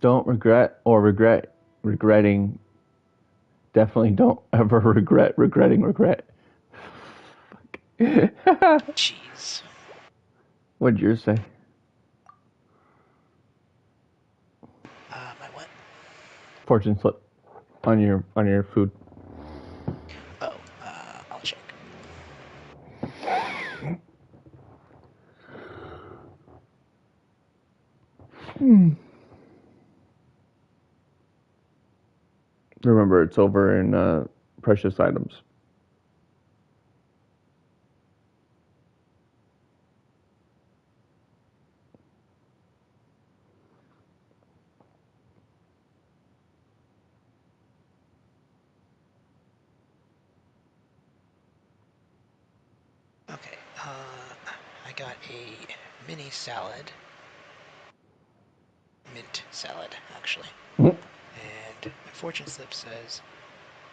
Don't regret or regretting. Definitely don't ever regretting. Jeez. What'd yours say? My what? Fortune slip on your food. Oh, I'll check. Remember, it's over in precious items. I got a mini salad. Mint salad, actually. And my fortune slip says,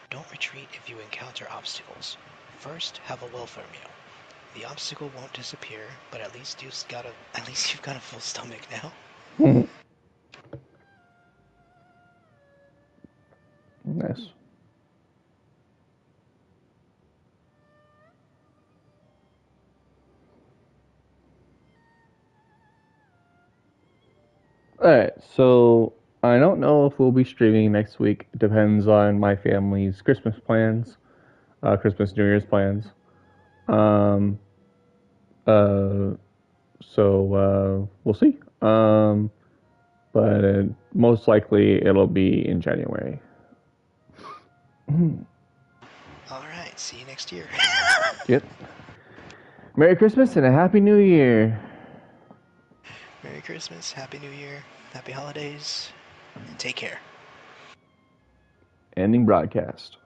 don't retreat if you encounter obstacles. First, have a welfare meal. The obstacle won't disappear, but at least you've got a full stomach now. Nice. Alright, so I don't know if we'll be streaming next week. It depends on my family's Christmas plans, Christmas, New Year's plans. So we'll see. But most likely it'll be in January. Alright, see you next year. Yep. Merry Christmas and a Happy New Year. Merry Christmas, Happy New Year, Happy Holidays, and take care. Ending broadcast.